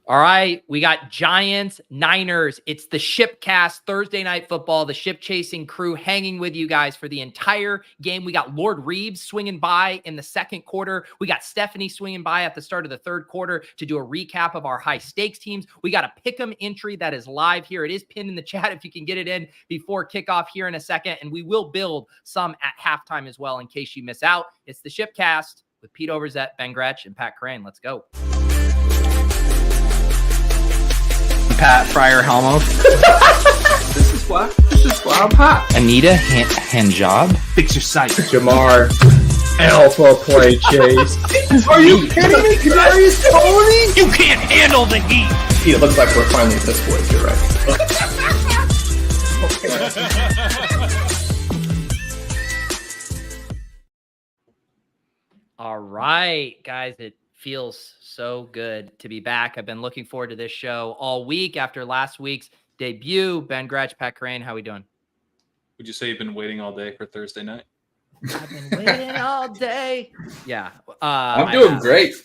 All right, we got Giants, Niners. It's the shipcast Thursday night football, the ship chasing crew hanging with you guys for the entire game. We got Lord Reebs swinging by in the second quarter. We got Stephanie swinging by at the start of the third quarter to do a recap of our high stakes teams. We got a Pick Em entry that is live here. It is pinned in the chat if you can get it in before kickoff here in a second. And we will build some at halftime as well in case you miss out. It's the shipcast with Pete Overzet, Ben Gretsch, and Pat Crane. Let's go. Pat Fryer Helmo. This is why I'm hot. Anita Handjob. Fix your sight. Jamar. Alpha play chase. Are you kidding me? Kadarius Toney? You can't handle the heat. It looks like we're finally at this point. You're right. All right, guys. It feels so good to be back. I've been looking forward to this show all week after last week's debut. Ben Gretsch, Pat Crane, how we doing? Would you say you've been waiting all day for Thursday night? I've been waiting all day. Yeah. I'm doing great.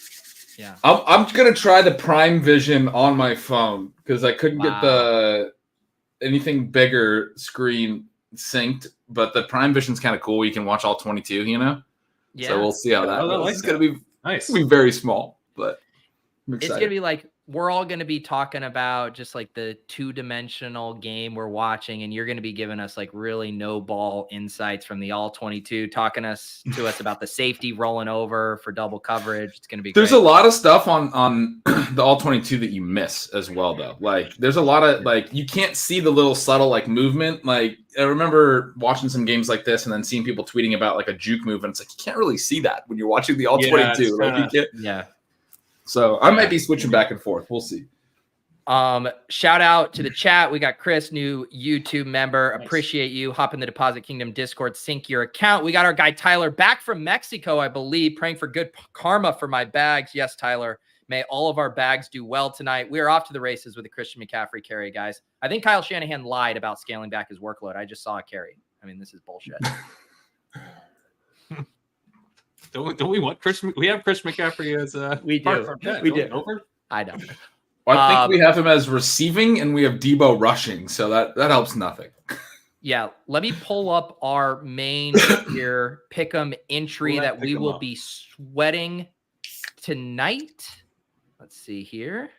Yeah. I'm going to try the Prime Vision on my phone because I couldn't get the anything bigger screen synced, but the Prime Vision's kind of cool. You can watch all 22, you know? Yeah. So we'll see how that goes. It's going to be nice. It's going to be very small, but I'm excited. It's going to be like, we're all going to be talking about just like the two-dimensional game we're watching, and you're going to be giving us like really no ball insights from the all 22, talking to us about the safety rolling over for double coverage. It's going to be There's great. a lot of stuff on the all 22 that you miss as well, though. Like there's a lot of like you can't see the little subtle like movement. Like I remember watching some games like this and then seeing people tweeting about like a juke move, and it's like you can't really see that when you're watching the all 22. Like you can't. Yeah. So I might be switching back and forth. We'll see. Shout out to the chat. We got Chris, new YouTube member. Nice. Appreciate you. Hop in the Deposit Kingdom Discord, sync your account. We got our guy Tyler back from Mexico, I believe, praying for good karma for my bags. Yes, Tyler. May all of our bags do well tonight. We are off to the races with the Christian McCaffrey carry, guys. I think Kyle Shanahan lied about scaling back his workload. I just saw a carry. I mean, this is bullshit. Don't we want Christian? We have Christian McCaffrey as we do. We do. Over? I don't. Well, I think we have him as receiving, and we have Debo rushing, so that helps nothing. Yeah, let me pull up our main here Pick 'em entry that we will be sweating tonight. Let's see here.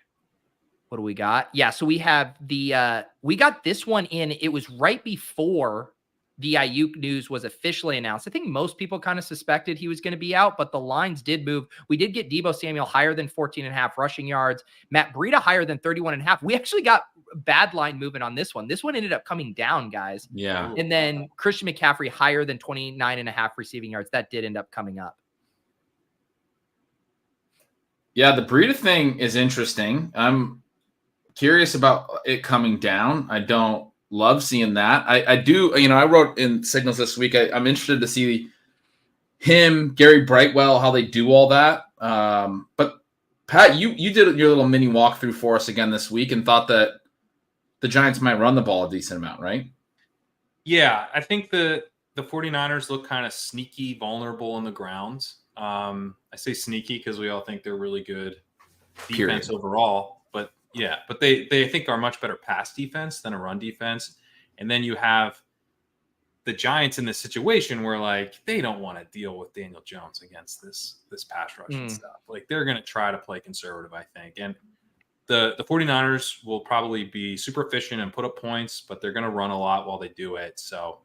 What do we got? Yeah, so we have the we got this one in. It was right before the Ayuk news was officially announced. I think most people kind of suspected he was going to be out, but the lines did move. We did get Deebo Samuel higher than 14.5 rushing yards. Matt Breida higher than 31.5. We actually got bad line movement on this one. This one ended up coming down, guys. Yeah. And then Christian McCaffrey higher than 29.5 receiving yards. That did end up coming up. Yeah, the Breida thing is interesting. I'm curious about it coming down. I don't love seeing that. I do, I wrote in Signals this week, I'm interested to see him, Gary Brightwell, how they do all that. But Pat, you did your little mini walkthrough for us again this week and thought that the Giants might run the ball a decent amount, right? Yeah, I think the 49ers look kind of sneaky, vulnerable on the ground. I say sneaky because we all think they're really good defense overall. But they think are much better pass defense than a run defense. And then you have the Giants in this situation where like they don't want to deal with Daniel Jones against this pass rush and stuff. Like they're going to try to play conservative, I think. And the 49ers will probably be super efficient and put up points, but they're going to run a lot while they do it. So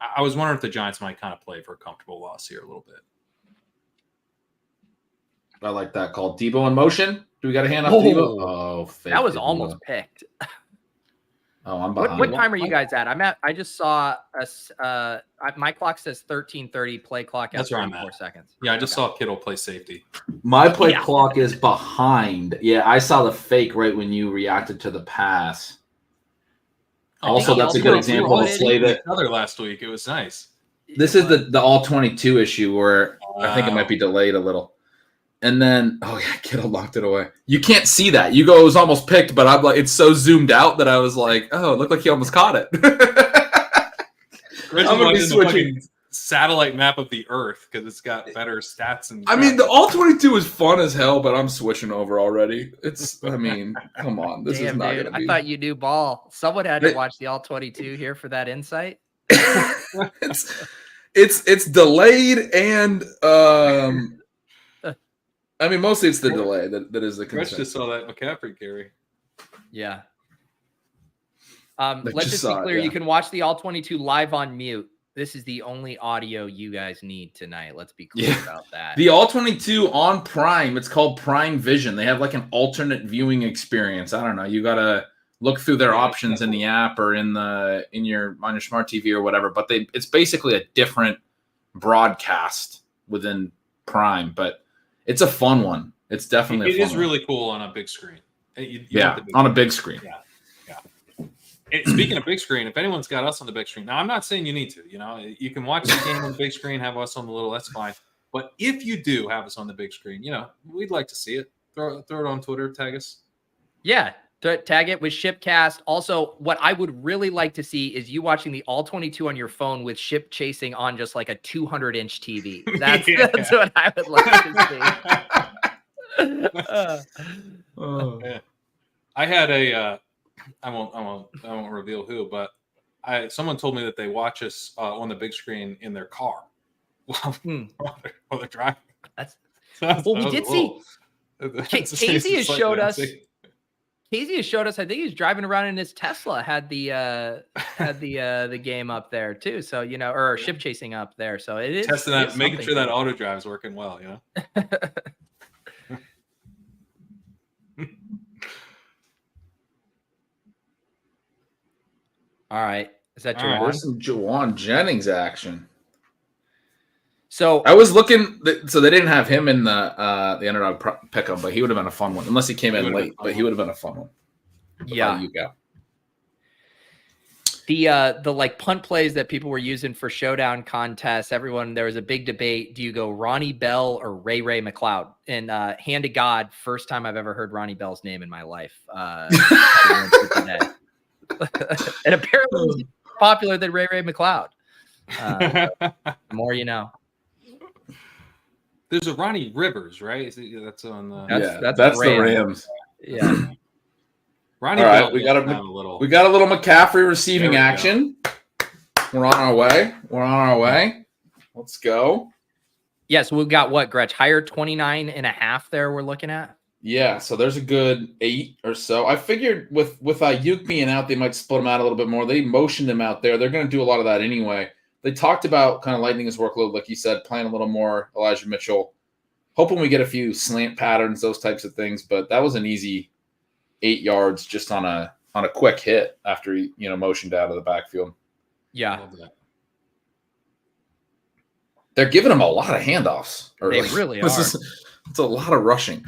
I was wondering if the Giants might kind of play for a comfortable loss here a little bit. I like that call. Debo in motion. Do we got a hand off Debo? Oh, that was almost picked. Oh, I'm behind. What time are you guys at? I just saw us. My clock says 13:30. Play clock at 34 seconds. Yeah, I just saw Kittle play safety. My play clock is behind. Yeah, I saw the fake right when you reacted to the pass. Also, that's a good example of a slay that. Other last week, it was nice. This is the all 22 issue where I think it might be delayed a little. And then, Kittle locked it away. You can't see that. You go, it was almost picked, but I'm like, it's so zoomed out that I was like, oh, it looked like he almost caught it. I'm going to be satellite map of the Earth because it's got better stats. And I mean, the all 22 is fun as hell, but I'm switching over already. I mean, come on, this is not dude, gonna be. I thought you knew ball. Someone had to watch the all 22 here for that insight. it's delayed, and I mean, mostly it's the delay that is the concern. Rich just saw that McCaffrey carry. Yeah. Let's just be clear. Yeah. You can watch the all 22 live on mute. This is the only audio you guys need tonight. Let's be clear about that. The all 22 on Prime. It's called Prime Vision. They have like an alternate viewing experience. I don't know. You gotta look through their options in the app or on your smart TV or whatever. But it's basically a different broadcast within Prime. But it's a fun one. It's definitely it a fun is one. really cool on a big screen. On a big screen. Yeah. Speaking of big screen, if anyone's got us on the big screen, now I'm not saying you need to. You can watch the game on the big screen, have us on the little. That's fine. But if you do have us on the big screen, we'd like to see it. Throw it on Twitter, tag us. Yeah, tag it with shipcast. Also, what I would really like to see is you watching the all 22 on your phone with ship chasing on just like a 200-inch TV. That's what I would like to see. Yeah. I had a. I won't reveal who, but someone told me that they watch us on the big screen in their car while they're driving. We did see. Casey has showed us. Casey has showed us. I think he's driving around in his Tesla. Had the game up there too. So or ship chasing up there. So it is testing that, making sure that auto drive's working well. All right. Is that your There's some Jawan Jennings action. So I was looking. So they didn't have him in the underdog pick 'em, but he would have been a fun one, unless he came in late. But he would have been a fun one. Yeah. You go. The like punt plays that people were using for showdown contests. There was a big debate. Do you go Ronnie Bell or Ray McLeod? And hand to God, first time I've ever heard Ronnie Bell's name in my life. And apparently he's more popular than Ray McLeod. The more you know. There's a Ronnie Rivers, right? That's on the. That's the Rams. Yeah. Ronnie. All right, Bell we got a little McCaffrey receiving action. We're on our way. Let's go. Yes, we've got what, Gretch? Higher 29.5 there we're looking at. Yeah, so there's a good 8 or so. I figured with Ayuk being out, they might split him out a little bit more. They motioned him out there. They're going to do a lot of that anyway. They talked about kind of lightening his workload, like you said, playing a little more Elijah Mitchell, hoping we get a few slant patterns, those types of things. But that was an easy 8 yards just on a quick hit after he motioned out of the backfield. Yeah, they're giving him a lot of handoffs. They really are. It's a lot of rushing.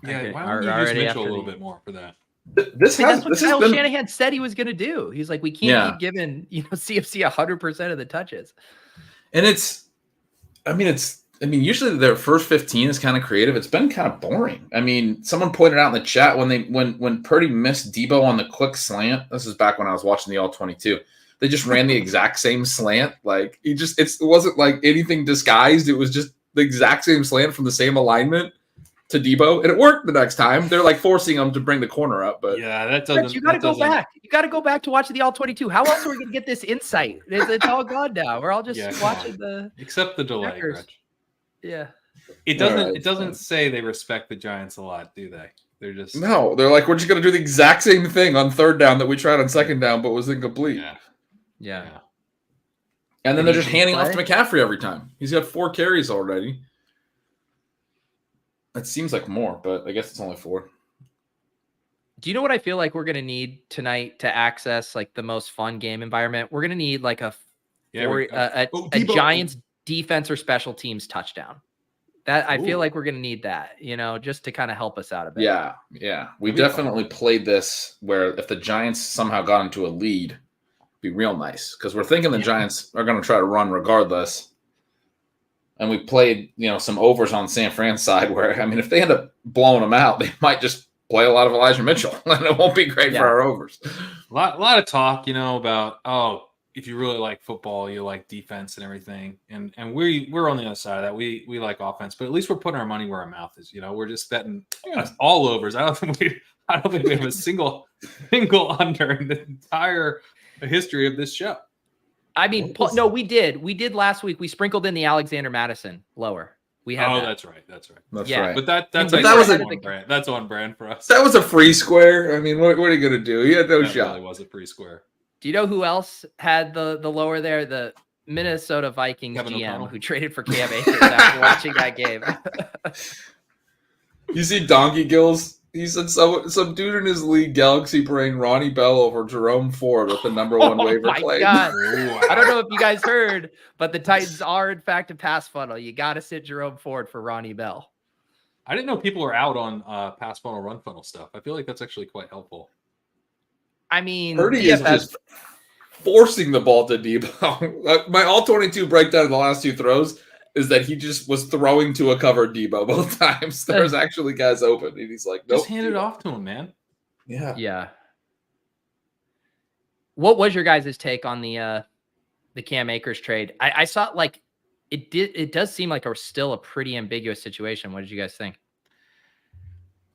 Yeah, why don't you use Mitchell a little bit more for that? That's what Kyle Shanahan said he was going to do. He's like, we can't keep giving CMC 100% of the touches. And usually their first 15 is kind of creative. It's been kind of boring. I mean, someone pointed out in the chat when Purdy missed Debo on the quick slant. This is back when I was watching the all 22. They just ran the exact same slant. Like it wasn't like anything disguised. It was just the exact same slant from the same alignment to Debo, and it worked the next time. They're like forcing him to bring the corner up, but yeah, that doesn't. You got to go back. You got to go back to watching the all 22. How else are we gonna get this insight? It's all gone now. We're all just watching except the delay. Yeah, it doesn't. It doesn't say they respect the Giants a lot, do they? They're just no. They're like, we're just gonna do the exact same thing on third down that we tried on second down, but was incomplete. Yeah. And then they're just handing off to McCaffrey every time. He's got 4 carries already. It seems like more, but I guess it's only 4. Do you know what I feel like we're going to need tonight to access like the most fun game environment? We're going to need like a Giants defense or special teams touchdown. That I feel like we're going to need that, just to kind of help us out a bit. Yeah. We definitely played this where if the Giants somehow got into a lead, it'd be real nice because we're thinking the Giants are going to try to run regardless. And we played, some overs on San Fran's side where, if they end up blowing them out, they might just play a lot of Elijah Mitchell, and it won't be great for our overs. A lot of talk, about, if you really like football, you like defense and everything. And we're on the other side of that. We like offense, but at least we're putting our money where our mouth is. We're just betting all overs. I don't think we have a single under in the entire history of this show. I mean, no, we did. We did last week. We sprinkled in the Alexander Madison lower. We had that's right. That's right. That's Yeah. right. But that was on brand. That's on brand for us. That was a free square. I mean, what are you going to do? He had no That shot. really was a free square. Do you know who else had the lower there? The Minnesota Vikings Kevin GM O'Connell. who traded for Cam Akers after watching that game. You see Donkey Gills? He said some dude in his league, Galaxy Brain, Ronnie Bell over Jerome Ford with the number one waiver my claim. God. I don't know if you guys heard, but the Titans are, in fact, a pass funnel. You got to sit Jerome Ford for Ronnie Bell. I didn't know people are out on pass funnel, run funnel stuff. I feel like that's actually quite helpful. I mean, Purdy is just forcing the ball to Debo. My all-22 breakdown of the last two throws is that he just was throwing to a covered Debo both times. There's actually guys open, and he's like, nope. Just hand it off to him, man. Yeah. Yeah. What was your guys' take on the Cam Akers trade? I saw it does seem like still a pretty ambiguous situation. What did you guys think?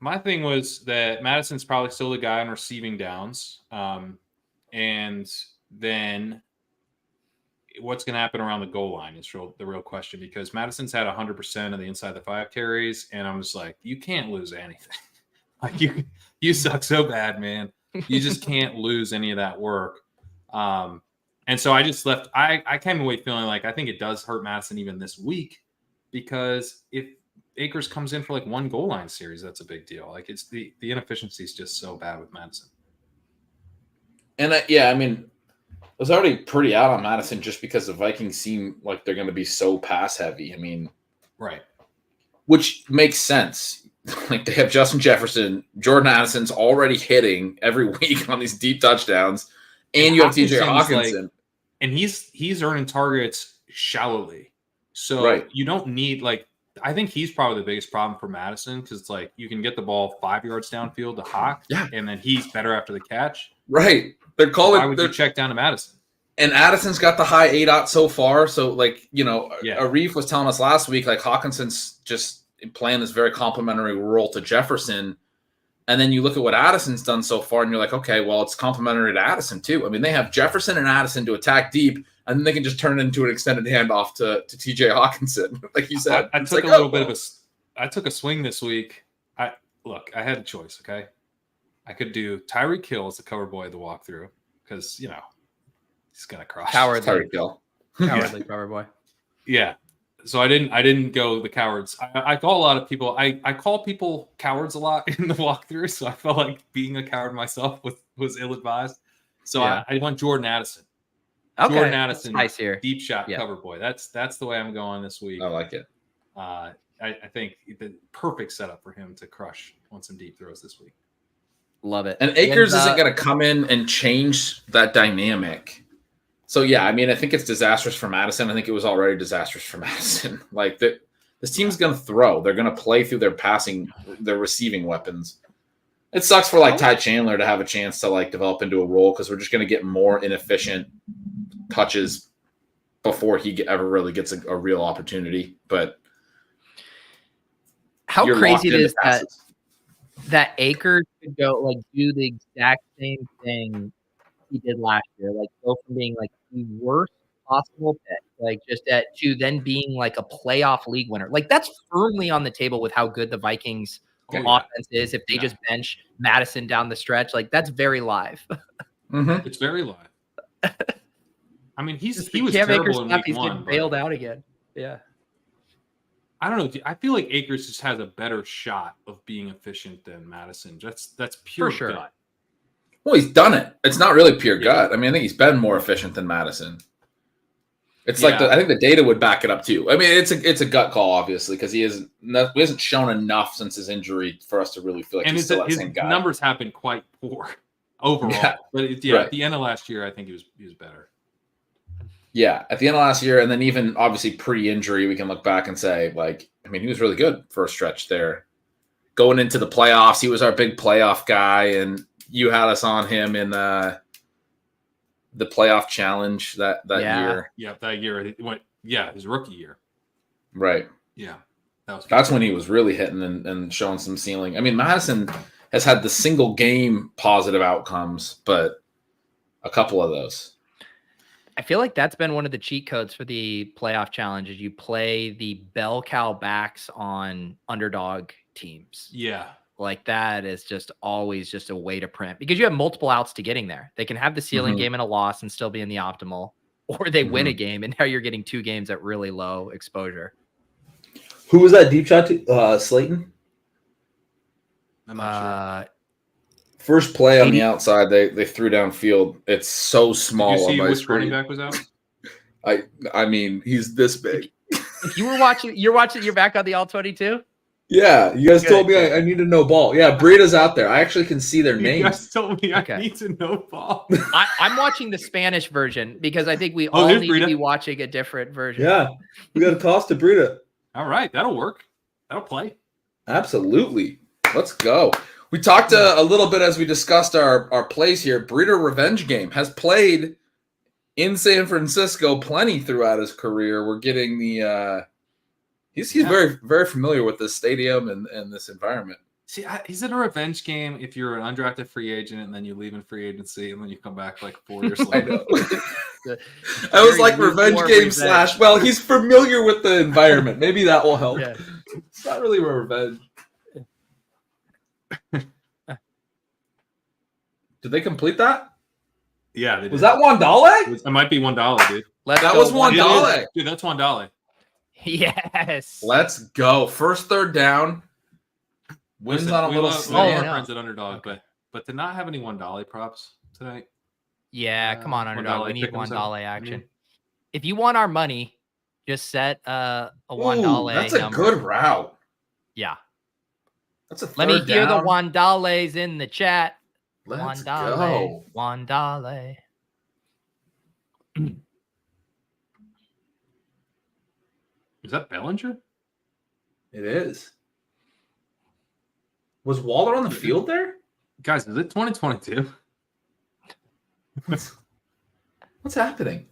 My thing was that Madison's probably still the guy on receiving downs. And then what's going to happen around the goal line is the real question, because Madison's had 100% of the inside the 5 carries. And I'm just like, you can't lose anything. Like you suck so bad, man. You just can't lose any of that work. And so I just left. I came away feeling like I think it does hurt Madison even this week, because if Akers comes in for like one goal line series, that's a big deal. Like it's the inefficiency is just so bad with Madison. And I mean, I was already pretty out on Madison just because the Vikings seem like they're going to be so pass heavy. I mean, right, which makes sense. Like they have Justin Jefferson, Jordan Addison's already hitting every week on these deep touchdowns, and you have TJ Hawkinson, and he's earning targets shallowly. So you don't need I think he's probably the biggest problem for Madison, because it's like you can get the ball 5 yards downfield to Hawk, and then he's better after the catch. Right. They're calling. Why would you check down to Madison? And Addison's got the high ADOT so far. So, Arif was telling us last week, Hawkinson's just playing this very complimentary role to Jefferson. And then you look at what Addison's done so far, and you're like, okay, well, it's complimentary to Addison too. I mean, they have Jefferson and Addison to attack deep, and then they can just turn it into an extended handoff to TJ Hawkinson, like you said. I took a little bit of I took a swing this week. I had a choice. Okay, I could do Tyreek Hill as the cover boy of the walkthrough, because he's gonna crush. Cowardly Hill. Cowardly cover boy. Yeah. So I didn't go the cowards. I call a lot of people. I call people cowards a lot in the walkthrough. So I felt like being a coward myself was ill advised. So I went Jordan Addison. Okay, Jordan Addison, nice here. Deep shot cover boy. That's the way I'm going this week. I like it. I think the perfect setup for him to crush on some deep throws this week. Love it. And Akers isn't going to come in and change that dynamic. So, I mean, I think it's disastrous for Madison. I think it was already disastrous for Madison. This team's going to throw. They're going to play through their receiving weapons. It sucks for Ty Chandler to have a chance to develop into a role, because we're just going to get more inefficient touches before he ever really gets a real opportunity. But how crazy it is that Akers could go do the exact same thing he did last year, go from being the worst possible pick, to then being a playoff league winner. That's firmly on the table with how good the Vikings offense is. If they just bench Madison down the stretch, that's very live. Mm-hmm. It's very live. I mean, he was Cam terrible Akers in stuff, week he's one. getting bailed out again. Yeah. I don't know. I feel like Akers just has a better shot of being efficient than Madison. That's pure For sure. gut. Well, he's done it. It's not really pure gut. I mean, I think he's been more efficient than Madison. It's I think the data would back it up too. I mean, it's a gut call, obviously, because he hasn't shown enough since his injury for us to really feel like he's still that same guy. His numbers have been quite poor overall. Yeah. But at the end of last year, I think he was better. Yeah, at the end of last year, and then even obviously pre-injury, we can look back and say, he was really good for a stretch there. Going into the playoffs, he was our big playoff guy, and you had us on him in the playoff challenge that year. Yeah, that year. He went, his rookie year. Right. Yeah. That's when he was really hitting and showing some ceiling. I mean, Madison has had the single game positive outcomes, but a couple of those. I feel like that's been one of the cheat codes for the playoff challenge is you play the bell cow backs on underdog teams. Yeah. Like that is just always just a way to print because you have multiple outs to getting there. They can have the ceiling game and a loss and still be in the optimal, or they win a game and now you're getting 2 games at really low exposure. Who was that deep shot to? Slayton? I'm not sure. First play on the outside, they threw downfield. It's so small. Did you see on my which screen. running back was out? I mean, he's this big. If you were watching, you're back on the all 22? Yeah, you guys told me I need to know ball. Yeah, Breida's out there. I actually can see their names. You guys told me I need to know ball. I'm watching the Spanish version because I think we all need to be watching a different version. Yeah, we got to toss to Breida. All right, that'll work. That'll play. Absolutely. Let's go. We talked a little bit as we discussed our plays here. Breida Revenge Game has played in San Francisco plenty throughout his career. We're getting the he's very, very familiar with this stadium and this environment. See, is it a revenge game if you're an undrafted free agent and then you leave in free agency and then you come back like 4 years later? I was like revenge game / well, he's familiar with the environment. Maybe that will help. Yeah. It's not really a revenge. Did they complete that? Yeah, they did. Was that Wan'dale? It might be $1, dude. That was Wan'dale. Dude, that's $1. Yes. Let's go. First third down. Wins on a little slant. Friends at Underdog, but to not have any $1 props tonight. Yeah, come on, Underdog. We need $1 action. If you want our money, just set a $1. That's a good route. Yeah. That's a third Let me hear down. the $1 in the chat. Let's go. $1. Is that Bellinger? It is. Was Waller on the field there? Guys, is it 2022? What's happening?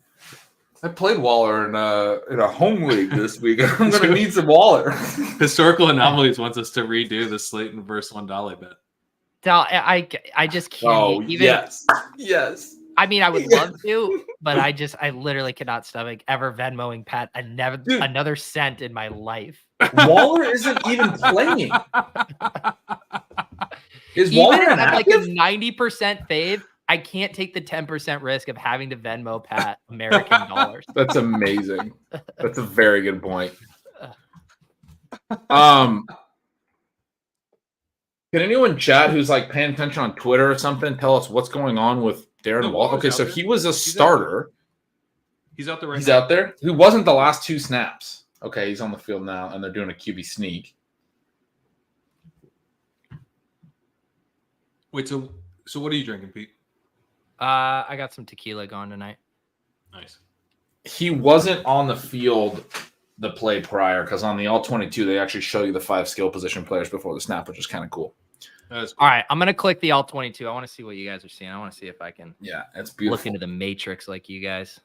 I played Waller in a home league this week. I'm going to need some Waller. Historical Anomalies wants us to redo the Slayton versus $1 bet. No, I just can't. Yes. I mean, I would love to, but I literally cannot stomach ever Venmoing Pat another cent in my life. Waller isn't even playing. Is Waller even at like a 90% fave? I can't take the 10% risk of having to Venmo Pat American dollars. That's amazing. That's a very good point. Can anyone chat who's like paying attention on Twitter or something? Tell us what's going on with Darren Waller. Okay, so he was a starter. He's out there right now. He's out there. He wasn't the last 2 snaps. Okay, he's on the field now, and they're doing a QB sneak. Wait, so what are you drinking, Pete? I got some tequila going tonight. Nice. He wasn't on the field the play prior because on the all-22 they actually show you the 5 skill position players before the snap, which is kind of cool. Cool. All right, I'm gonna click the all-22. I want to see what you guys are seeing. I want to see if I can. Yeah, it's beautiful. Look into the matrix like you guys.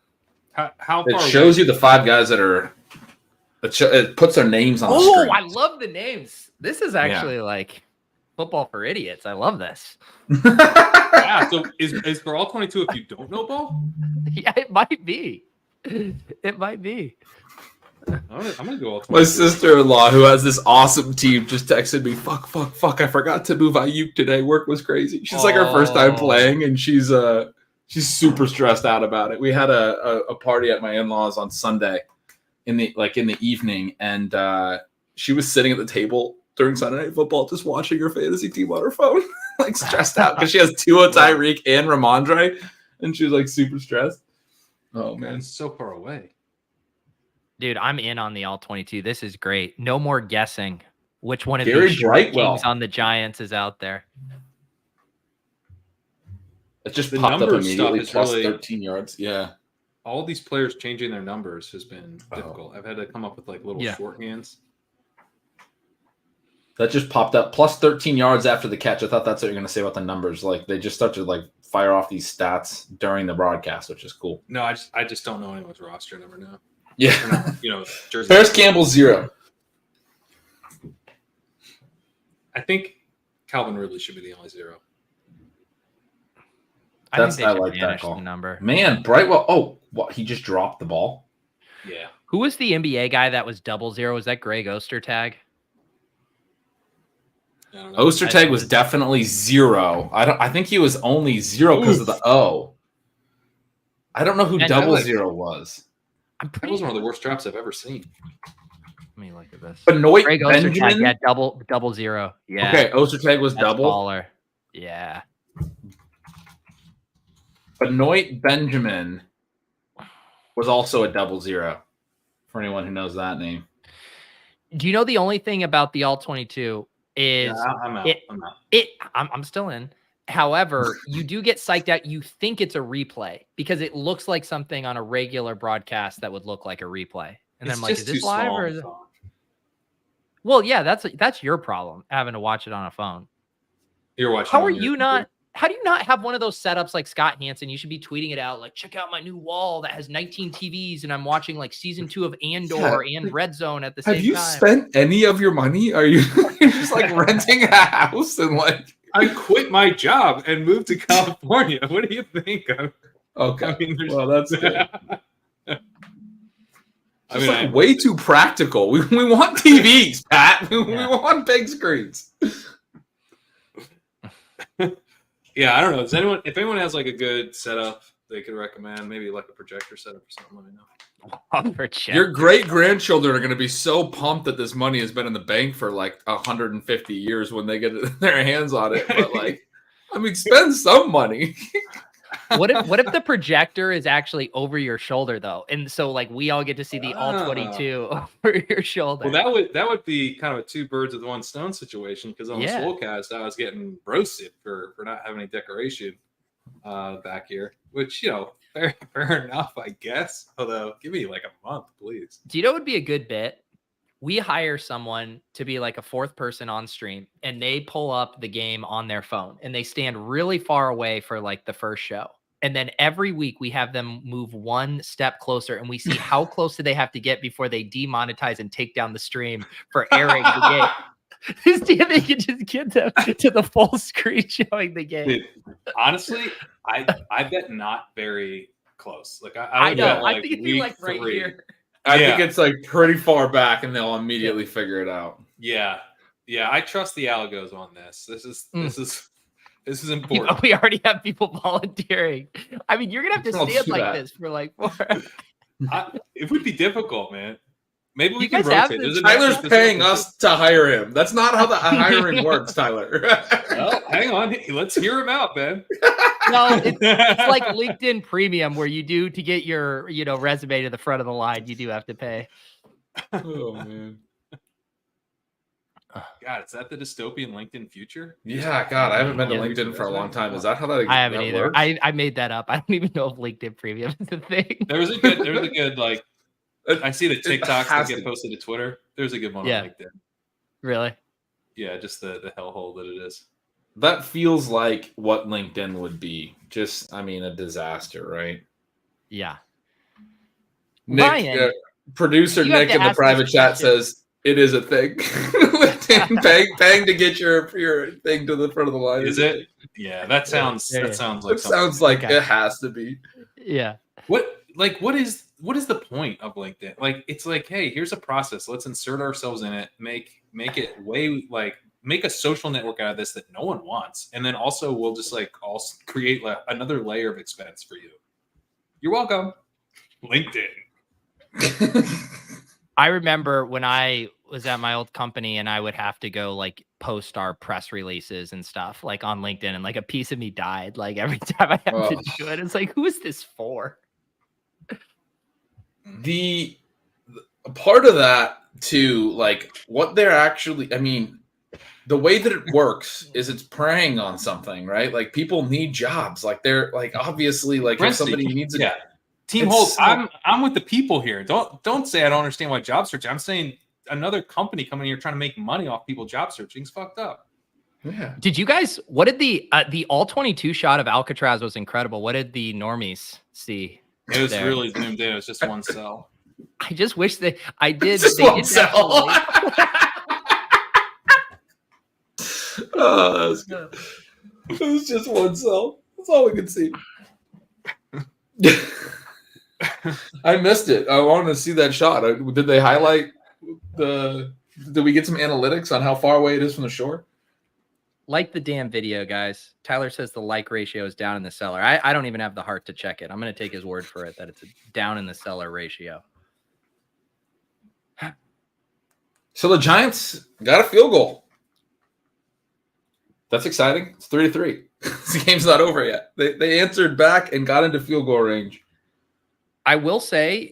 How far it shows you the 5 guys that are. It puts their names on. Oh, the I love the names. This is actually like football for idiots. I love this. Yeah. So is for all 22 if you don't know ball? Yeah, it might be. It might be. I'm gonna go all 22. My sister-in-law, who has this awesome team, just texted me, fuck, I forgot to move Ayuk today. Work was crazy. She's like her first time playing, and she's super stressed out about it. We had a party at my in-laws on Sunday in the evening, and she was sitting at the table during Sunday Night Football just watching her fantasy team on her phone, like stressed out because she has Tua, Tyreek, and Ramondre, and she was like super stressed. Oh man, it's so far away. Dude, I'm in on the all-22. This is great. No more guessing which one of Gary these Brightwell kings on the Giants is out there. It just the popped up numbers immediately, stuff is plus really, 13 yards. Yeah. All these players changing their numbers has been difficult. I've had to come up with like little shorthands. That just popped up. Plus 13 yards after the catch. I thought that's what you're going to say about the numbers. Like they just start to like fire off these stats during the broadcast, which is cool. No, I just don't know anyone's roster number now. Yeah. Jersey. Paris Campbell 0. I think Calvin Ridley should be the only 0. I think they should like that banish call. the number. Man, Brightwell. Oh, what? He just dropped the ball. Yeah. Who was the NBA guy that was 00? Was that Greg Ostertag? Ostertag was definitely 0. I think he was only 0 because of the O. I don't know who 00 was. That was one of the worst drops I've ever seen. Let me look at this. Benoit Greg Benjamin. Ostertag, yeah, 00. Yeah. Okay, Ostertag was That's double. Baller. Yeah. Benoit Benjamin was also a 00. For anyone who knows that name. Do you know the only thing about the All 22 is I'm out. I'm still in. However, you do get psyched out. You think it's a replay because it looks like something on a regular broadcast that would look like a replay. And then I'm like, is this live or is it? Well, yeah, that's your problem having to watch it on a phone. You're watching. How do you not have one of those setups like Scott Hansen? You should be tweeting it out like, check out my new wall that has 19 TVs and I'm watching like season 2 of Andor and Red Zone at the same time. Have you spent any of your money? Are you just like renting a house and like? I quit my job and moved to California. What do you think? Okay. I mean, well, that's good. I mean, way too practical. We want TVs, Pat. We want big screens. Yeah, I don't know. If anyone has like a good setup they could recommend, maybe like a projector setup or something, let me know. Your great grandchildren are going to be so pumped that this money has been in the bank for like 150 years when they get their hands on it. But like, I mean, spend some money. What if the projector is actually over your shoulder though, and so like we all get to see the All 22 over your shoulder? Well, that would be kind of a 2 birds with 1 stone situation because on the Swolecast I was getting roasted for not having any decoration back here, which fair enough, I guess. Although, give me like a month, please. Do you know what would be a good bit? We hire someone to be like a 4th person on stream, and they pull up the game on their phone, and they stand really far away for like the first show. And then every week we have them move 1 step closer, and we see how close do they have to get before they demonetize and take down the stream for airing the game. This damn they can just get them to the full screen showing the game. Dude, honestly, I bet not very close. Like I know. bet, I think it'd be like right here. I think it's like pretty far back, and they'll immediately figure it out. Yeah. I trust the algos on this. This is important. We already have people volunteering. I mean, you're gonna have to stand like this for like 4. It would be difficult, man. Maybe we You can guys have rotate. this- Tyler's paying us to hire him. That's not how the hiring works, Tyler. Well, hang on. Let's hear him out, man. No, it's like LinkedIn Premium where you do to get your resume to the front of the line. You do have to pay. Oh man. God, is that the dystopian LinkedIn future? Yeah, God, I haven't been to LinkedIn for a long time. Is that how that? I haven't that either. works? I made that up. I don't even know if LinkedIn Premium is a thing. There was a good like. I see the TikToks that get to. posted to Twitter. There's a good one Yeah. on LinkedIn. Really? Yeah, just the hellhole that it is. That feels like what LinkedIn would be. Just, I mean, a disaster, right? Yeah. Nick, Ryan, producer you have Nick to in the ask private this chat question. says it is a thing. LinkedIn paying to get your thing to the front of the line. Is it? Yeah, that sounds Yeah. that sounds like It sounds like Okay. it has to be. Yeah. What is the point of LinkedIn? Like, it's like, hey, here's a process. Let's insert ourselves in it. Make it make a social network out of this that no one wants, and then also we'll just like also create another layer of expense for you. You're welcome, LinkedIn. I remember when I was at my old company and I would have to go like post our press releases and stuff like on LinkedIn, and like a piece of me died like every time I had to do it. It's like, who is this for? The part of that too, like what they're actually, I mean, the way that it works is it's preying on something, right? Like people need jobs. Like they're like obviously like if somebody needs Team It's Holt, so- I'm with the people here. Don't say I don't understand why job search. I'm saying another company coming here trying to make money off people job searching. It's fucked up. Yeah. Did you guys? What did the all 22 shot of Alcatraz was incredible? What did the normies see? It was there? really zoomed in. It was just one cell. I just wish that I did. Just They one did cell. Oh, that was good. It was just one cell. That's all we could see. I missed it. I wanted to see that shot. Did they highlight the? Did we get some analytics on how far away it is from the shore? Like the damn video, guys. Tyler says the like ratio is down in the cellar. I don't even have the heart to check it. I'm going to take his word for it that it's a down in the cellar ratio. So the Giants got a field goal. That's exciting. It's 3-3. The game's not over yet. They answered back and got into field goal range. I will say,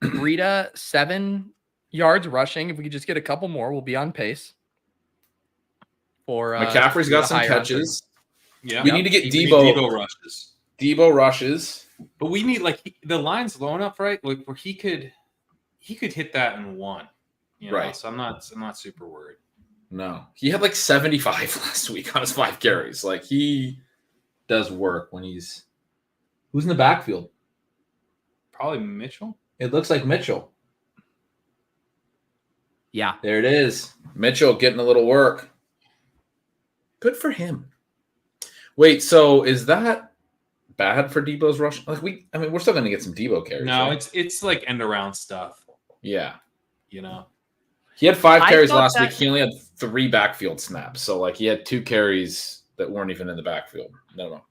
Breida 7 yards rushing. If we could just get a couple more, we'll be on pace. For McCaffrey's got some catches. Yeah, we need to get Debo. Debo rushes. Debo rushes. But we need the line's low enough, right? Like where he could hit that in one. Right. So I'm not super worried. No, he had 75 last week on his 5 carries. Like he does work when he's. Who's in the backfield? Probably Mitchell. It looks like Mitchell. Yeah, there it is. Mitchell getting a little work. Good for him. Wait, so is that bad for Debo's rush? We're still going to get some Debo carries. No, right? it's like end around stuff. Yeah, He had 5 carries last week. He only had 3 backfield snaps. So he had 2 carries that weren't even in the backfield. No.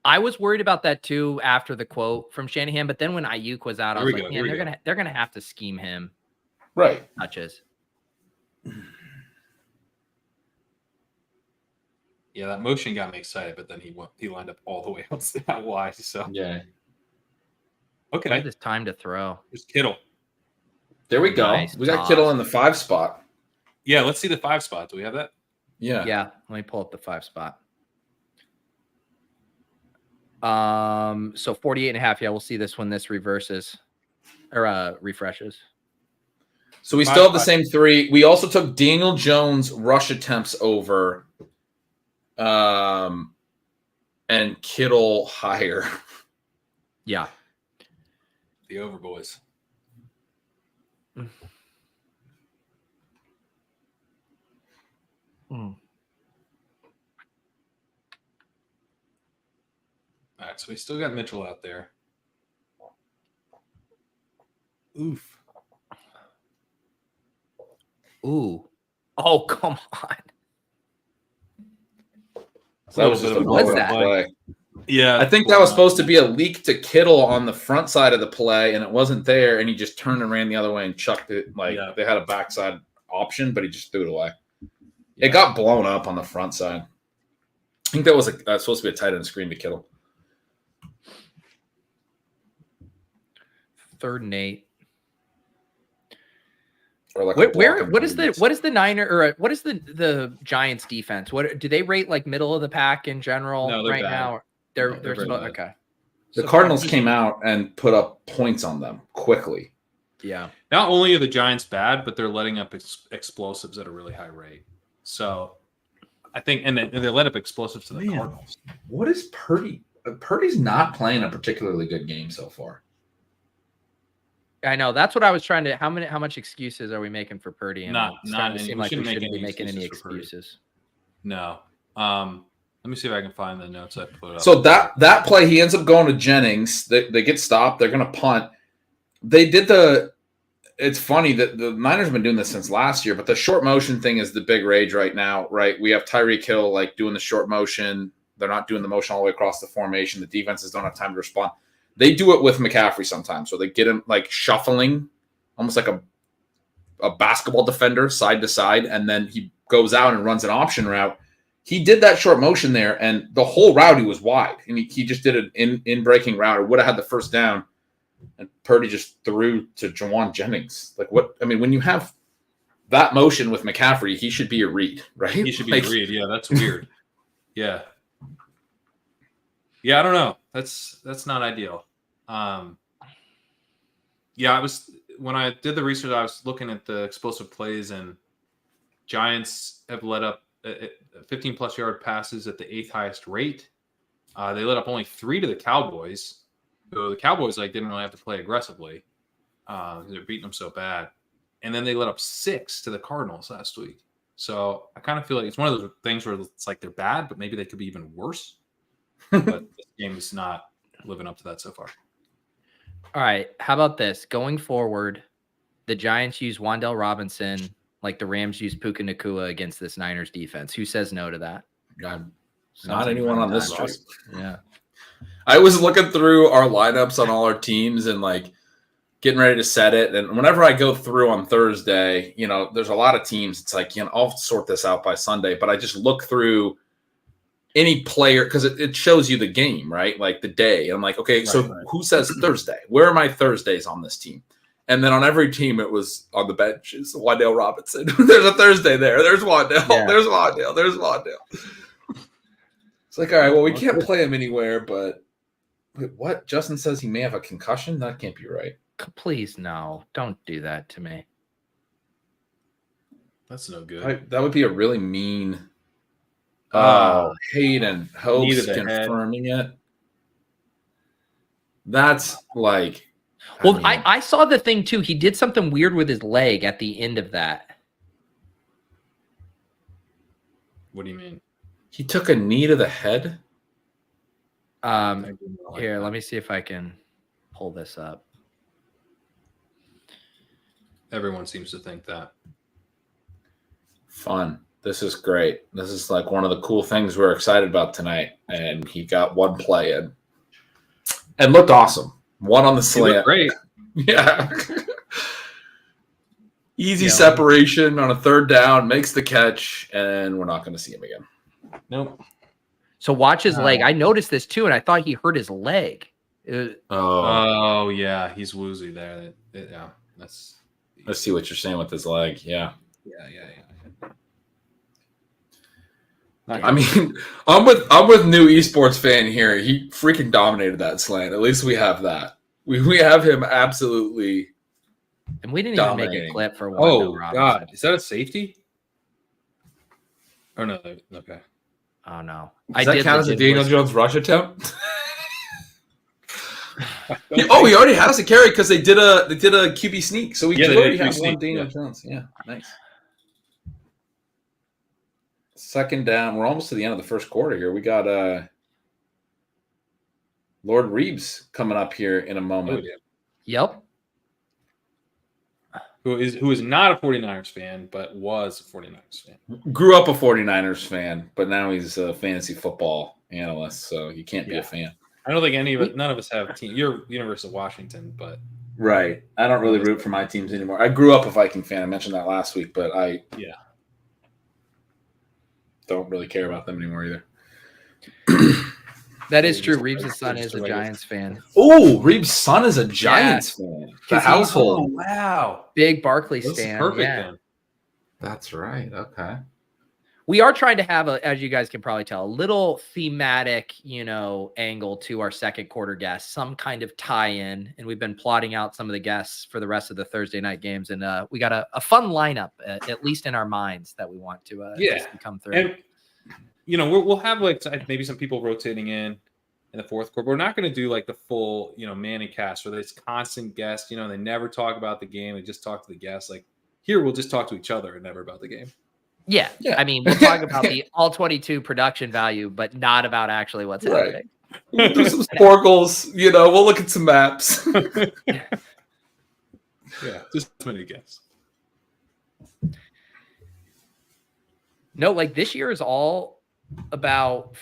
I was worried about that too after the quote from Shanahan, but then when Ayuk was out, I was like, man, they're gonna have to scheme him. Right. Touches. Yeah, that motion got me excited, but then he lined up all the way out wide. So yeah. Okay. This time to throw. There's Kittle. There we go. Nice we got Kittle in the 5 spot. Yeah, let's see the 5 spot. Do we have that? Yeah. Yeah. Let me pull up the 5 spot. So 48.5. Yeah, we'll see this when this reverses or refreshes. So we still have the same 3. We also took Daniel Jones rush attempts over. And Kittle higher. Yeah. The over boys. All right, so we still got Mitchell out there. Oof. Ooh. Oh, come on. That was just what's that? Play. Yeah. I think that was supposed to be a leak to Kittle on the front side of the play, and it wasn't there, and he just turned and ran the other way and chucked it. They had a backside option, but he just threw it away. Yeah. It got blown up on the front side. I think that was supposed to be a tight end screen to Kittle. 3rd and 8. Or what is the Niner or what is the Giants defense? What do they rate middle of the pack in general right now? They're okay. The Cardinals came out and put up points on them quickly. Yeah. Not only are the Giants bad, but they're letting up explosives at a really high rate. So I think, and they let up explosives to the Cardinals. What is Purdy? Purdy's not playing a particularly good game so far. I know. That's what I was trying to. How much excuses are we making for Purdy? And not any. Seem like we shouldn't be making any excuses. No. Let me see if I can find the notes I put up. So that play, he ends up going to Jennings. They get stopped. They're going to punt. They did it's funny that the Niners have been doing this since last year, but the short motion thing is the big rage right now, right? We have Tyreek Hill doing the short motion. They're not doing the motion all the way across the formation. The defenses don't have time to respond. They do it with McCaffrey sometimes, where they get him shuffling, almost like a basketball defender side to side, and then he goes out and runs an option route. He did that short motion there, and the whole route he was wide, and he just did an in breaking route, or would have had the first down, and Purdy just threw to Jawan Jennings. When you have that motion with McCaffrey, he should be a read, right? He should be a read. Yeah, that's weird. Yeah. Yeah, I don't know. That's not ideal. Yeah, when I did the research, I was looking at the explosive plays, and Giants have let up 15-plus yard passes at the 8th highest rate. They let up only 3 to the Cowboys. So the Cowboys didn't really have to play aggressively. They're beating them so bad. And then they let up 6 to the Cardinals last week. So I kind of feel like it's one of those things where it's they're bad, but maybe they could be even worse. But this game is not living up to that so far. All right. How about this? Going forward, the Giants use Wan'dale Robinson like the Rams use Puka Nacua against this Niners defense. Who says no to that? Not anyone on this street. Yeah. I was looking through our lineups on all our teams and getting ready to set it. And whenever I go through on Thursday, there's a lot of teams. It's I'll sort this out by Sunday, but I just look through any player because it shows you the game, right? The day. And I'm okay, so who says Thursday? Where are my Thursdays on this team? And then on every team, it was on the bench is Wan'dale Robinson. There's a Thursday there. There's Wan'dale. Yeah. There's Wan'dale. There's Wan'dale. It's all right, well, we can't play him anywhere, but wait, what? Justin says he may have a concussion? That can't be right. Please, no. Don't do that to me. That's no good. That would be a really mean... Hayden Hope's confirming it. That's I saw the thing too. He did something weird with his leg at the end of that. What do you mean? He took a knee to the head? Here, let me see if I can pull this up. Everyone seems to think that. Fun. This is great. This is one of the cool things we're excited about tonight. And he got one play in. And looked awesome. One on the slant. Great. Yeah. Easy separation on a 3rd down, makes the catch, and we're not going to see him again. Nope. So watch his leg. I noticed this too, and I thought he hurt his leg. Oh yeah, he's woozy there. Yeah, let's see what you're saying with his leg. Yeah. I mean, I'm with new esports fan here. He freaking dominated that slant. At least we have that. We have him absolutely. And we didn't even make a clip for one. Oh God, is that a safety? Oh no, okay. Oh no, Does that count as a Daniel Jones rush attempt? He already has a carry because they did a QB sneak, so we already have one Daniel Jones. Yeah, nice. 2nd down. We're almost to the end of the first quarter here. We got Lord Reebs coming up here in a moment. Oh, yeah. Yep. Who is not a 49ers fan, but was a 49ers fan. Grew up a 49ers fan, but now he's a fantasy football analyst, so he can't be a fan. I don't think none of us have team. You're University of Washington, but right. I don't really root for my teams anymore. I grew up a Viking fan. I mentioned that last week, but I don't really care about them anymore either. That is true. Reeves' son is a Giants fan. Oh, Reeves' son is a Giants fan. The household. Oh, wow. Big Barkley stan. Perfect then. That's right. Okay. We are trying to have, as you guys can probably tell, a little thematic, angle to our second quarter guests, some kind of tie-in. And we've been plotting out some of the guests for the rest of the Thursday night games. And we got a fun lineup, at least in our minds, that we want to come through. And, we'll have maybe some people rotating in the fourth quarter. We're not going to do the full, Manning cast where there's constant guests. They never talk about the game. They just talk to the guests. Here, we'll just talk to each other and never about the game. Yeah. I mean, we'll talk about the all 22 production value, but not about actually what's happening. We'll do some sporkles, we'll look at some maps. Yeah, just as many guests. No, this year is all about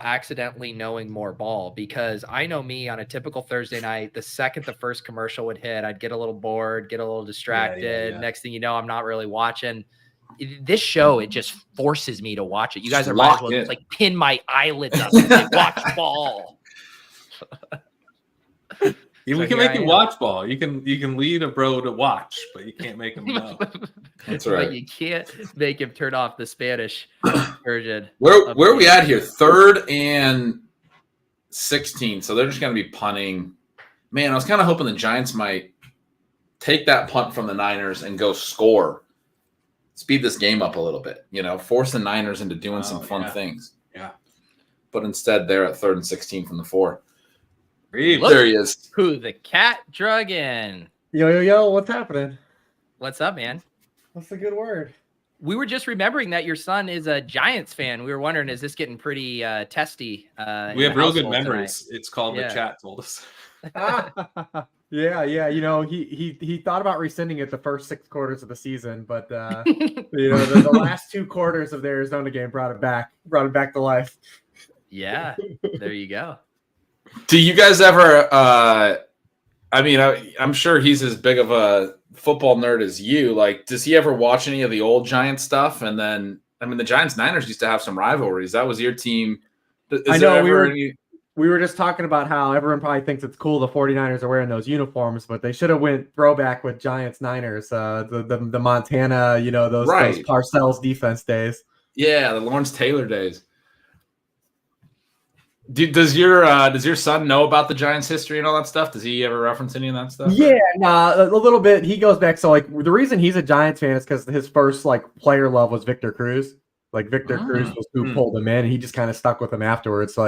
accidentally knowing more ball, because I know me on a typical Thursday night, the second the first commercial would hit, I'd get a little bored, get a little distracted. Yeah. Next thing you know, I'm not really watching. This show, it just forces me to watch it. You guys are might as well just pin my eyelids up and watch ball. We can make you watch ball. You can lead a bro to watch, but you can't make him know. That's right. But you can't make him turn off the Spanish version. Where are we at here? 3rd and 16. So they're just going to be punting. Man, I was kind of hoping the Giants might take that punt from the Niners and go score. Speed this game up a little bit, force the Niners into doing some fun things. Yeah. But instead, they're at 3rd and 16 from the 4. Reebs. There he is. Who the cat drug in? Yo, what's happening? What's up, man? What's a good word? We were just remembering that your son is a Giants fan. We were wondering, is this getting pretty testy? We have real good memories. It's called the chat told us. Yeah. He thought about rescinding it the first 6 quarters of the season, but the last 2 quarters of the Arizona game brought it back to life. Yeah, there you go. Do you guys ever? I'm sure he's as big of a football nerd as you. Like, does he ever watch any of the old Giants stuff? And then, the Giants Niners used to have some rivalries. That was your team. I know we were just talking about how everyone probably thinks it's cool the 49ers are wearing those uniforms, but they should have went throwback with Giants Niners, the Montana, those Parcells defense days. Yeah, the Lawrence Taylor days. Does your son know about the Giants history and all that stuff? Does he ever reference any of that stuff? Yeah, a little bit. He goes back. So the reason he's a Giants fan is because his first player love was Victor Cruz. Victor Cruz was who pulled him in. And he just kind of stuck with him afterwards.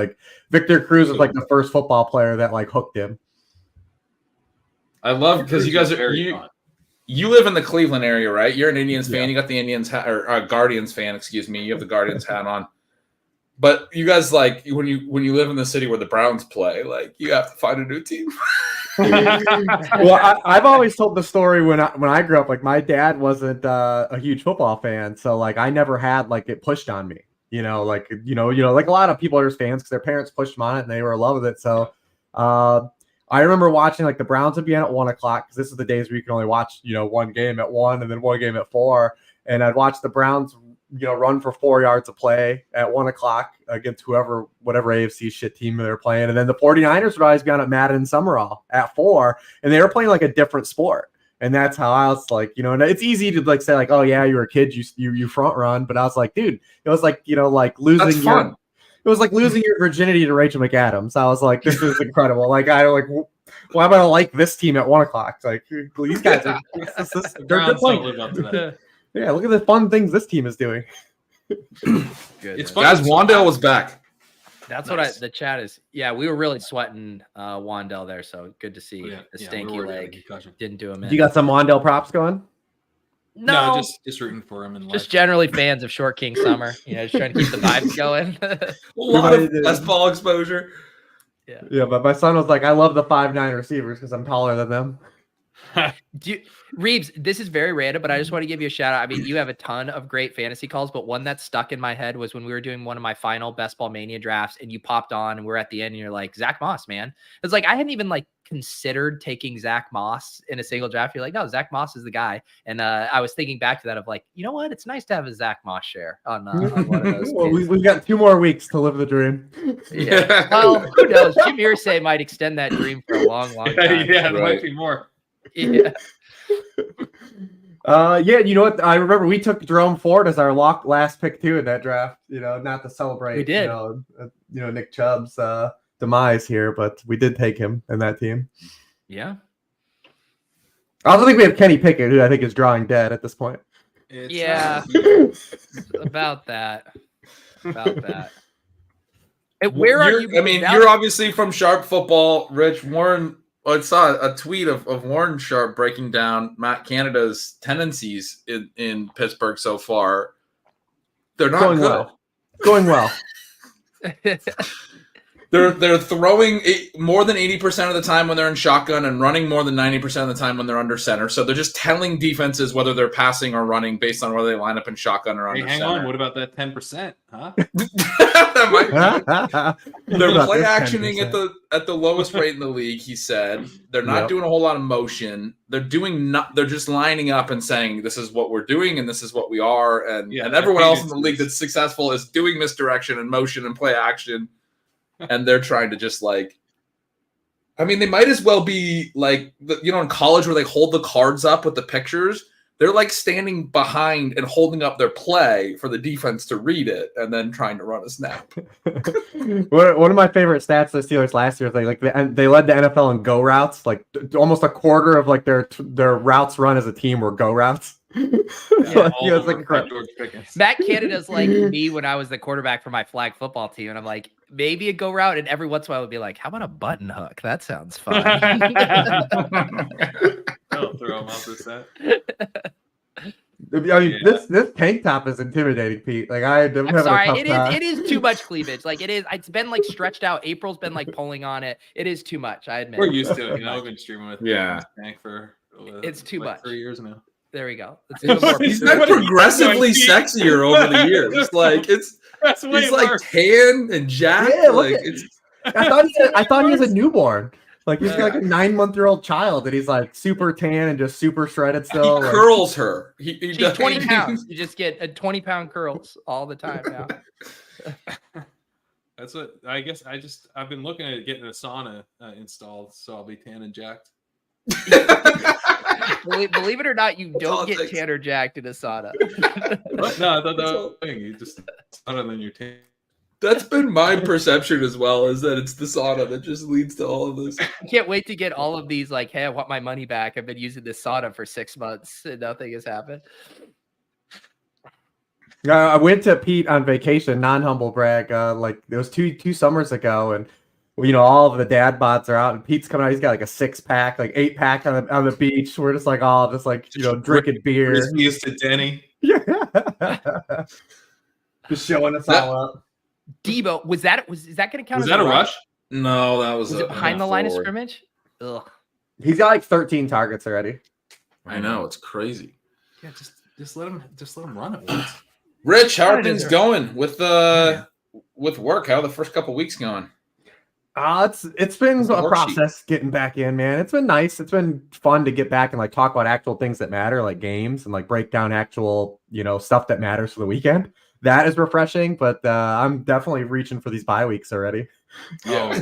Victor Cruz was the first football player that hooked him. I love because you guys you live in the Cleveland area, right? You're an Indians fan. You got the Indians hat or Guardians fan, excuse me. You have the Guardians hat on. But you guys when you live in the city where the Browns play, you have to find a new team. Well, I've always told the story when I grew up. My dad wasn't a huge football fan, so I never had it pushed on me. A lot of people are just fans because their parents pushed them on it and they were in love with it. So I remember watching the Browns would be on at 1:00 because this is the days where you can only watch one game at 1 and then one game at 4, and I'd watch the Browns run for 4 yards of play at 1:00 against whatever AFC shit team they're playing. And then the 49ers would always be on at Madden Summerall at 4, and they were playing a different sport. And that's how I was and it's easy to say oh yeah, you were a kid, you front run. But I was dude, it was losing fun. It was losing your virginity to Rachel McAdams. I was this is incredible. Why am I like this team at 1:00? These guys are they're playing. Live up to that. Yeah, look at the fun things this team is doing. Good. It's fun. Guys, Wan'dale was back. That's nice. The chat is. Yeah, we were really sweating Wan'dale there, so good to see the stanky leg didn't do him in. You got some Wan'dale props going? No, just rooting for him and just generally fans of Short King Summer. Just trying to keep the vibes going. A lot of best ball exposure. Yeah, but my son was I love the 5'9" receivers because I'm taller than them. Reebs, this is very random, but I just want to give you a shout out. You have a ton of great fantasy calls, but one that stuck in my head was when we were doing one of my final Best Ball Mania drafts and you popped on and we're at the end and you're like, Zach Moss, man. It's I hadn't even considered taking Zach Moss in a single draft. You're no, Zach Moss is the guy. And I was thinking back to that of you know what? It's nice to have a Zach Moss share on one of those. Well, we've got 2 more weeks to live the dream. Yeah. Well, who knows? Jim Irsay might extend that dream for a long, long time. Yeah, there might be more. Yeah. You know what? I remember we took Jerome Ford as our last pick too in that draft. Not to celebrate. We did. Nick Chubb's demise here, but we did take him in that team. Yeah. I also think we have Kenny Pickett, who I think is drawing dead at this point. About that. Where are you? You're obviously from Sharp Football, Rich. Warren. I saw a tweet of Warren Sharp breaking down Matt Canada's tendencies in Pittsburgh so far. They're not going good. Well. Going well. They're throwing more than 80% of the time when they're in shotgun and running more than 90% of the time when they're under center. So they're just telling defenses whether they're passing or running based on whether they line up in shotgun or under center. Hang on, what about that 10%? Huh? That might they're play actioning at the lowest rate in the league, he said. They're not doing a whole lot of motion. They're just lining up and saying this is what we're doing and this is what we are, and everyone else in the league that's successful is doing misdirection and motion and play action. And they're trying to just they might as well be in college where they hold the cards up with the pictures. They're like standing behind and holding up their play for the defense to read it and then trying to run a snap. One of my favorite stats of the Steelers last year is they led the NFL in go routes. Like almost a quarter of like their routes run as a team were go routes. Matt Canada's like me when I was the quarterback for my flag football team, and I'm like, maybe a go route, and every once in a while I would be like, how about a button hook? That sounds fun. I'll throw him off the set. I mean, this tank top is intimidating, Pete. Like I'm sorry, it is too much cleavage. Like it is. It's been like stretched out. April's been like pulling on it. It is too much. I admit. We're used to it. You know, I've been streaming with tank for it's too much. 3 years now. There we go. He's been progressively sexier over the years. He's like tan and jacked. Yeah, like I thought he was a newborn. Like he's like a 9-month-old child, and he's like super tan and just super shredded still. He curls her. She's 20 pounds. You just get a 20-pound curls all the time now. That's what I guess. I've been looking at getting a sauna installed, so I'll be tan and jacked. Believe it or not, you don't get tan or jacked in a sauna. No, I thought that was the thing. You just sauna than your tan. That's been my perception as well, is that it's the sauna that just leads to all of this. I can't wait to get all of these, like, hey, I want my money back. I've been using this sauna for 6 months and nothing has happened. I went to Pete on vacation, non-humble brag, like it was two summers ago, and all of the dad bods are out, and Pete's coming out. He's got like a 6-pack, like 8-pack on the beach. We're just like all drinking beer. Used to Denny. Yeah, just showing us all up. Debo, is that going to count? Was that a rush? No, that was it behind the line of scrimmage? Ugh. He's got like 13 targets already. I know, it's crazy. Yeah, just let him run it once. Rich, how are things going with work? How are the first couple weeks going? It's been a process getting back in, man. It's been nice. It's been fun to get back and like talk about actual things that matter, like games, and like break down actual, stuff that matters for the weekend. That is refreshing, but I'm definitely reaching for these bye weeks already. Oh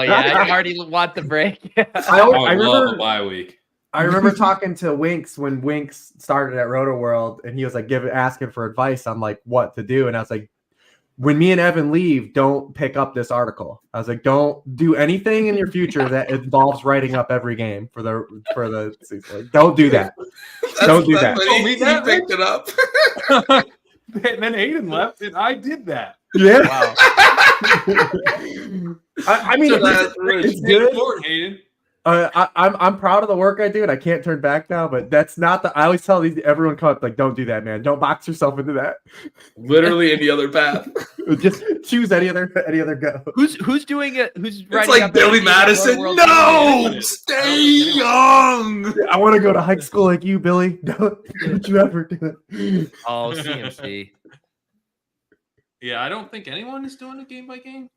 yeah, I already want the break. I love a bye week. I remember talking to Winks when Winks started at Roto World, and he was like asking for advice on like what to do, and I was like, when me and Evan leave, don't pick up this article. I was like, don't do anything in your future that involves writing up every game for the season. Like, don't do that. Don't do that. He picked it up. And then Aiden left, and I did that. Yeah. Wow. I mean, it's good. Lord, Aiden. I'm proud of the work I do, and I can't turn back now. But that's not the. I always tell everyone come up like, don't do that, man. Don't box yourself into that. Literally any other path. Just choose any other go. Who's doing it? Who's writing? It's like Billy Madison. No, stay young. I want to go to high school like you, Billy. Don't you ever do it? Oh, CMC. Yeah, I don't think anyone is doing it game by game.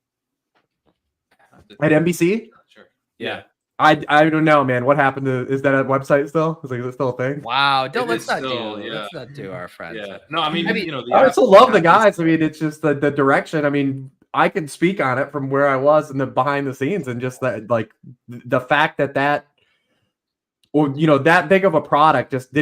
At NBC? Sure. Yeah. I don't know, man. What happened to? Is that a website still? Is it still a thing? Wow. Let's not do our friends. Yeah. No, I mean, I still love the guys. I mean, it's just the direction. I mean, I can speak on it from where I was in the behind the scenes, and just that, like, the fact that that big of a product just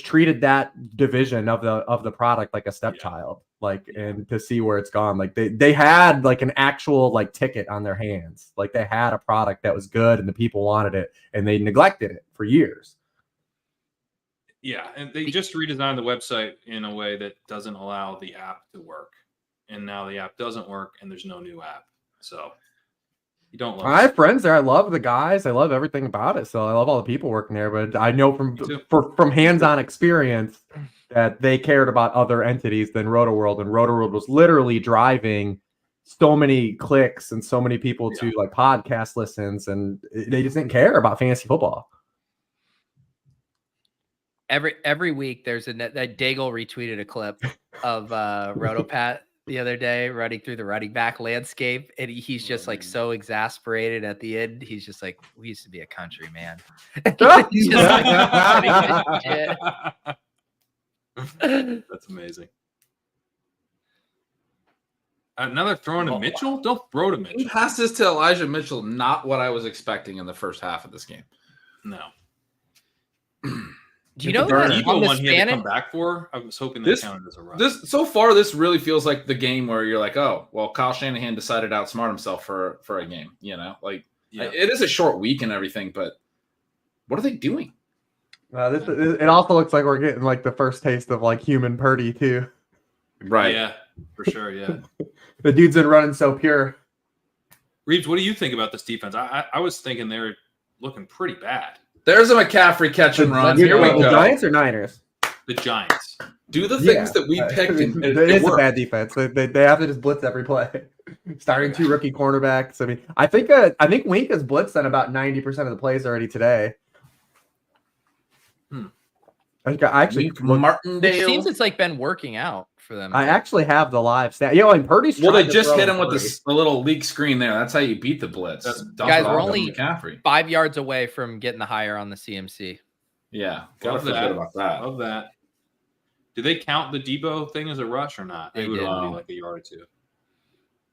treated that division of the product like a stepchild. Like, and to see where it's gone, like they had like an actual like ticket on their hands, like they had a product that was good and the people wanted it, and they neglected it for years. Yeah, and they just redesigned the website in a way that doesn't allow the app to work, and now the app doesn't work, and there's no new app, so you don't. I have friends there. I love the guys. I love everything about it. So I love all the people working there. But I know from hands-on experience that they cared about other entities than Roto World, and Roto World was literally driving so many clicks and so many people to like podcast listens, and they just didn't care about fantasy football. Every week there's that Daigle retweeted a clip of RotoPat the other day running through the running back landscape, and he's just like so exasperated at the end. He's just like, we used to be a country, man. Just like, shit. That's amazing. Another throw to Mitchell? Don't throw to Mitchell. He passes to Elijah Mitchell, not what I was expecting in the first half of this game. No. Do you know the that Debo on the one he had to Spanish? come back for? I was hoping that This- counted as a rush. This so far, this really feels like the game where you're like, oh, well, Kyle Shanahan decided to outsmart himself for a game. You know, like it is a short week and everything, but what are they doing? It also looks like we're getting like the first taste of like human Purdy too. Right. Yeah, for sure. Yeah. The dude's been running so pure. Reebs, what do you think about this defense? I was thinking they're looking pretty bad. There's a McCaffrey catch and run. Here Here we the go. Giants or Niners? The Giants. Do the things that we picked. And It is a bad defense. They have to just blitz every play. Starting 2 rookie cornerbacks. I mean, I think Wink has blitzed on about 90% of the plays already today. I actually Martindale. It seems it's like been working out for them. I actually have the live stat. And Purdy's Well, they tried to just throw hit him with Purdy. a little leak screen there. That's how you beat the blitz. Guys, we're only McCaffrey. 5 yards away from getting the higher on the CMC. Yeah, gotta Love feel that. good about that. Love that. Do they count the Debo thing as a rush or not? They It would do. only be like a yard or two.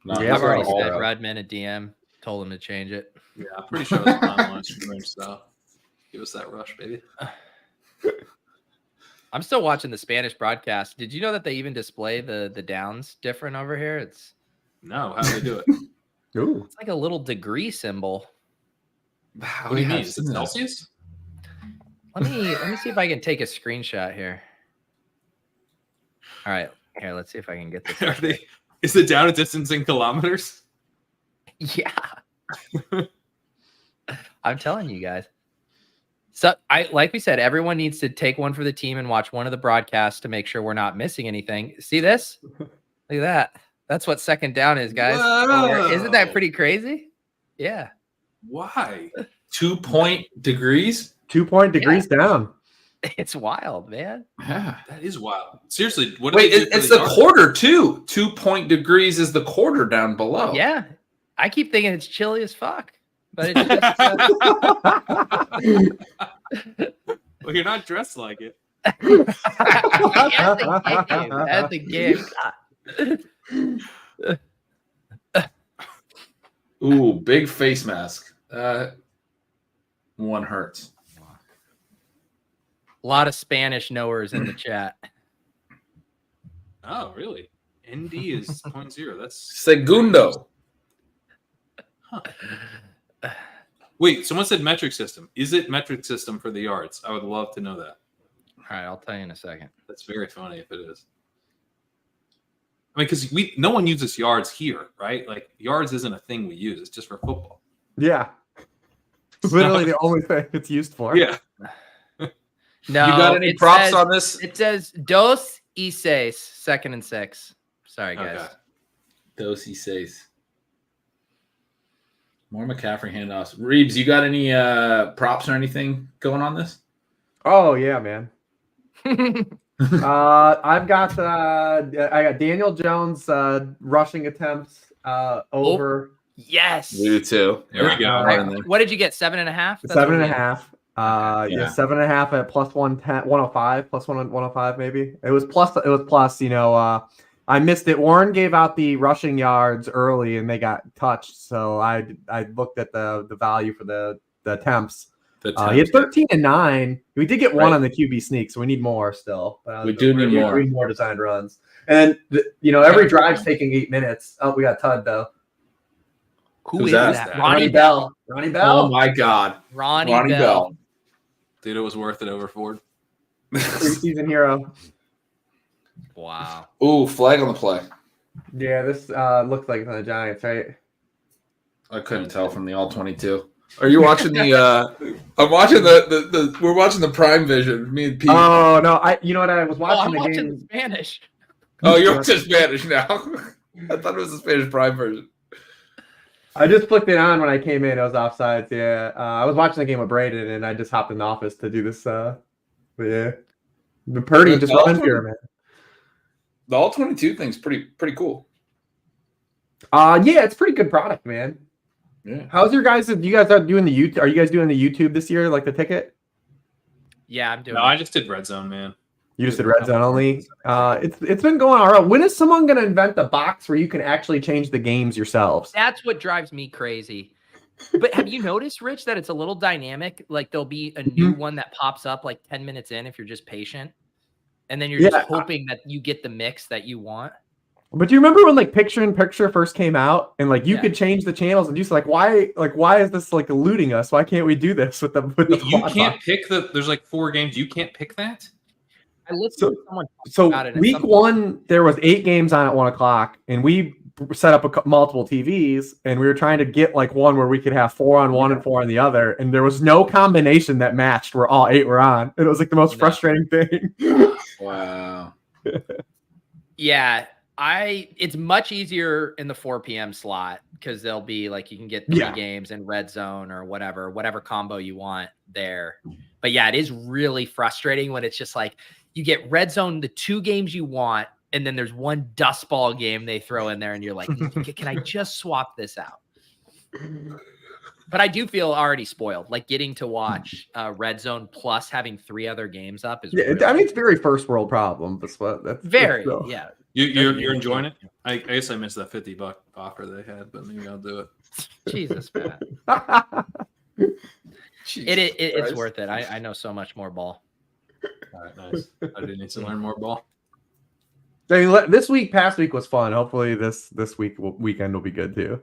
No, Yeah, that's I've already all sent right. Redman a DM, told him to change it. Yeah, I'm pretty sure that's on stream stuff. Give us that rush, baby. I'm still watching the Spanish broadcast. Did you know that they even display the downs different over here? It's No, how do they do it? Ooh. like a little degree symbol. What do you mean? Is it Celsius? Let me see if I can take a screenshot here. All right, here. Let's see if I can get this. Are they? Is it down a distance in kilometers? Yeah, I'm telling you guys. So like we said, everyone needs to take one for the team and watch one of the broadcasts to make sure we're not missing anything. See this? Look at that. That's what second down is, guys. Whoa. Isn't that pretty crazy? Yeah. Why? 2 degrees. 2 degrees down. It's wild, man. Yeah. That is wild. Seriously, what? do Wait, they do for it's the yard? quarter too. 2 degrees is the quarter down below. Yeah. I keep thinking it's chilly as fuck. But it's just Well, you're not dressed like it. at the game. Ooh, big face mask. One hurts. A lot of Spanish knowers in the chat. Oh, really? ND is 0.0. That's Segundo. Wait, someone said metric system. Is it metric system for the yards? I would love to know that. All right, I'll tell you in a second. That's very funny if it is. I mean, because no one uses yards here, right? Like yards isn't a thing we use. It's just for football. Yeah. It's literally the only thing it's used for. Yeah. No, You got any it props says- on this? It says dos y seis, 2nd and 6. Sorry, guys. Okay. Dos y seis. More McCaffrey handoffs. Reebs, you got any props or anything going on this? Oh yeah, man. I got Daniel Jones rushing attempts over Yes. We do too. There we go. All right, what did you get? 7.5? That's 7.5. Yeah. Yeah, 7.5 at plus 110, 105, plus 105 maybe. It was plus. You know, I missed it. Warren gave out the rushing yards early, and they got touched. So I looked at the value for the attempts. He had 13 and 9. We did get one on the QB sneak, so we need more still. We do need more. We need more designed runs. And every drive's taking 8 minutes. Oh, we got Tud though. Who is Who's that? that? Ronnie Bell. Ronnie Bell. Oh my God. Ronnie Ronnie Bell. Dude, it was worth it over Ford. Preseason hero. Wow. Ooh, flag on the play. Yeah, this looks like it's on the Giants, right? I couldn't tell from the all 22. Are you watching the? I'm watching the. We're watching the Prime Vision. Me and Pete. Oh no! You know what? I was watching I'm the watching game. the Spanish. Oh, you're watching Spanish now. I thought it was the Spanish Prime version. I just flicked it on when I came in. It was offsides. Yeah, I was watching the game with Braden, and I just hopped in the office to do this. But yeah, the Purdy just running here, man. The all 22 thing's pretty cool. Yeah, it's a pretty good product, man. Yeah. How's your guys? You guys are doing the YouTube? Are you guys doing the YouTube this year, like the ticket? Yeah, I'm doing No, I just did red zone, man. You just did red zone only. It's been going all right. When is someone going to invent the box where you can actually change the games yourselves? That's what drives me crazy. But have you noticed, Rich, that it's a little dynamic? Like there'll be a new one that pops up like 10 minutes in if you're just patient. And then you're just hoping that you get the mix that you want. But do you remember when like Picture in Picture first came out and like you could change the channels and you like why is this like eluding us? Why can't we do this with the you can't pick there's like 4 games. You can't pick that? I listened to someone so about it week 1 there was 8 games on at 1:00 and we set up multiple TVs and we were trying to get like one where we could have 4 on one and 4 on the other, and there was no combination that matched where all 8 were on. And it was like the most frustrating thing. Wow. Yeah. It's much easier in the 4 p.m. slot because they'll be like you can get 3 games in red zone or whatever combo you want there. But yeah, it is really frustrating when it's just like you get red zone the 2 games you want, and then there's one dust ball game they throw in there, and you're like, can I just swap this out? But I do feel already spoiled. Like getting to watch red zone plus having 3 other games up is really I mean it's very first world problem, but that's very still... yeah. You're enjoying it? I guess I missed that $50 offer they had, but maybe I'll do it. Jesus, man. It's worth it. I know so much more ball. All right, nice. I do need to learn more ball. I mean, past week was fun. Hopefully this weekend will be good too.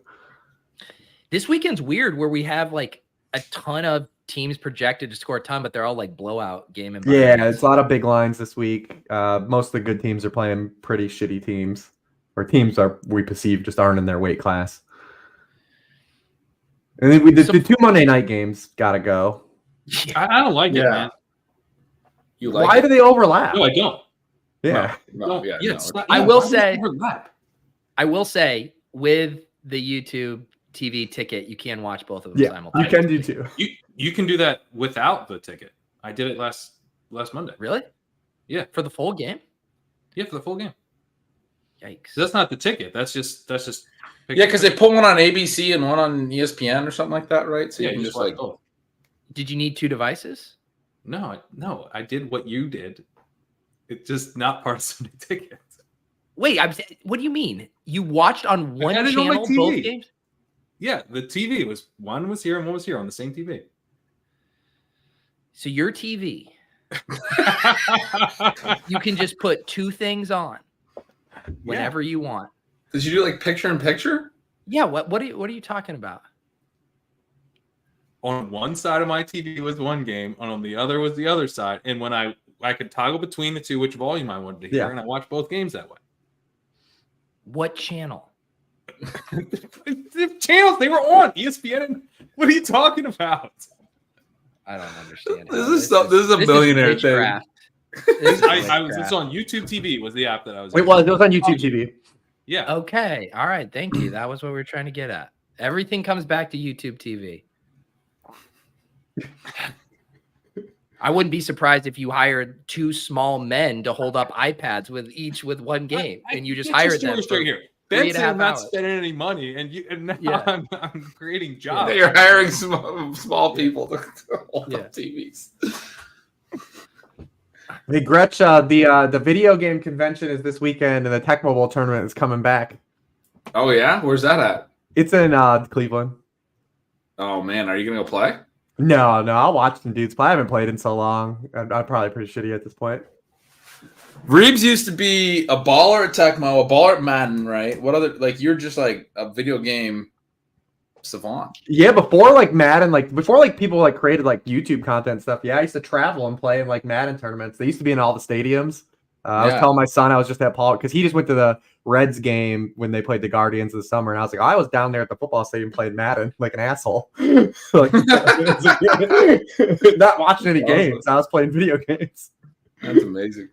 This weekend's weird where we have like a ton of teams projected to score a ton, but they're all like blowout game. Yeah, it's a lot of big lines this week. Most of the good teams are playing pretty shitty teams, or teams we perceive just aren't in their weight class. And then the 2 Monday night games gotta go. I don't like it, man. You like Why do they overlap? No, I don't. Yeah. I will say with the YouTube TV ticket, you can watch both of them simultaneously. You can do too. You can do that without the ticket. I did it last Monday. Really? Yeah. For the full game? Yeah, for the full game. Yikes. So that's not the ticket. That's just because they put one on ABC and one on ESPN or something like that, right? So you can just like Did you need 2 devices? No, I did what you did. It's just not part of Sunday ticket. Wait, what do you mean? You watched on one channel both games? Yeah, the TV one was here and one was here on the same TV. So your TV, you can just put 2 things on whenever you want. Did you do like picture in picture? Yeah. What are you talking about? On one side of my TV was one game, and on the other was the other side. And when I could toggle between the 2, which volume I wanted to hear, and I watched both games that way. What channel? The channels they were on ESPN. What are you talking about? I don't understand. This is a millionaire thing. It's on YouTube TV was the app that I was. Wait, well, it was on YouTube TV. Yeah. Okay. All right. Thank you. That was what we were trying to get at. Everything comes back to YouTube TV. I wouldn't be surprised if you hired 2 small men to hold up iPads with one game, and you just hired them. Here. Ben said I'm not spending any money, and now I'm creating jobs. You're hiring small people to hold up TVs. Hey, Gretch, the video game convention is this weekend, and the Tech Mobile tournament is coming back. Oh, yeah? Where's that at? It's in Cleveland. Oh, man. Are you going to go play? No, I'll watch some dudes play. I haven't played in so long. I'm probably pretty shitty at this point. Reebs used to be a baller at Tecmo, a baller at Madden, right? What other, like, you're just like a video game savant. Yeah, before like Madden, before people created YouTube content and stuff. Yeah, I used to travel and play in Madden tournaments. They used to be in all the stadiums. I was telling my son I was just at Paul because he just went to the Reds game when they played the Guardians of the summer, and I was like, I was down there at the football stadium playing Madden like an asshole, not watching any games. I was playing video games. That's amazing.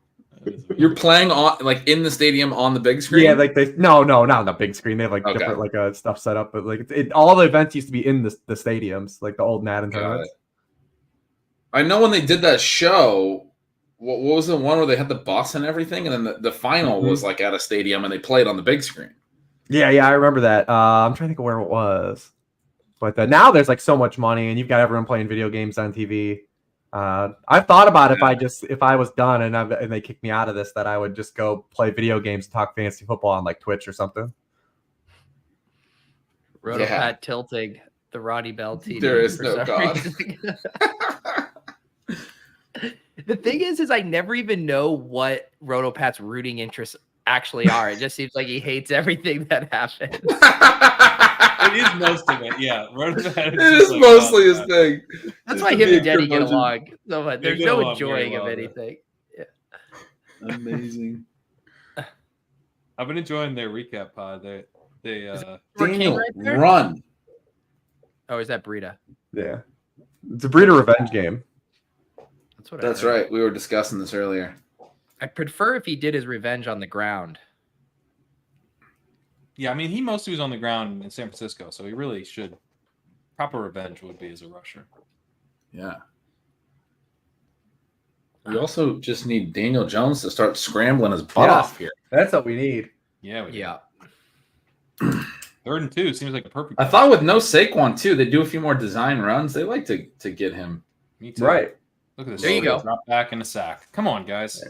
You're playing on in the stadium on the big screen? Yeah, no, not on the big screen. They have different stuff set up, but all the events used to be in the stadiums, like the old Madden tournaments. I know when they did that show, what was the one where they had the bus and everything, and then the final was at a stadium and they played on the big screen. Yeah, I remember that. I'm trying to think of where it was, but now there's so much money and you've got everyone playing video games on TV. I've thought about if I was done and they kicked me out of this, that I would just go play video games, talk fantasy football on Twitch or something. Rotopat tilting. the Ronnie Bell TD. There is no God. The thing is I never even know what RotoPat's rooting interests actually are. It just seems like he hates everything that happens. It is most of it, yeah. It is like, mostly his thing. That's why him and Denny get along so much. There's no enjoying of anything. Yeah. Amazing. I've been enjoying their recap pod. Daniel, run. Oh, is that Breida? Yeah. It's a Breida revenge game. That's right. We were discussing this earlier. I prefer if he did his revenge on the ground. Yeah, I mean, he mostly was on the ground in San Francisco, so he really should. Proper revenge would be as a rusher. Yeah. We also just need Daniel Jones to start scrambling his butt off here. That's what we need. Yeah. Yeah. 3rd and 2 seems like a perfect. I thought with no Saquon too, they do a few more design runs. They like to get him. Me too. Right. Look at this. There you go. Drop back in a sack. Come on, guys.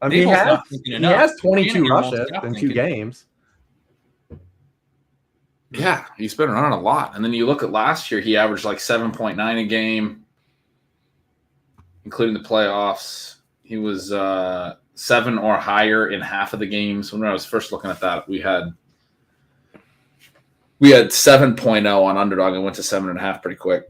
I mean, he has 22 rushes in 2 games. Yeah, he's been running a lot. And then you look at last year, he averaged like 7.9 a game, including the playoffs. He was 7 or higher in half of the games. When I was first looking at that, we had 7.0 on Underdog and went to 7.5 pretty quick.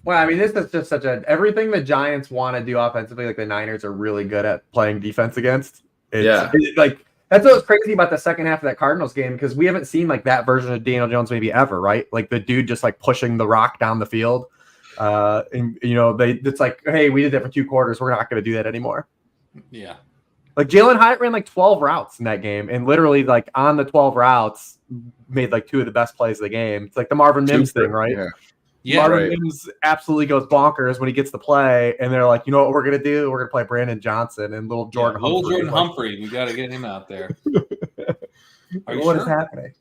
Well, I mean, this is just everything the Giants want to do offensively, like the Niners are really good at playing defense against. That's what was crazy about the second half of that Cardinals game, because we haven't seen like that version of Daniel Jones maybe ever, right? Like the dude just like pushing the rock down the field. And it's like, hey, we did that for 2 quarters. We're not going to do that anymore. Yeah. Like Jalen Hyatt ran like 12 routes in that game, and literally like on the 12 routes made like 2 of the best plays of the game. It's like the Marvin Mims thing, right? Yeah, Marvin Mims absolutely goes bonkers when he gets the play, and they're like, you know what we're going to do? We're going to play Brandon Johnson and little Jordan Humphrey. Little Jordan Humphrey. We got to get him out there. What is happening?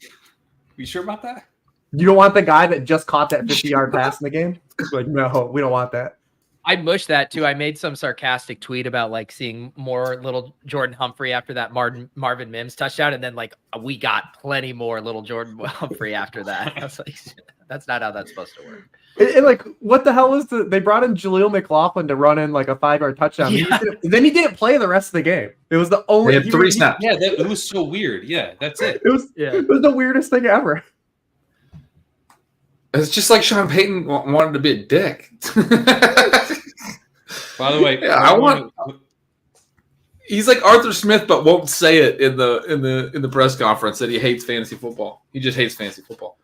You sure about that? You don't want the guy that just caught that 50-yard pass in the game? Like, no, we don't want that. I mushed that too. I made some sarcastic tweet about like seeing more little Jordan Humphrey after that Marvin Mims touchdown, and then like we got plenty more little Jordan Humphrey after that. I was like, that's not how that's supposed to work. And like, what the hell was they brought in Jaleel McLaughlin to run in like a 5-yard touchdown. Yeah. Then he didn't play the rest of the game. It was the only. They had 3 snaps. Yeah, it was so weird. Yeah, that's it. It was the weirdest thing ever. It's just like Sean Payton wanted to be a dick. By the way, he's like Arthur Smith, but won't say it in the press conference that he hates fantasy football. He just hates fantasy football.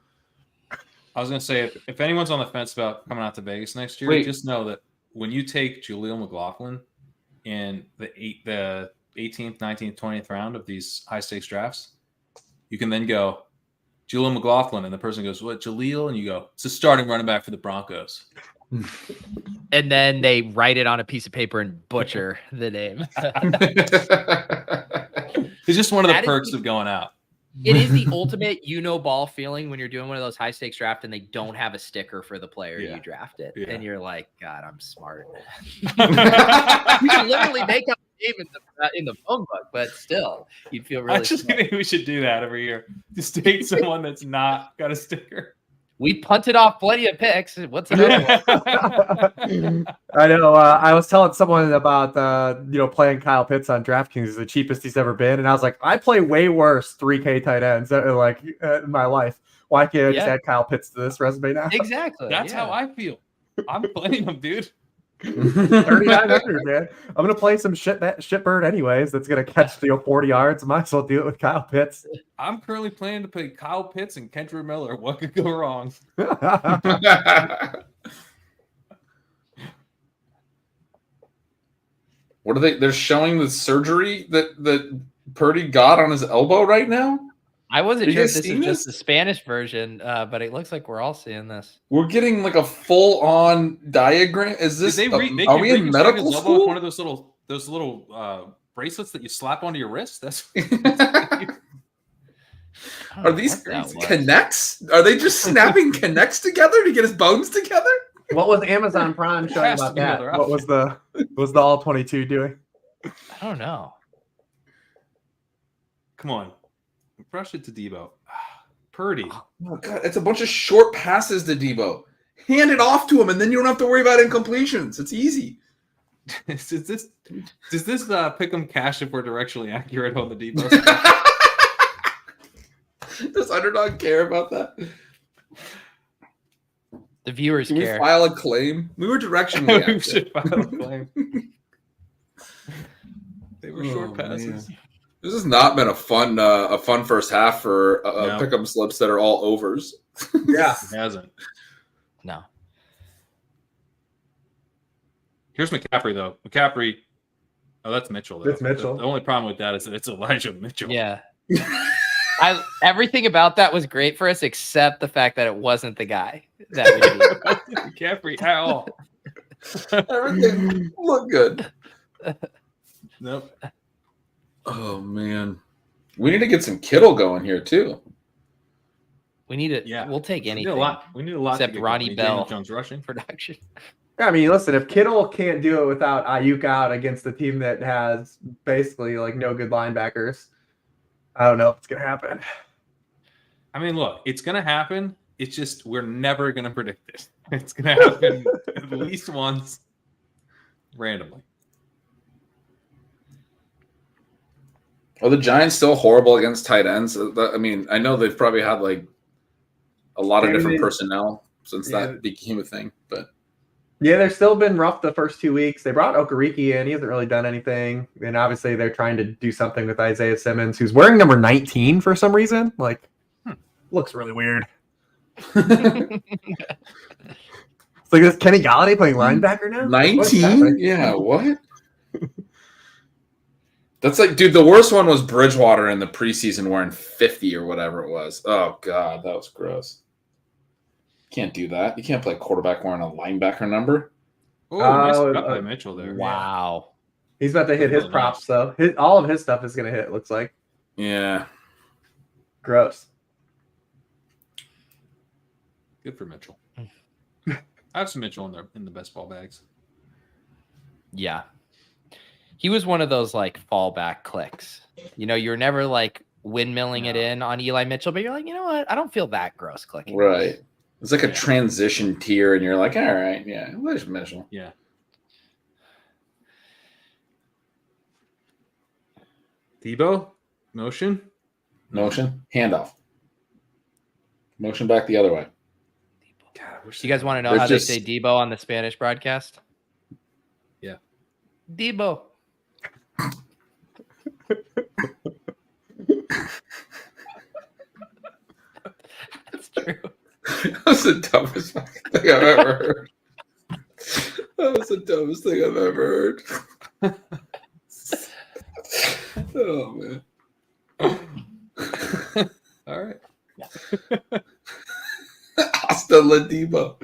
I was going to say, if anyone's on the fence about coming out to Vegas next year, just know that when you take Jaleel McLaughlin in the 18th, 19th, 20th round of these high-stakes drafts, you can then go, Jaleel McLaughlin, and the person goes, what, Jaleel? And you go, it's a starting running back for the Broncos. And then they write it on a piece of paper and butcher the name. It's just one of the perks of going out. It is the ultimate ball feeling when you're doing one of those high stakes drafts and they don't have a sticker for the player you drafted. Yeah. And you're like, God, I'm smart. You can literally make up a name in the phone book, but still, you'd feel really smart. Maybe we should do that every year. Just take someone that's not got a sticker. We punted off plenty of picks. What's another one? I know. I was telling someone about playing Kyle Pitts on DraftKings is the cheapest he's ever been, and I was like, I play way worse 3K tight ends in my life. Why can't I just add Kyle Pitts to this resume now? Exactly. That's how I feel. I'm playing him, dude. 3900, man. I'm gonna play some shitbird anyways. That's gonna catch 40 yards. Might as well do it with Kyle Pitts. I'm currently planning to play Kyle Pitts and Kendra Miller. What could go wrong? What are they? They're showing the surgery that Purdy got on his elbow right now. I wasn't sure if this is just the Spanish version, but it looks like we're all seeing this. We're getting like a full-on diagram. Is this? Are we in medical school? One of those little bracelets that you slap onto your wrist. That's. Are these connects? Are they just snapping connects together to get his bones together? What was Amazon Prime showing about that? What was the all 22 doing? I don't know. Come on. Brush it to Debo. Purdy. Oh God, it's a bunch of short passes to Debo. Hand it off to him, and then you don't have to worry about incompletions. It's easy. Does this pick 'em cash if we're directionally accurate on the Debo? Does Underdog care about that? The viewers Can we care. file a claim? We were directionally We accurate. should file a claim. They were short passes. Man. This has not been a fun first half for No. pick 'em slips that are all overs. Yeah. It hasn't. No. Here's McCaffrey, though. McCaffrey. Oh, that's Mitchell, though. That's Mitchell. The only problem with that is that it's Elijah Mitchell. Yeah. Everything about that was great for us, except the fact that it wasn't the guy that we needed. McCaffrey at all. Everything looked good. Nope. Oh man, we need to get some Kittle going here too. We need it. Yeah. We'll take We anything. need a lot. We need a lot. Except to get Ronnie going. Bell. Daniel Jones rushing. Production. I mean, listen, if Kittle can't do it without Ayuk out against a team that has basically like no good linebackers, I don't know if it's gonna happen. I mean, look, it's gonna happen. It's just we're never gonna predict it. It's gonna happen at least once, randomly. Are the Giants still horrible against tight ends? I mean, I know they've probably had like a lot of different personnel since that became a thing, but yeah, they've still been rough the first 2 weeks. They brought Okereke in; he hasn't really done anything, and obviously they're trying to do something with Isaiah Simmons, who's wearing number 19 for some reason. Like, looks really weird. It's like this Kenny Galladay playing linebacker now. 19? Yeah, what? That's like, dude, the worst one was Bridgewater in the preseason wearing 50 or whatever it was. Oh, God, that was gross. Can't do that. You can't play quarterback wearing a linebacker number. Oh, nice cut by Mitchell there. Wow. He's about to hit his props, though. All of his stuff is going to hit, it looks like. Yeah. Gross. Good for Mitchell. I have some Mitchell in the best ball bags. Yeah. He was one of those like fallback clicks. You know, you're never like windmilling it in on Eli Mitchell, but you're like, you know what? I don't feel that gross clicking. Right. It's like a transition tier, and you're like, all right, yeah, there's Mitchell. Yeah. Debo, motion, handoff, motion back the other way. God, You guys want to know how they say Debo on the Spanish broadcast? Yeah. Debo. That's true. That was the dumbest fucking thing I've ever heard. That was the dumbest thing I've ever heard. Oh, man. All right. Hasta la Debo.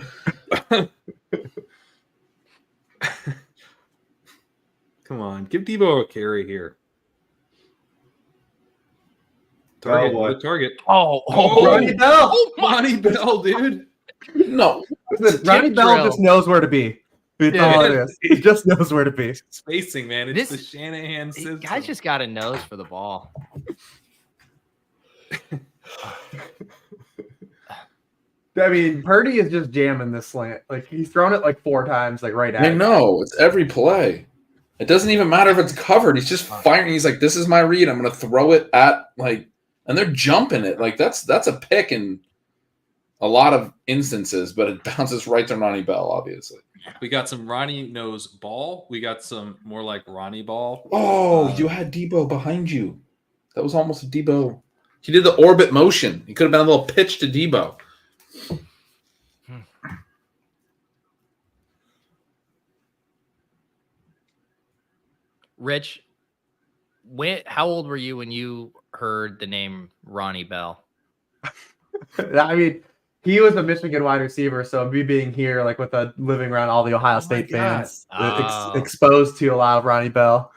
Come on, give Debo a carry here. Target, target. Oh, Ronnie Bell. Ronnie Bell, dude. No. Listen, Ronnie Bell just knows where to be. That's all it is. He just knows where to be. Spacing, man. It's the Shanahan system. Guys just got a nose for the ball. I mean, Purdy is just jamming this slant. Like, he's thrown it like 4 times, like right at I it. know. It's every play. It doesn't even matter if it's covered. He's just firing. He's like, this is my read. I'm going to throw it at, like, and they're jumping it. Like, that's a pick in a lot of instances, but it bounces right to Ronnie Bell, obviously. We got some Ronnie knows ball. We got some more like Ronnie ball. Oh, you had Debo behind you. That was almost a Debo. He did the orbit motion. He could have been a little pitch to Debo. Rich, how old were you when you heard the name Ronnie Bell? I mean, he was a Michigan wide receiver, so me being here, like with living around all the Ohio State fans, exposed to a lot of Ronnie Bell.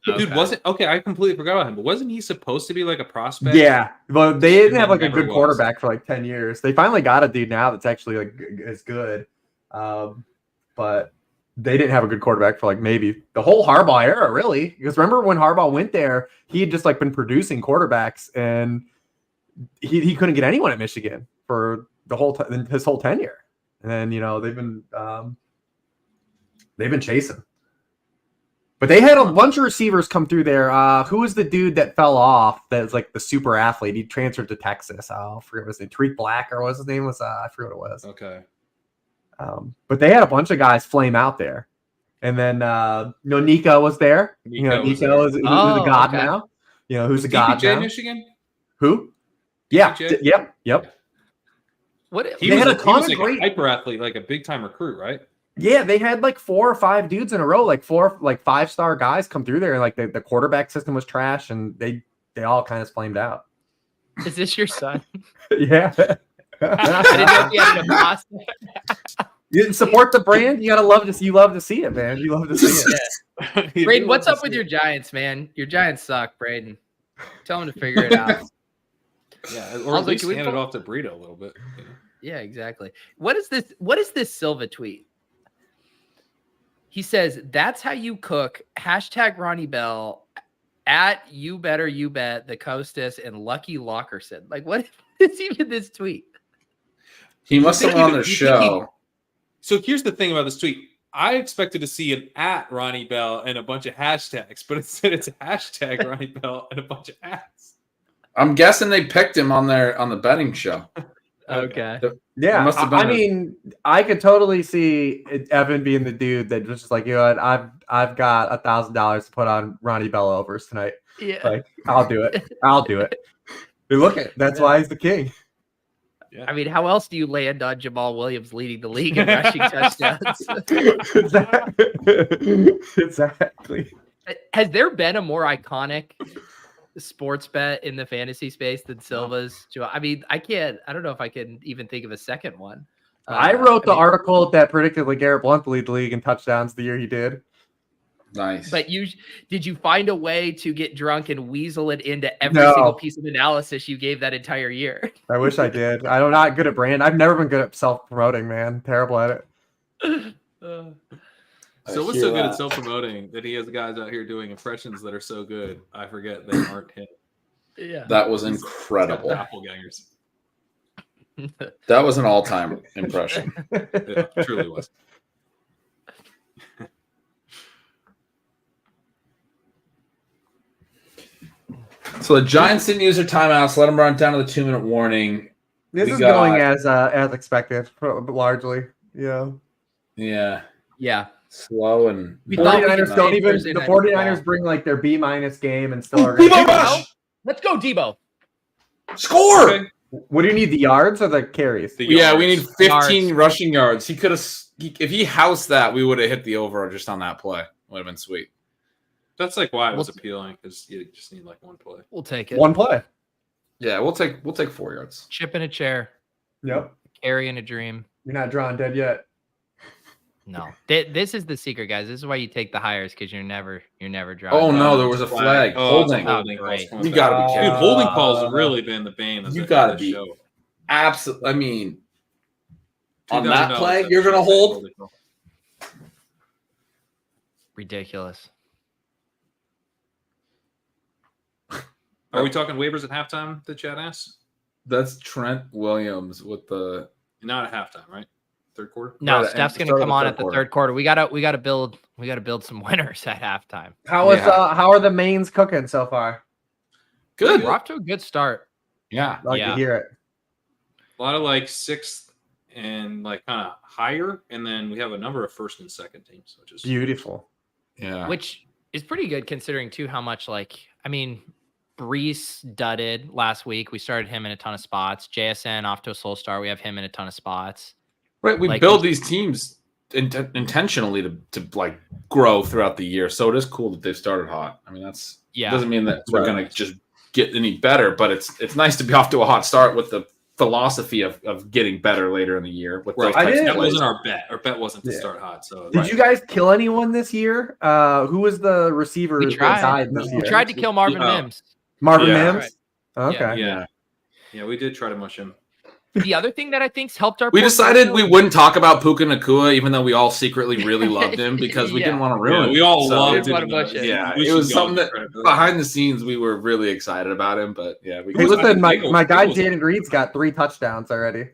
Dude, I completely forgot about him, but wasn't he supposed to be like a prospect? Yeah, but they didn't have like a never good was. quarterback for like 10 years. They finally got a dude now that's actually like as good. But they didn't have a good quarterback for like maybe the whole Harbaugh era, really. Because remember when Harbaugh went there, he had just like been producing quarterbacks, and he couldn't get anyone at Michigan for the his whole tenure. And then, they've been chasing. But they had a bunch of receivers come through there. Who was the dude that fell off that was like the super athlete? He transferred to Texas. I forget what his name. Tariq Black, or what his name was? I forget what it was. Okay. But they had a bunch of guys flame out there. And then, Nico was there. Nico is who's a god now. Who's a god now. Michigan? Who? Yeah. DPJ? Yep. He was a hyper athlete, like a big time recruit, right? Yeah, they had like 4 or 5 dudes in a row, like 5-star guys come through there, and like the quarterback system was trash, and they all kind of flamed out. Is this your son? Yeah. I didn't know if you had an imposter. You support the brand. You love to see it, man. You love to see it. Braden, what's up with your Giants, man? Your Giants suck, Braden. Tell them to figure it out. Yeah, or at least hand it off to Burrito a little bit. Yeah, exactly. What is this Silva tweet? He says, "That's how you cook." # Ronnie Bell at you better you bet the Costas and Lucky Lockerson. Like, what is even this tweet? He must have been on their show. So here's the thing about this tweet. I expected to see an at Ronnie Bell and a bunch of hashtags, but instead it's a # Ronnie Bell and a bunch of ats. I'm guessing they picked him on the betting show. Okay. Yeah, I mean, I could totally see Evan being the dude that was just like, I've got $1,000 to put on Ronnie Bell overs tonight. Yeah, like I'll do it. Hey, look at that's why he's the king. Yeah. I mean, how else do you land on Jamal Williams leading the league in rushing touchdowns? Exactly. Has there been a more iconic sports bet in the fantasy space than Silva's? I mean, I don't know if I can even think of a second one. I wrote the article that predicted LeGarrette Blount to lead the league in touchdowns the year he did. Nice. But did you find a way to get drunk and weasel it into every single piece of analysis you gave that entire year? I wish I did. I'm not good at brand. I've never been good at self-promoting, man. Terrible at it. Silva's so good at self-promoting that he has guys out here doing impressions that are so good, I forget they aren't him. Yeah. That was incredible. Doppelgangers. That was an all-time impression. It truly was. So the Giants didn't use their timeouts. Let them run down to the 2-minute warning. This is going as expected, largely. Yeah. Yeah. Slow and the 49ers don't even. The 49ers bring like their B- game and still are going to. Let's go, Debo. Score. Okay. What do you need? The yards or the carries? We need 15 rushing yards. He could have. If he housed that, we would have hit the over just on that play. Would have been sweet. That's like why it was appealing, because you just need like one play. We'll take it. One play. Yeah, we'll take 4 yards. Chip in a chair. Yep. Carry in a dream. You're not drawing dead yet. No. This is the secret, guys. This is why you take the hires, because you're never drawing. Oh no, there was a flag. Holding. You gotta be kidding. Dude, holding calls have really been the bane of you gotta be show. Absolutely. I mean, on that play, you're gonna hold. Ridiculous. Are we talking waivers at halftime? The chat asks. That's Trent Williams with the not at halftime, right? Third quarter. No, Steph's going to come on at the third quarter. We gotta build some winners at halftime. How are the mains cooking so far? Good. We're off to a good start. Yeah, I like to hear it. A lot of like sixth and like kind of higher, and then we have a number of first and second teams, which is beautiful. Yeah, which is pretty good considering too how much Breece dudded last week. We started him in a ton of spots. JSN off to a slow start. We have him in a ton of spots. Right, we build these teams intentionally to like grow throughout the year. So it is cool that they've started hot. I mean, doesn't mean that we're gonna just get any better, but it's nice to be off to a hot start with the philosophy of getting better later in the year. With that wasn't our bet. Our bet wasn't to start hot. So did you guys kill anyone this year? Who was the receiver? We tried. We tried to kill Marvin Mims. Mims. Right. Okay. Yeah, we did try to mush him. The other thing that I think's helped our We decided we wouldn't talk about Puka Nacua, even though we all secretly really loved him because we didn't want to ruin him. We all So, loved didn't him. wanna push it. Yeah, it was something that behind the scenes we were really excited about him, but yeah, we Hey, listen, my guy Jaden Reed's got 3 touchdowns already.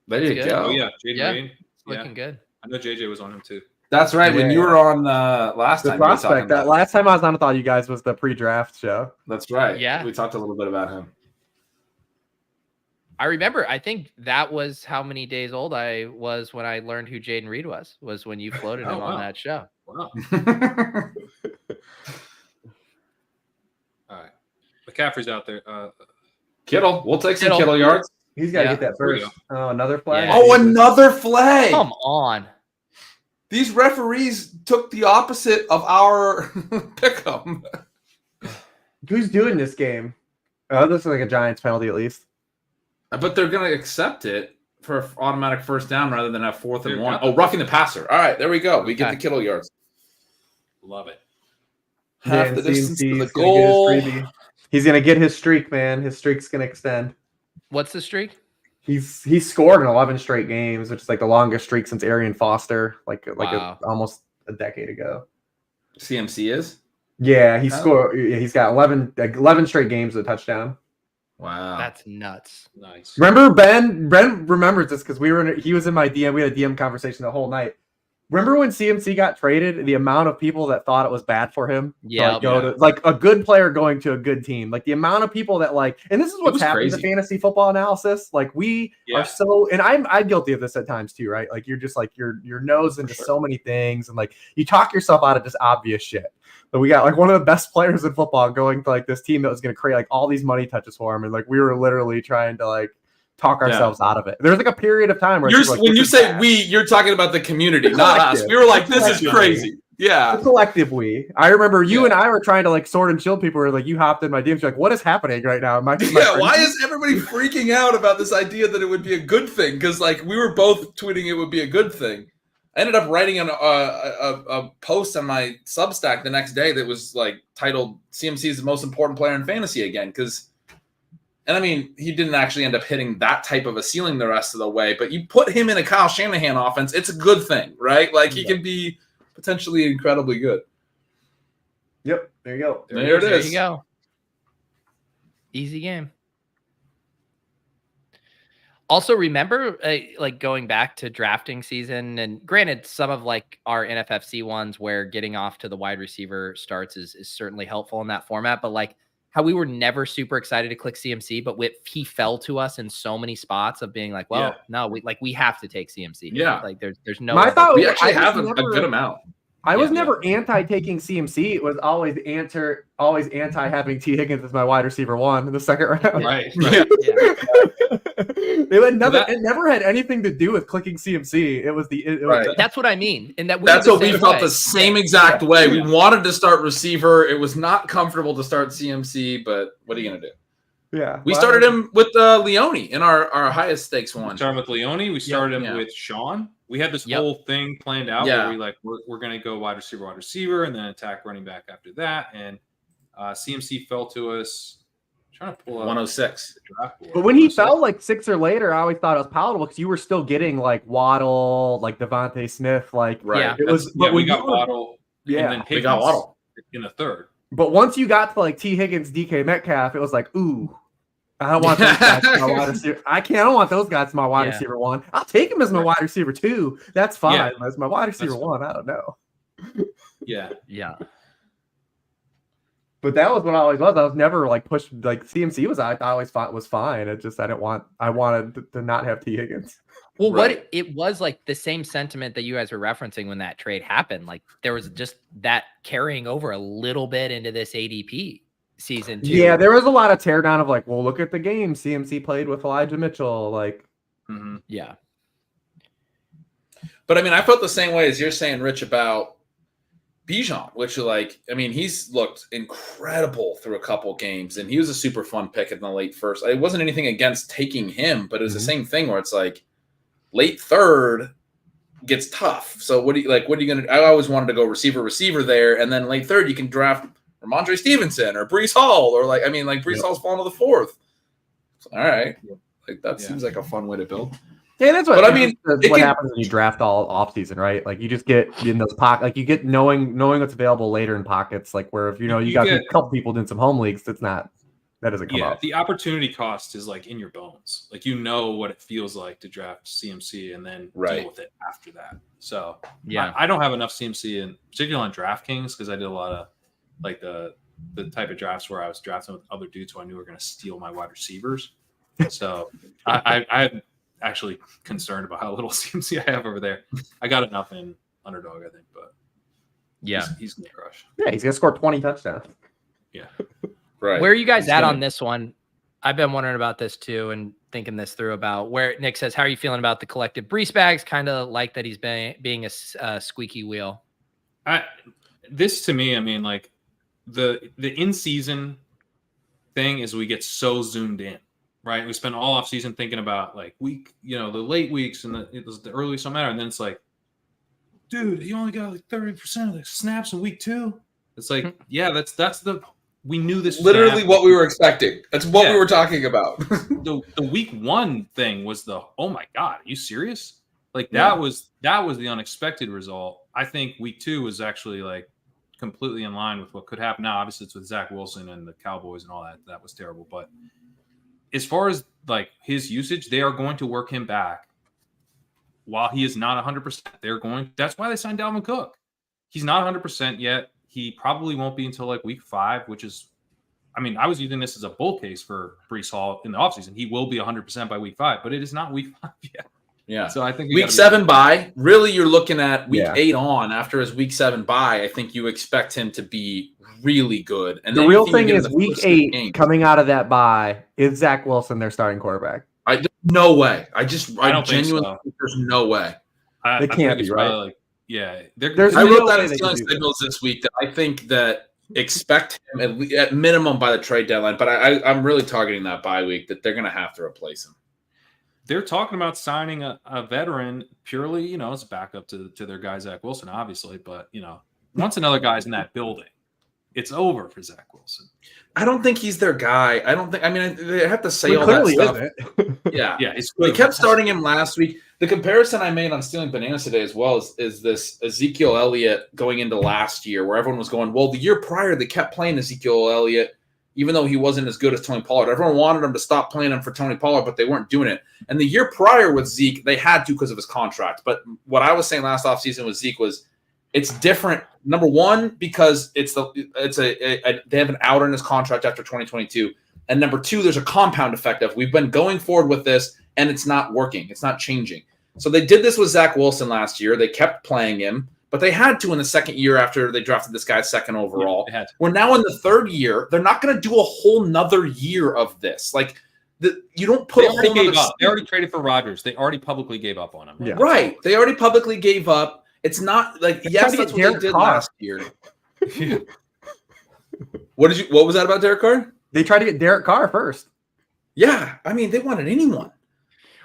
there you That's go. Oh yeah, Jaden Reed. looking good. I know JJ was on him too. That's right. When you were on last The time, we were talking prospect. That about last time I was on, I thought you guys was the pre-draft show. That's right. Yeah. We talked a little bit about him. I remember. I think that was how many days old I was when I learned who Jaden Reed was when you floated him on that show. Wow. All right. McCaffrey's out there. Kittle. We'll take some Kittle yards. He's got to Yeah. get that first. Oh, another flag. Yeah. Oh, another flag. Come on. These referees took the opposite of our pick 'em. Who's doing this game? Oh, this is like a Giants penalty at least. But they're going to accept it for an automatic first down rather than have 4th and 1. Yeah. Oh, roughing the passer. All right, there we go. We get Okay. the Kittle yards. Love it. Half Yeah, the distance to the CMC's gonna get his goal. freebie. He's gonna get his streak, man. His streak's gonna extend. What's the streak? He's scored in 11 straight games, which is like the longest streak since Arian Foster, Wow. almost a decade ago. CMC is? Yeah, he Oh. scored. Yeah, he's got 11 straight games with a touchdown. Wow. That's nuts. Nice. Remember Ben remembers this because he was in my DM. We had a DM conversation the whole night. Remember when CMC got traded? The amount of people that thought it was bad for him. Yeah, to a good player going to a good team. Like the amount of people that and this is what's was happened crazy. to fantasy football analysis. Like we Yeah. are so, and I'm guilty of this at times too, right? Like you're just like your nose into so many things, and like you talk yourself out of just obvious shit. But we got like one of the best players in football going to like this team that was going to create like all these money touches for him, and like we were literally trying to like talk ourselves out of it. There was like a period of time where When you say we, you're talking about the community, not us. We were like, this is crazy. Yeah. the collective we. I remember you and I were trying to like sort and chill people. Were like, you hopped in my DMs, you're like, what is happening right now? Yeah, why is everybody freaking out about this idea that it would be a good thing? Because like we were both tweeting it would be a good thing. I ended up writing a post on my Substack the next day that was like titled "CMC is the most important player in fantasy again." And I mean, he didn't actually end up hitting that type of a ceiling the rest of the way. But you put him in a Kyle Shanahan offense, it's a good thing, right? Like he can be potentially incredibly good. Yep, there you go. There it is. There you go. Easy game. Also, remember, like going back to drafting season, and granted, some of like our NFFC ones where getting off to the wide receiver starts is certainly helpful in that format. But like how we were never super excited to click CMC, but he fell to us in so many spots of being like, well, no, we have to take CMC. Yeah, like there's no. My thought we actually have a good amount. I was never anti taking CMC. It was always anti having T Higgins as my wide receiver 1 in the second round. Right. It never had anything to do with clicking CMC. It was That's what I mean. And that's what we felt the same exact way. We wanted to start receiver. It was not comfortable to start CMC, but what are you gonna do? Yeah, we started him with Leone in our highest stakes one. We started with Leone. We started him with Sean. We had this whole thing planned out where we're going to go wide receiver, and then attack running back after that. And CMC fell to us. I'm trying to pull up 106. But when he fell like 6 or later, I always thought it was palatable because you were still getting like Waddle, like Devontae Smith, like It was. We got Waddle. Yeah, and then we got Waddle in the third. But once you got to like T Higgins, DK Metcalf, it was like, ooh. I don't want those guys as my wide receiver. I don't want those guys as my wide receiver 1. I'll take him as my wide receiver 2. That's fine. Yeah. As my wide receiver 1, I don't know. Yeah. But that was what I always was. I was never like pushed. Like CMC was. I always thought was fine. It just I wanted to not have T Higgins. Well, what it was like the same sentiment that you guys were referencing when that trade happened. Like there was just that carrying over a little bit into this ADP season too. Yeah, there was a lot of teardown of like, well, look at the game CMC played with Elijah Mitchell. Like, yeah. But I mean, I felt the same way as you're saying, Rich, about Bijan, which he's looked incredible through a couple games, and he was a super fun pick in the late first. It wasn't anything against taking him, but it was the same thing where it's like late third gets tough. So what are you going to? I always wanted to go receiver there, and then late third you can draft Ramondre Stevenson or Breece Hall, or Breece Hall's falling to the 4th. All right. Like that seems like a fun way to build. Yeah, that's what. But I mean, what happens when you draft all off season, right? Like you just get in those pockets. Like you get knowing what's available later in pockets. Like where if you got a couple people doing some home leagues, that doesn't come up. The opportunity cost is like in your bones. Like you know what it feels like to draft CMC and then deal with it after that. So I don't have enough CMC, in particularly on DraftKings, because I did a lot of like the type of drafts where I was drafting with other dudes who I knew were going to steal my wide receivers. So I'm actually concerned about how little CMC I have over there. I got enough in Underdog, I think, but he's going to crush. Yeah, he's going to score 20 touchdowns. Yeah. Right. Where are you guys at on this one? I've been wondering about this too and thinking this through about where Nick says, how are you feeling about the collective Breece bags? Kind of like that he's being a squeaky wheel. This to me, I mean, like the in-season thing is we get so zoomed in, right? We spend all off season thinking about like the late weeks and the early weeks don't matter. And then it's like, dude, you only got like 30% of the snaps in week 2. It's like, we knew this was literally what we were expecting. That's what we were talking about. the week 1 thing was oh my God, are you serious? Like that was the unexpected result. I think week 2 was actually like completely in line with what could happen. Now, obviously it's with Zach Wilson and the Cowboys and all that. That was terrible. But as far as like his usage, they are going to work him back while he is not 100%. That's why they signed Dalvin Cook. He's not 100% yet. He probably won't be until like week 5, which is, I mean, I was using this as a bull case for Breece Hall in the offseason. He will be 100% by week 5, but it is not week 5 yet. Yeah. So I think week 7 bye, really you're looking at week 8 on after his week 7 bye. I think you expect him to be really good. And the real thing is week 8 coming out of that bye, is Zach Wilson their starting quarterback? No way. I genuinely think there's no way. They can't be, right? Like, I wrote that in Stealing Signals this week that I think that expect him at minimum by the trade deadline, but I'm really targeting that bye week that they're going to have to replace him. They're talking about signing a veteran purely, as a backup to their guy, Zach Wilson, obviously. But, once another guy's in that building, it's over for Zach Wilson. I don't think he's their guy. They have to say all that stuff. Yeah. They kept starting him last week. The comparison I made on Stealing Bananas today as well is this Ezekiel Elliott going into last year where everyone was going, well, the year prior they kept playing Ezekiel Elliott even though he wasn't as good as Tony Pollard. Everyone wanted him to stop playing him for Tony Pollard, but they weren't doing it. And the year prior with Zeke, they had to because of his contract. But what I was saying last offseason with Zeke was it's different. Number one, because they have an out on his contract after 2022. And number two, there's a compound effect of we've been going forward with this and it's not working. It's not changing. So they did this with Zach Wilson last year. They kept playing him, but they had to in the second year after they drafted this guy second overall. Yeah, we're now in the third year. They're not going to do a whole nother year of this. Like you don't put They already traded for Rodgers. They already publicly gave up on him. Right? Yeah. Right. They already publicly gave up. It's not like, yes, that's what they did last year. Yeah. What was that about Derek Carr? They tried to get Derek Carr first. Yeah. I mean, they wanted anyone.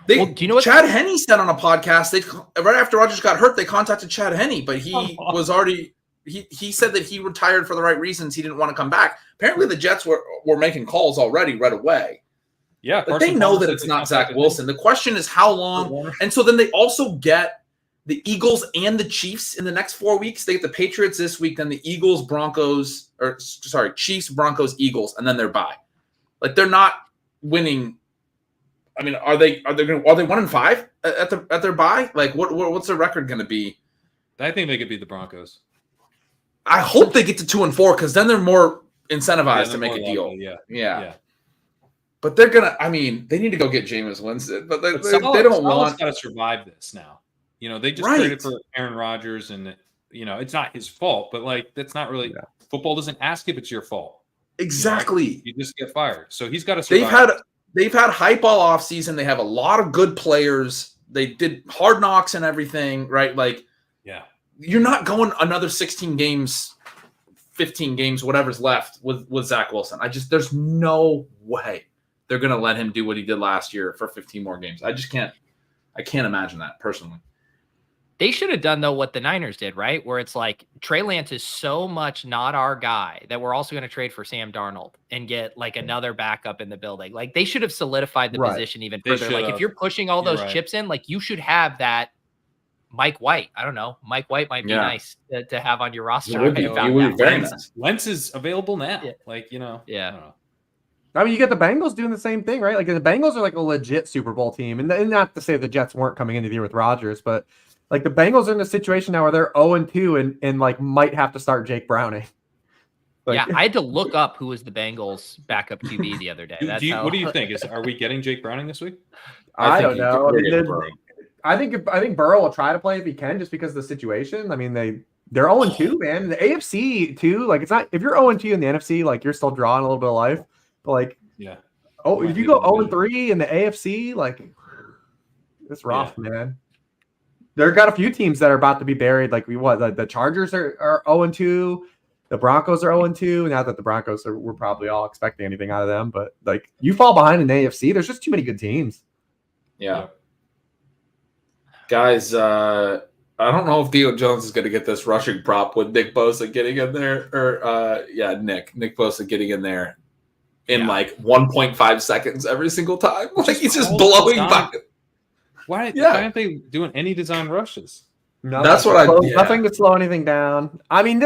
Do you know what Chad Henne said on a podcast? Right after Rodgers got hurt, they contacted Chad Henne, but he was already he said that he retired for the right reasons. He didn't want to come back. Apparently, the Jets were making calls already right away. Yeah, but they know that it's not Zach Wilson. The question is how long. And so then they also get the Eagles and the Chiefs in the next 4 weeks. They get the Patriots this week, then the Chiefs, Broncos, Eagles, and then they're bye. Like they're not winning. I mean, are they 1-5 at their bye? Like what's their record going to be? I think they could beat the Broncos. I hope they get to 2-4 because then they're more incentivized to make a deal. Yeah. But they're gonna. I mean, they need to go get Jameis Winston, but they don't want. Got to survive this now. They just traded for Aaron Rodgers, and it's not his fault. But like, that's not really football. Doesn't ask if it's your fault. Exactly. You just get fired. So he's got to survive. They've had hype all offseason. They have a lot of good players. They did hard knocks and everything, right? Like, you're not going another 16 games, 15 games, whatever's left with Zach Wilson. There's no way they're going to let him do what he did last year for 15 more games. I can't imagine that personally. They should have done, though, what the Niners did, right? Where it's like Trey Lance is so much not our guy that we're also going to trade for Sam Darnold and get like another backup in the building. Like they should have solidified the position even further. Like if you're pushing all those chips in, like you should have that Mike White. I don't know. Mike White might be nice to have on your roster. It would be very nice. Wentz is available now. Yeah. Like, I don't know. I mean, you get the Bengals doing the same thing, right? Like the Bengals are like a legit Super Bowl team. And not to say the Jets weren't coming into the year with Rodgers, but like the Bengals are in a situation now where they're 0-2 and like might have to start Jake Browning. Like, I had to look up who was the Bengals backup QB the other day. What do you think? Are we getting Jake Browning this week? I don't know. I think Burrow will try to play if he can, just because of the situation. I mean, they're 0-2, man. The AFC too. Like it's not, if you're 0-2 in the NFC, like you're still drawing a little bit of life. But like, if you go 0-3 in the AFC, like it's rough, man. There got a few teams that are about to be buried. Like the Chargers are 0-2. The Broncos are 0-2. Now that the Broncos we're probably all expecting anything out of them, but like you fall behind in the AFC, there's just too many good teams. Yeah. Guys, I don't know if Theo Jones is going to get this rushing prop with Nick Bosa getting in there, or Nick Bosa getting in there in like 1.5 seconds every single time. Like he's just blowing by. Why aren't they doing any design rushes? No, that's what nothing to slow anything down. I mean,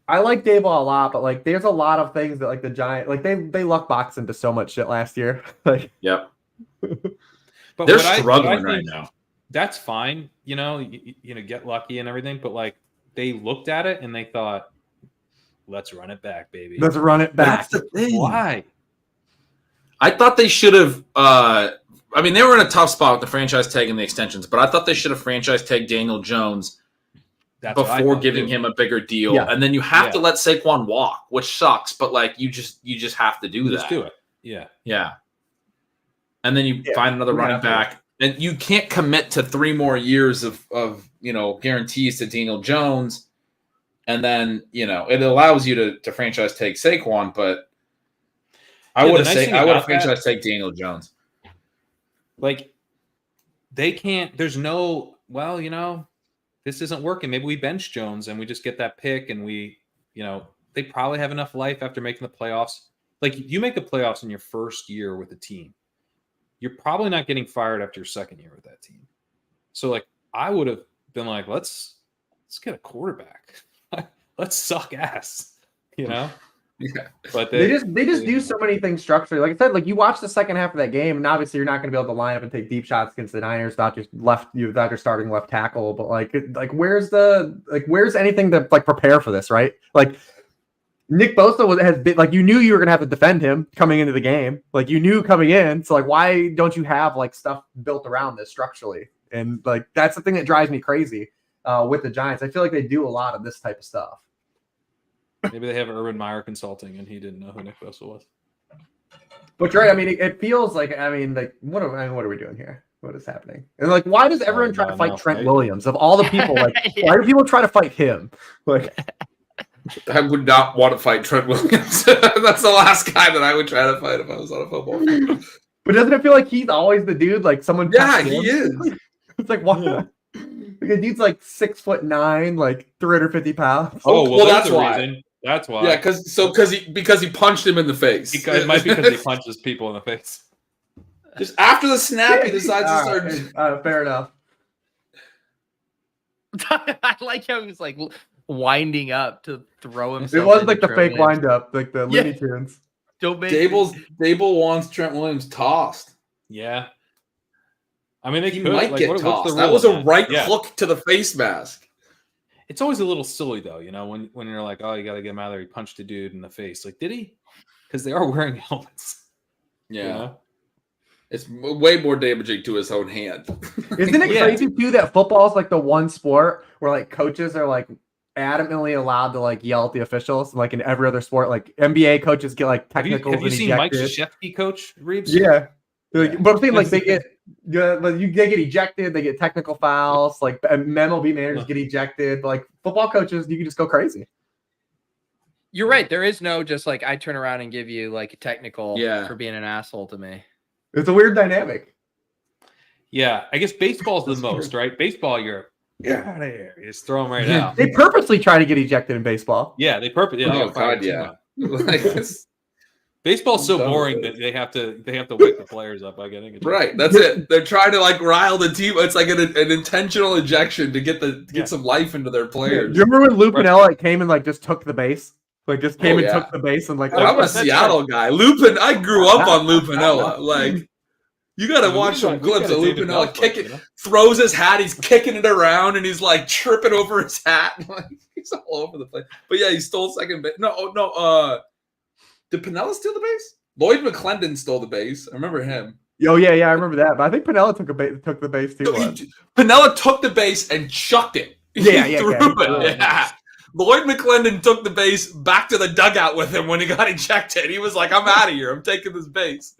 I like Dayball a lot, but like there's a lot of things that like the Giants, like they luck box into so much shit last year. Like, but they're struggling right now. That's fine, get lucky and everything, but like they looked at it and they thought, let's run it back, baby. Let's run it back. That's the thing. Why? I thought they should have. I mean, they were in a tough spot with the franchise tag and the extensions, but I thought they should have franchise tagged Daniel Jones before giving him a bigger deal. Yeah. And then you have to let Saquon walk, which sucks, but like you just have to do that. Just do it. Yeah. Yeah. And then you find another running back. And you can't commit to 3 more years of guarantees to Daniel Jones. And then, it allows you to franchise tag Saquon, but I would have franchise tag Daniel Jones. Like they can't, there's no, this isn't working. Maybe we bench Jones and we just get that pick and they probably have enough life after making the playoffs. Like you make the playoffs in your first year with a team, you're probably not getting fired after your second year with that team. So like I would have been like, let's get a quarterback. Let's suck ass, Yeah. But they just do so many things structurally. Like I said, like you watch the second half of that game, and obviously you're not going to be able to line up and take deep shots against the Niners without your starting left tackle. But like where's anything to like prepare for this, right? Like Nick Bosa has been like, you knew you were going to have to defend him coming into the game. Like you knew coming in. So like, why don't you have like stuff built around this structurally? And like that's the thing that drives me crazy with the Giants. I feel like they do a lot of this type of stuff. Maybe they have Urban Meyer Consulting, and he didn't know who Nick Bosa was. But right, I mean, it feels like what are we doing here? What is happening? And like, why does everyone try to fight Trent Williams? Of all the people, like, why do people try to fight him? Like, I would not want to fight Trent Williams. That's the last guy that I would try to fight if I was on a football field. But doesn't it feel like he's always the dude? Like someone? Yeah, he is. It's like what? Yeah. Like a dude's like 6'9", like 350 pounds. Oh, well that's why. Reason. That's why. Yeah, because he punched him in the face. It might be because he punches people in the face. Just after the snap, he decides to start. Fair enough. I like how he was like winding up to throw himself. It was like the fake wind up, like the Looney Tunes. Dable wants Trent Williams tossed. Yeah. I mean, he might get tossed. That was a right hook to the face mask. It's always a little silly, though, when you're like, oh, you got to get him out of there. He punched a dude in the face. Like, did he? Because they are wearing helmets. Yeah. It's way more damaging to his own hand. Isn't it crazy, too, that football is like the one sport where like coaches are like adamantly allowed to like yell at the officials? Like in every other sport, like NBA coaches get like technicals. Have you seen Mike Krzyzewski coach Reebs? Yeah. But I'm saying like they get ejected, they get technical fouls, like MLB managers get ejected, but like football coaches, you can just go crazy. You're right. There is no just like I turn around and give you like a technical for being an asshole to me. It's a weird dynamic. Yeah, I guess baseball's the most, right? Baseball, you're out of here. You just throw them right out. They purposely try to get ejected in baseball. Yeah, they purposely. Yeah, Oh God, yeah. Like, baseball's so boring that they have to wake the players up by getting ejected. right, that's it. They're trying to like rile the team. It's like an intentional ejection to get some life into their players. Do you remember when Lupinella came and like just took the base? Like just came and took the base and like. I'm a Seattle guy. Lupin, I grew up on Lupinella. Like. You gotta watch some clips of Lupinella kicking, throws his hat, he's kicking it around, and he's like tripping over his hat. Like, he's all over the place. But yeah, he stole second base. No. Did Pinella steal the base? Lloyd McClendon stole the base. I remember him. Oh yeah, I remember that. But I think Pinella took the base too. Pinella took the base and chucked it. Yeah. Lloyd McClendon took the base back to the dugout with him when he got ejected. He was like, I'm out of here. I'm taking this base.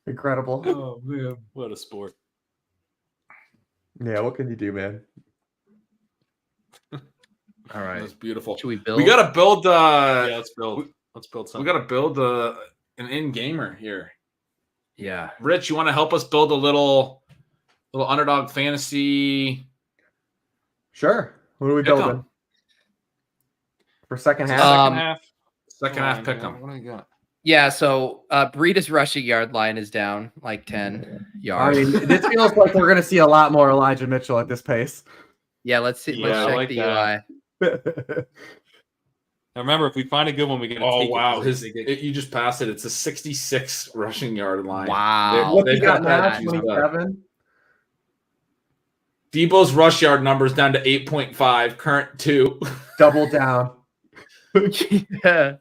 Incredible. Oh, man. What a sport. Yeah, what can you do, man? All right. That's beautiful. Should we build? We got to build. Yeah, let's build. Let's build something. We got to build an in-gamer here. Yeah. Rich, you want to help us build a little underdog fantasy? Sure. What are we building? For second half? Second half pick 'em. What do we got? Yeah, so Breeda's rushing yard line is down like 10 yards. I mean, this feels like we're going to see a lot more Elijah Mitchell at this pace. Yeah, let's see. Yeah, Let's check like the that. UI. Now remember, if we find a good one, we get. Oh wow! You just passed it. It's a 66 rushing yard line. Wow. What They've you got now? that 27? Debo's rush yard numbers down to 8.5. Current 2. Double down. Yeah.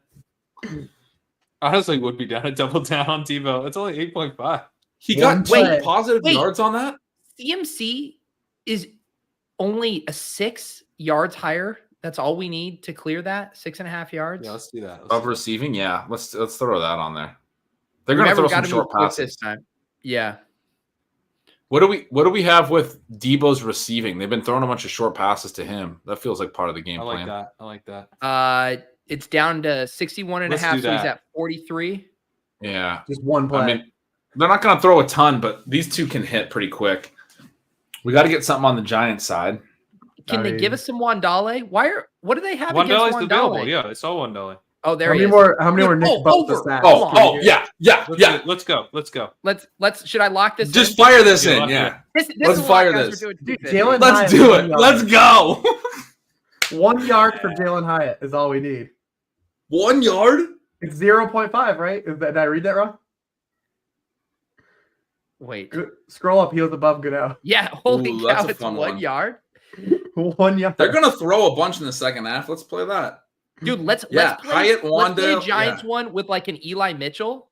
Honestly, would be down to double down on Debo. It's only 8.5. He got Wait, positive yards on that. CMC is only a 6 yards higher. That's all we need to clear that 6.5 yards. Yeah, let's do that. Of receiving, yeah. Let's throw that on there. They're going to throw some short passes this time. Yeah. What do we have with Debo's receiving? They've been throwing a bunch of short passes to him. That feels like part of the game plan. I like that. It's down to 61.5, so he's at 43. Yeah. Just one play. I mean, they're not going to throw a ton, but these two can hit pretty quick. We got to get something on the Giants side. Can they give us some Wandale? What do they have Wandale's against Wandale? available. Yeah, I saw Wandale. Oh, there how he many is. more? How many more Nick Bosa's stats? Yeah. Let's go. Let's. Should I lock this? Just in? fire this in. Yeah. Let's fire this. Jalen Let's do it. Let's go. 1 yard for Jalen Hyatt is all we need. 1 yard? It's 0.5, right? Did I read that wrong? Wait. Scroll up. He was above Goodell. Yeah. Holy Ooh, cow! that's a It's fun 1 one. yard. 1 yard. They're going to throw a bunch in the second half. Let's play that. Dude, let's play Hyatt, let's play a Wan'dale, Giants one with like an Eli Mitchell.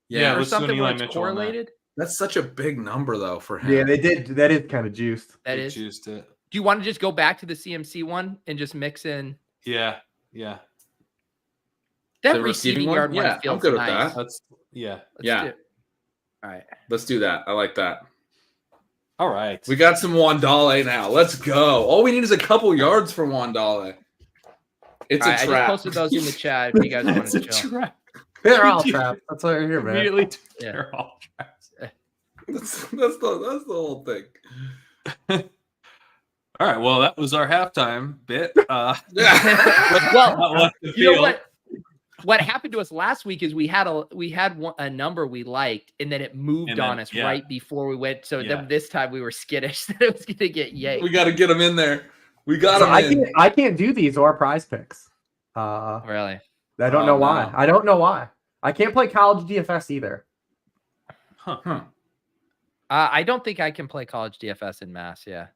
Yeah, or let's do an something Eli where it's Mitchell on that. correlated. That's such a big number though for him. Yeah, they did. That is kind of juiced. That is. Juiced it. Do you want to just go back to the CMC one and just mix in Yeah. that The receiving receiving yard one? one? Yeah, Feels I'm good with nice. that. Let's Yeah. do it. All right. Let's do that. I like that. All right. We got some Wandale now. Let's go. All we need is a couple yards for Wandale. It's All a right, trap. I just posted those in the chat if you guys want to chill. Trap. They're all trapped. That's why you're here, man. Immediately, Yeah. they're all traps. That's the whole thing. All right. Well, that was our halftime bit. Yeah. Well, you know what? What happened to us last week is we had a number we liked, and then it moved on us right before we went. So then this time we were skittish that it was going to get yanked. We got to get them in there. We got them in. I can't do these or prize picks. Really? I don't know why. No. I don't know why. I can't play college DFS either. Huh. I don't think I can play college DFS in Mass. Yeah.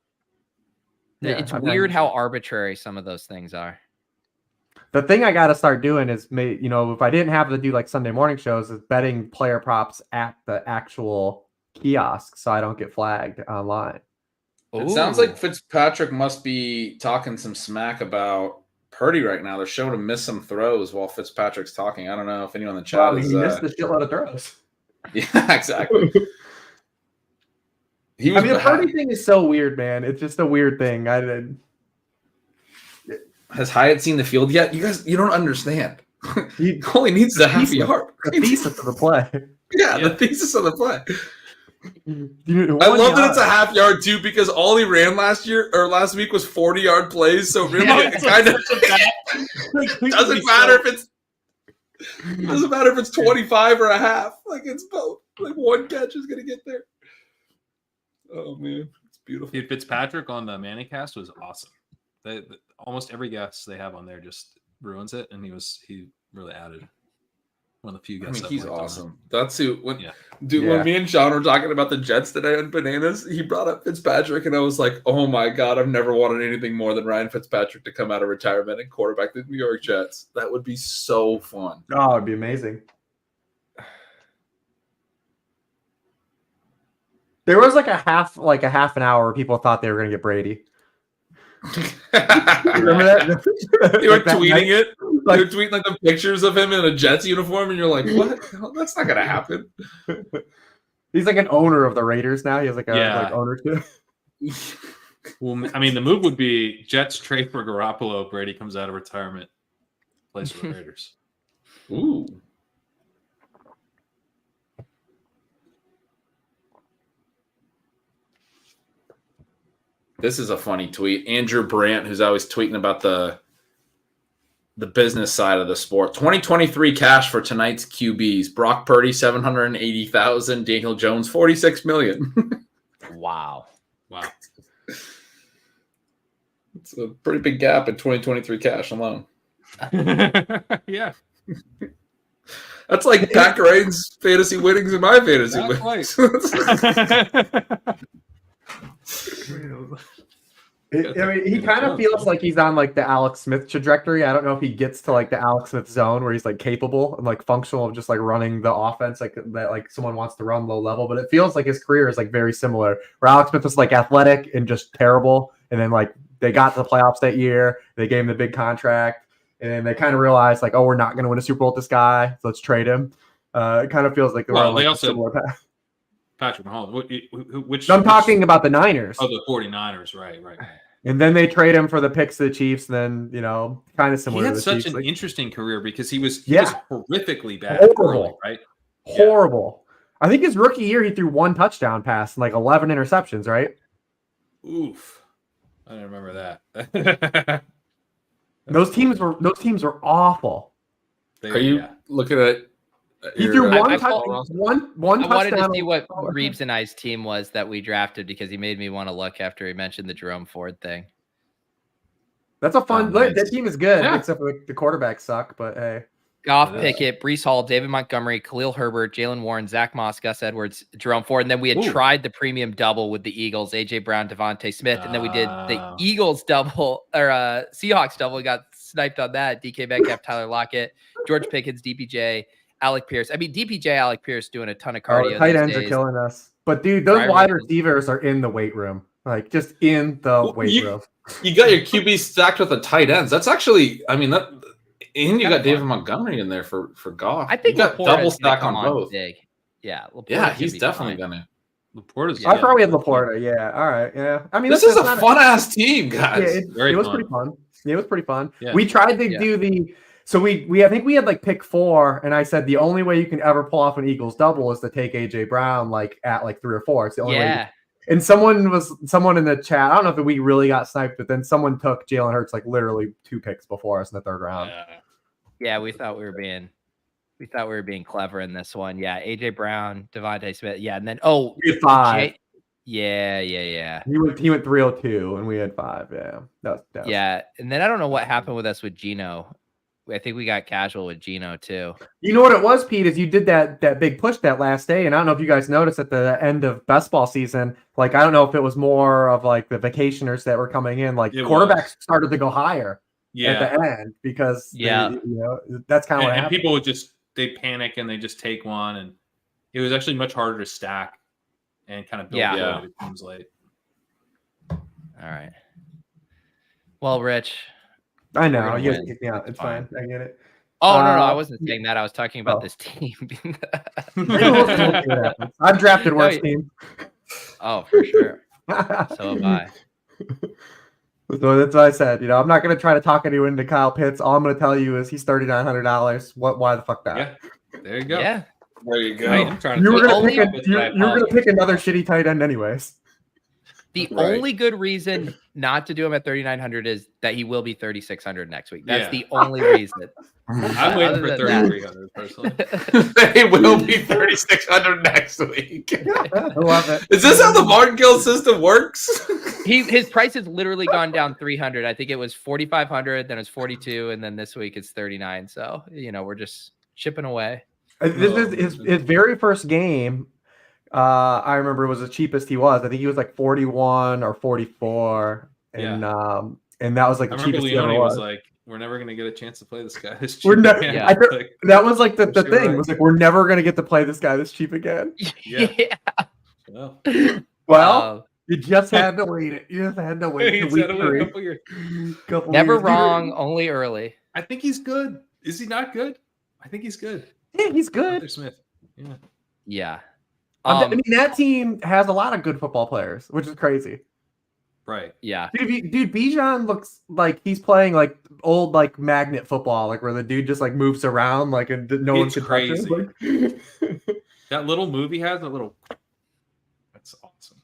It's I've weird how arbitrary some of those things are. The thing I got to start doing is, if I didn't have to do like Sunday morning shows, is betting player props at the actual kiosk so I don't get flagged online. It sounds like Fitzpatrick must be talking some smack about Purdy right now. They're showing him miss some throws while Fitzpatrick's talking. I don't know if anyone in the chat is. He missed the shitload of throws. Yeah, exactly. The Purdy thing is so weird, man. It's just a weird thing. Has Hyatt seen the field yet? You don't understand. He only needs a half a yard. The thesis of the play. Yeah, the thesis of the play. I love that it's a half yard too, because all he ran last week was 40-yard plays. So really, it kind of doesn't matter if it's 25 or a half. Like it's both. Like one catch is gonna get there. Oh man, it's beautiful. Dude, Fitzpatrick on the Manicast was awesome. Almost every guest they have on there just ruins it, and he really added one of the few guests. He's awesome. That's who. When me and Sean were talking about the Jets today on Bananas, he brought up Fitzpatrick, and I was like, "Oh my god, I've never wanted anything more than Ryan Fitzpatrick to come out of retirement and quarterback the New York Jets. That would be so fun." Oh, it'd be amazing. There was like a half an hour where people thought they were going to get Brady. Remember that? They were tweeting it. They were tweeting like the pictures of him in a Jets uniform, and you're like, "What? That's not going to happen." He's like an owner of the Raiders now. He has like ownership. Well, I mean, the move would be Jets trade for Garoppolo. Brady comes out of retirement, plays for the Raiders. Ooh. This is a funny tweet. Andrew Brandt, who's always tweeting about the business side of the sport. 2023 cash for tonight's QBs. Brock Purdy, 780,000. Daniel Jones, 46 million. Wow. It's a pretty big gap in 2023 cash alone. Yeah. That's like Pat Grain's fantasy winnings and my fantasy winnings. I mean, he kind of feels like he's on like the Alex Smith trajectory. I don't know if he gets to like the Alex Smith zone where he's like capable and like functional of just like running the offense like that, like someone wants to run low level. But it feels like his career is like very similar, where Alex Smith was like athletic and just terrible, and then like they got to the playoffs that year, they gave him the big contract, and then they kind of realized like, oh, we're not going to win a Super Bowl with this guy, so let's trade him. It kind of feels like they're on like a similar path. Patrick Mahomes. Which I'm talking about the Niners. Oh, the 49ers, right. And then they trade him for the picks of the Chiefs. And then, kind of similar. He had to the such Chiefs. an interesting career because he was horrifically bad. Horrible, early, right? Horrible. Yeah. I think his rookie year, he threw one touchdown pass and like 11 interceptions, right? Oof. I don't remember that. Those teams were awful. Are you looking at? He threw one touchdown. I wanted to see what Reebs and I's team was that we drafted because he made me want to look after he mentioned the Jerome Ford thing. That's a fun. Nice. That team is good, except for the quarterbacks suck. But hey, Goff, Pickett, Breece Hall, David Montgomery, Khalil Herbert, Jalen Warren, Zach Moss, Gus Edwards, Jerome Ford, and then we had tried the premium double with the Eagles, AJ Brown, Devontae Smith, and then we did the Eagles double or Seahawks double. We got sniped on that. DK Metcalf, Tyler Lockett, George Pickens, DPJ. Alec Pierce. I mean, DPJ, Alec Pierce doing a ton of cardio. Tight ends are killing us. But, dude, those wide receivers are in the weight room. Like, just in the weight room. You got your QB stacked with the tight ends. That's actually, I mean, and you got David Montgomery in there for Goff. I think you got double stack on both. Big. Yeah. Yeah, he's definitely going to. Laporta's I probably had Laporta. Yeah. All right. Yeah. I mean, this is a fun-ass team, guys. Yeah, it was pretty fun. Yeah, it was pretty fun. Yeah. We tried to do the... So I think we had like pick 4, and I said the only way you can ever pull off an Eagles double is to take AJ Brown like at like 3 or 4. It's the only way. And someone in the chat. I don't know if we really got sniped, but then someone took Jalen Hurts like literally 2 picks before us in the 3rd round. Yeah, we thought we were being clever in this one. Yeah, AJ Brown, Devontae Smith. Yeah, and then we had 5. Yeah. He went 302, and we had 5. Yeah, that was yeah. And then I don't know what happened with us with Geno. I think we got casual with Geno too. You know what it was, Pete, is you did that big push that last day. And I don't know if you guys noticed at the end of best ball season, like, I don't know if it was more of like the vacationers that were coming in, like quarterbacks started to go higher at the end because that's kind of what happened. And people would they panic and they just take one. And it was actually much harder to stack and kind of build the teams late. All right. Well, Rich, I know. You guys kick me out. It's fine. I get it. Oh, no. I wasn't saying that. I was talking about this team. I've drafted worse teams. Oh, for sure. So have I. So that's what I said. I'm not going to try to talk anyone into Kyle Pitts. All I'm going to tell you is he's $3,900. Why the fuck that? Yeah. There you go. Yeah. There you go. I'm trying to You were think gonna of pick what I you're gonna apologize pick for. another shitty tight end anyways. The Right. only good reason not to do him at 3,900 is that he will be 3,600 next week. That's Yeah. the only reason. I'm waiting for Other than that- 3,300 personally. They will be 3,600 next week. I love it. Is this how the Martingale system works? His price has literally gone down 300. I think it was 4,500, then it was 42, and then this week it's 39. So we're just chipping away. This is his very first game. I remember it was the cheapest he was. I think he was like 41 or 44, and that was like I the remember cheapest he ever Leone was was. like, "We're never gonna get a chance to play this guy this cheap." We're never. again." Yeah. Like, That was like the Sure, thing. right. Was like we're never gonna get to play this guy this cheap again. Yeah. well, Well, you just had to wait it. You just had to wait to he's week had to wait a 3. couple years. Never years. wrong, only early. I think he's good. Is he not good? I think he's good. Yeah, he's good. Arthur Smith. Yeah. Yeah. I mean, that team has a lot of good football players, which is crazy. Right. Yeah. Dude, Bijan looks like he's playing like old like magnet football, like where the dude just like moves around like and no one It's can crazy. touch him. Like, That little movie has that little. That's awesome.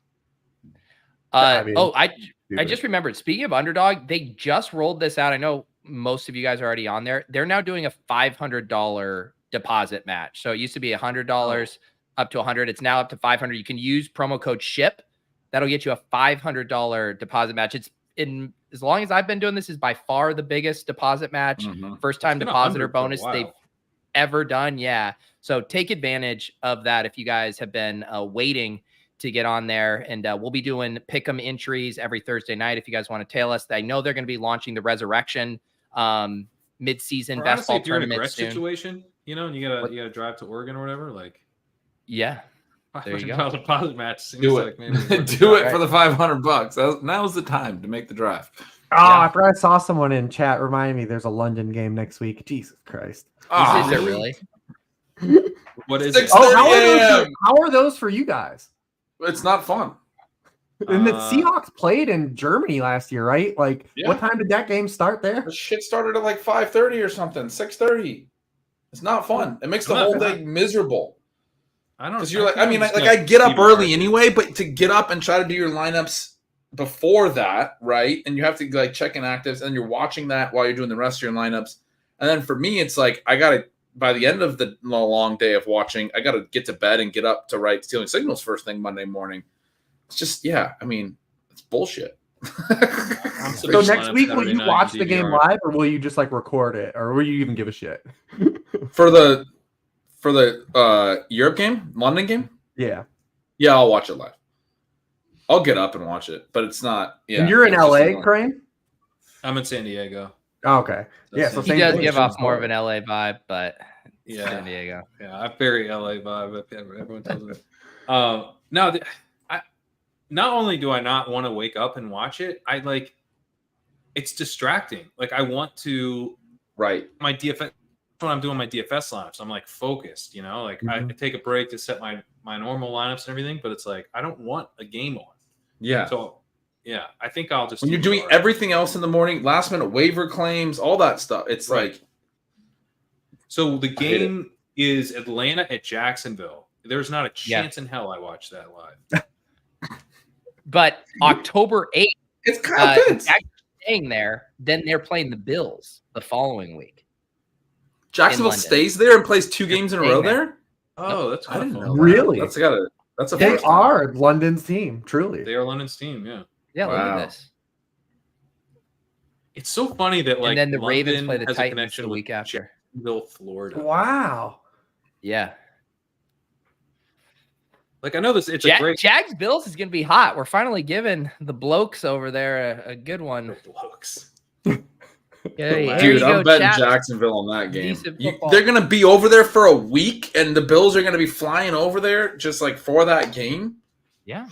I mean, I just remembered. Speaking of Underdog, they just rolled this out. I know most of you guys are already on there. They're now doing a $500 deposit match. So it used to be $100 up to $100. It's now up to $500. You can use promo code SHIP. That'll get you a $500 deposit match. It's in as long as I've been doing this is by far the biggest deposit match. First time It's been depositor 100 for a bonus while. they've ever done. Yeah. So take advantage of that if you guys have been waiting to get on there. And we'll be doing pick 'em entries every Thursday night if you guys want to tail us. I know they're going to be launching the Resurrection mid-season Or best honestly, ball if you're in a tournament Gretsch soon. situation, and you gotta drive to Oregon or whatever, like Yeah. There you go. $500 deposit match seems Do like it. maybe it's worth a Do it try. for the $500. Now's the time to make the drive. I forgot I saw someone in chat remind me there's a London game next week. Jesus Christ. Is it really? What is it? 6:30 Oh, a.m. how are those for you guys? It's not fun. And the Seahawks played in Germany last year, right? Like, Yeah. what time did that game start there? The shit started at like 5:30 or something, 6:30. It's not fun. It makes the I'm not whole bad. day miserable. I don't. Because you're like, think I mean, I'm just like gonna I get up keep it early hard. anyway, but to get up and try to do your lineups before that, right? And you have to like check inactives, and you're watching that while you're doing the rest of your lineups. And then for me, it's like I gotta by the end of the long day of watching, I gotta get to bed and get up to write Stealing Signals first thing Monday morning. It's just I mean, it's bullshit. I'm So Big next lineup week, will Saturday you night watch in the game DVR. live, or will you just like record it, or will you even give a shit? For the Europe game, London game, Yeah. yeah, I'll watch it live. I'll get up and watch it, but it's not. Yeah, And you're in it's just LA, annoying. Crane? I'm in San Diego. Oh, okay. Yeah, so That's He same does thing. give off more of an LA vibe, but it's Yeah. San Diego. Yeah, I very LA vibe. Everyone tells me. No, not only do I not want to wake up and watch it, I like it's distracting. Like I want to Right. my DFS when I'm doing my DFS lineups. I'm like focused, like I take a break to set my normal lineups and everything, but it's like I don't want a game on. Yeah. So yeah, I think I'll just When you're doing everything else in the morning, last minute waiver claims, all that stuff, it's Right. like So the hate game is Atlanta at Jacksonville. There's not a chance in hell I watch that live. But October 8th, it's Kyle Pitts. Jack's staying there. Then they're playing the Bills the following week. Jacksonville London. stays there and plays 2 games in a row staying there. there. Oh, that's I didn't kind know. of That. Really? That's a They first time. are London's team, truly. They are London's team, yeah. Yeah, look Wow. at this. It's so funny that like And then the Ravens London play the has a Titans connection the with week after. Jacksonville, Florida. Wow. Yeah. Like I know this. It's a great Jags Bills is going to be hot. We're finally giving the blokes over there a good one. looks. Yeah, here Dude, you I'm go, betting chaps. Jacksonville on that game. Decent football. They're going to be over there for a week, and the Bills are going to be flying over there just like for that game. Yeah.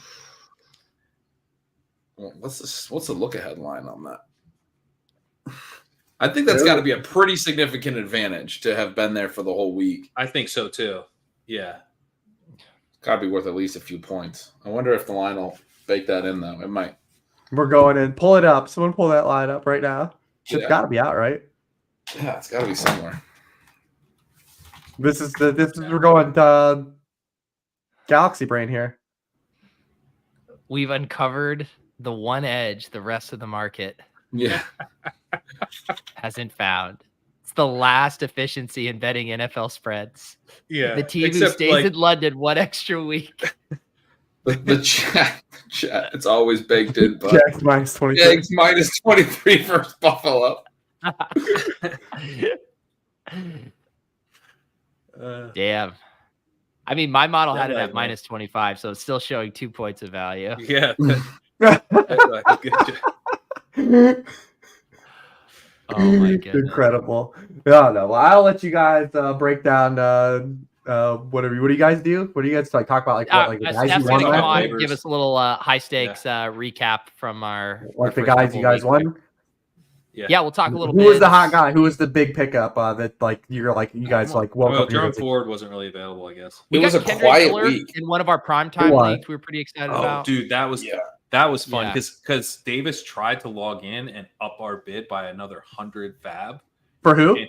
Well, what's the look ahead line on that? I think that's got to be a pretty significant advantage to have been there for the whole week. I think so too. Yeah. Got to be worth at least a few points. I wonder if the line will bake that in, though. It might. We're going in. Pull it up. Someone pull that line up right now. It's Yeah. got to be out, right? Yeah, it's got to be somewhere. We're going Galaxy Brain here. We've uncovered the one edge the rest of the market hasn't found. It's the last efficiency in betting NFL spreads. Yeah. The team who stays in London 1 extra week. The chat, it's always baked in. But Jags minus 23. Jags minus 23 versus Buffalo. Damn. I mean, my model had it at minus 25, so it's still showing 2 points of value. Yeah. Oh my goodness. Incredible. No. Well, I'll let you guys break down whatever. What do you guys do? What do you guys talk about? Like what, the guys you won? Come on, give us a little high stakes recap from our the guys you guys won. Yeah, we'll talk a little bit. Who was the hot guy? Who was the big pickup that you guys woke up? Jerome Ford wasn't really available, I guess. It was a quiet week in one of our primetime leagues. We were pretty excited about. Dude, that was fun because Davis tried to log in and up our bid by another 100 FAAB. For who? And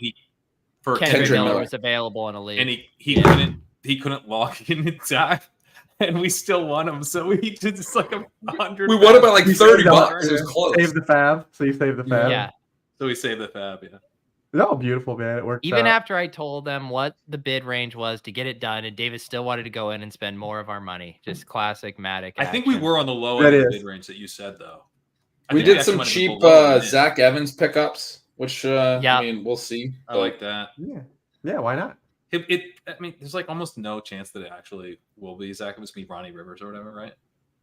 Kendrick Miller was available in a league, and he couldn't log in in time. And we still won them, so we just like 100. We won it by like $30. It was close. Save the FAAB. So you saved the FAAB. Yeah. So we saved the FAAB. Yeah. No, beautiful, man. It worked. Even after I told them what the bid range was to get it done, and Davis still wanted to go in and spend more of our money. Just classic Matic. I think we were on the low end of the bid range that you said, though. We did some cheap Zach Evans pickups, which I mean, we'll see. I like that. Yeah. Why not? I mean, there's like almost no chance that it actually will be Zach Evans be Ronnie Rivers or whatever, right?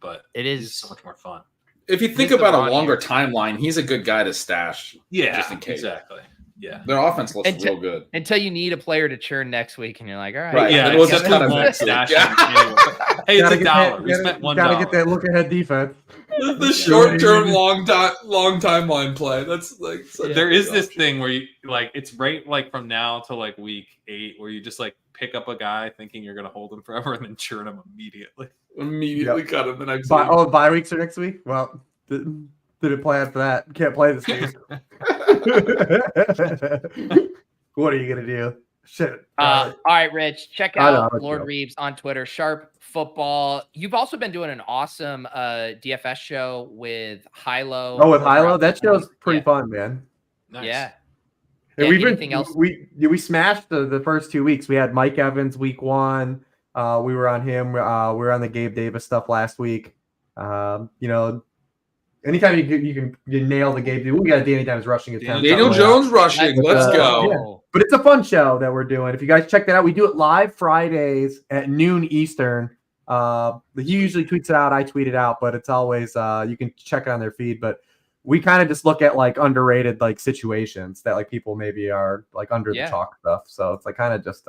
But it is so much more fun. If you think about a longer timeline, he's a good guy to stash. Yeah, just in case. Exactly. Yeah, their offense looks real good until you need a player to churn next week, and you're like, all right, yeah, it was just kind of next week. Hey, it's $1. We spent $1. Gotta get that look ahead defense. The short-term, long timeline play. That's like there is this thing where you like it's right like from now to like week 8, where you just like pick up a guy thinking you're gonna hold him forever and then churn him immediately. Cut him the next week. Oh, bye weeks are next week. Well, didn't plan for that. Can't play this week. What are you gonna do? Shit. All right, Rich. Check out Lord Reebs on Twitter. Sharp Football. You've also been doing an awesome DFS show with Hilo. Oh, with Hilo, that show's pretty fun, man. Nice. Yeah. Anything else? We smashed the first 2 weeks. We had Mike Evans week 1. We were on him. We were on the Gabe Davis stuff last week. Anytime you can nail the Gabe, we got a Danny Dimes rushing attempt. Daniel Jones rushing. Let's go. Yeah. But it's a fun show that we're doing. If you guys check that out, we do it live Fridays at noon Eastern. He usually tweets it out. I tweet it out, but it's always you can check it on their feed. But we kind of just look at like underrated like situations that like people maybe are like under the chalk stuff. So it's like kind of just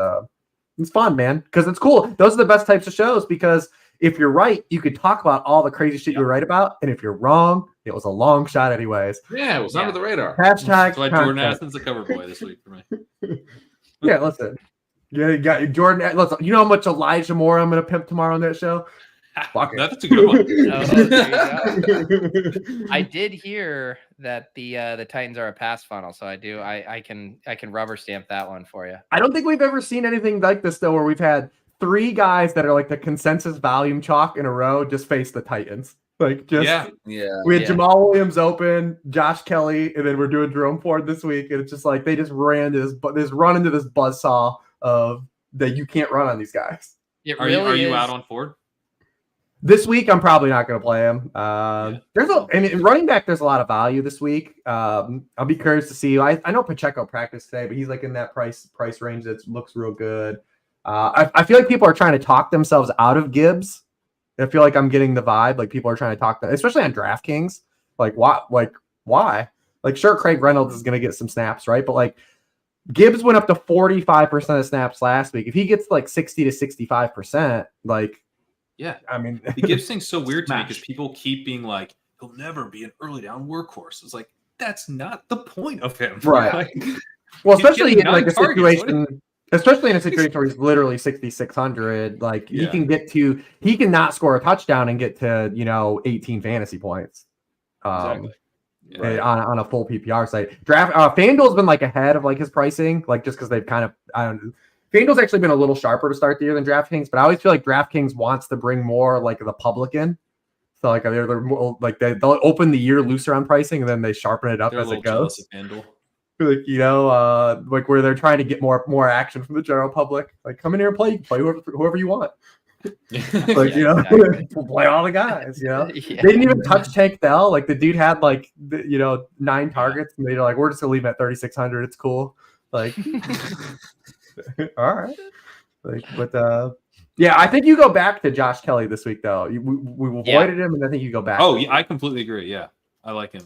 it's fun, man, because it's cool. Those are the best types of shows because if you're right, you could talk about all the crazy shit you're right about, and if you're wrong, it was a long shot anyways. Yeah, it was under the radar. Hashtag. That's why Jordan Athens the cover boy this week for me. Yeah, listen. Yeah, you got Jordan. Listen, you know how much Elijah Moore I'm going to pimp tomorrow on that show? Fuck it. That's a good one. I did hear that the Titans are a pass funnel, so I can rubber stamp that one for you. I don't think we've ever seen anything like this though, where we've had 3 guys that are like the consensus volume chalk in a row just face the Titans. Like just we had Jamal Williams open, Josh Kelly, and then we're doing Jerome Ford this week, and it's just like they just run into this buzzsaw of that you can't run on these guys. Are you out on Ford? This week, I'm probably not going to play him. In running back, there's a lot of value this week. I'll be curious to see. I know Pacheco practiced today, but he's like in that price range that looks real good. I feel like people are trying to talk themselves out of Gibbs. I feel like I'm getting the vibe. Like people are trying to talk them, especially on DraftKings. Like why? Like sure, Craig Reynolds is going to get some snaps, right? But like Gibbs went up to 45% of snaps last week. If he gets like 60 to 65%, like. Yeah, I mean, the Gibbs thing's so weird to me because people keep being like, he'll never be an early down workhorse. It's like, that's not the point of him. Right. Like, well, especially in like a situation, where he's literally 6,600, like he can not score a touchdown and get to, 18 fantasy points. On a full PPR site. FanDuel's been like ahead of like his pricing, like just because they've kind of, FanDuel's actually been a little sharper to start the year than DraftKings, but I always feel like DraftKings wants to bring more like the public in. So like they're more, like they'll open the year looser on pricing and then they sharpen it up as it goes. Like, you know, like where they're trying to get more action from the general public. Like, come in here and play. You can play whoever you want. Like, you know, exactly. Play all the guys. You know, they didn't even touch Tank Dell. Like the dude had like 9 targets, and they're like, we're just gonna leave him at 3,600. It's cool. Like, all right. Like, but yeah, I think you go back to Josh Kelly this week though. We avoided him, and I think you go back. Oh, yeah, I completely agree. Yeah. I like him.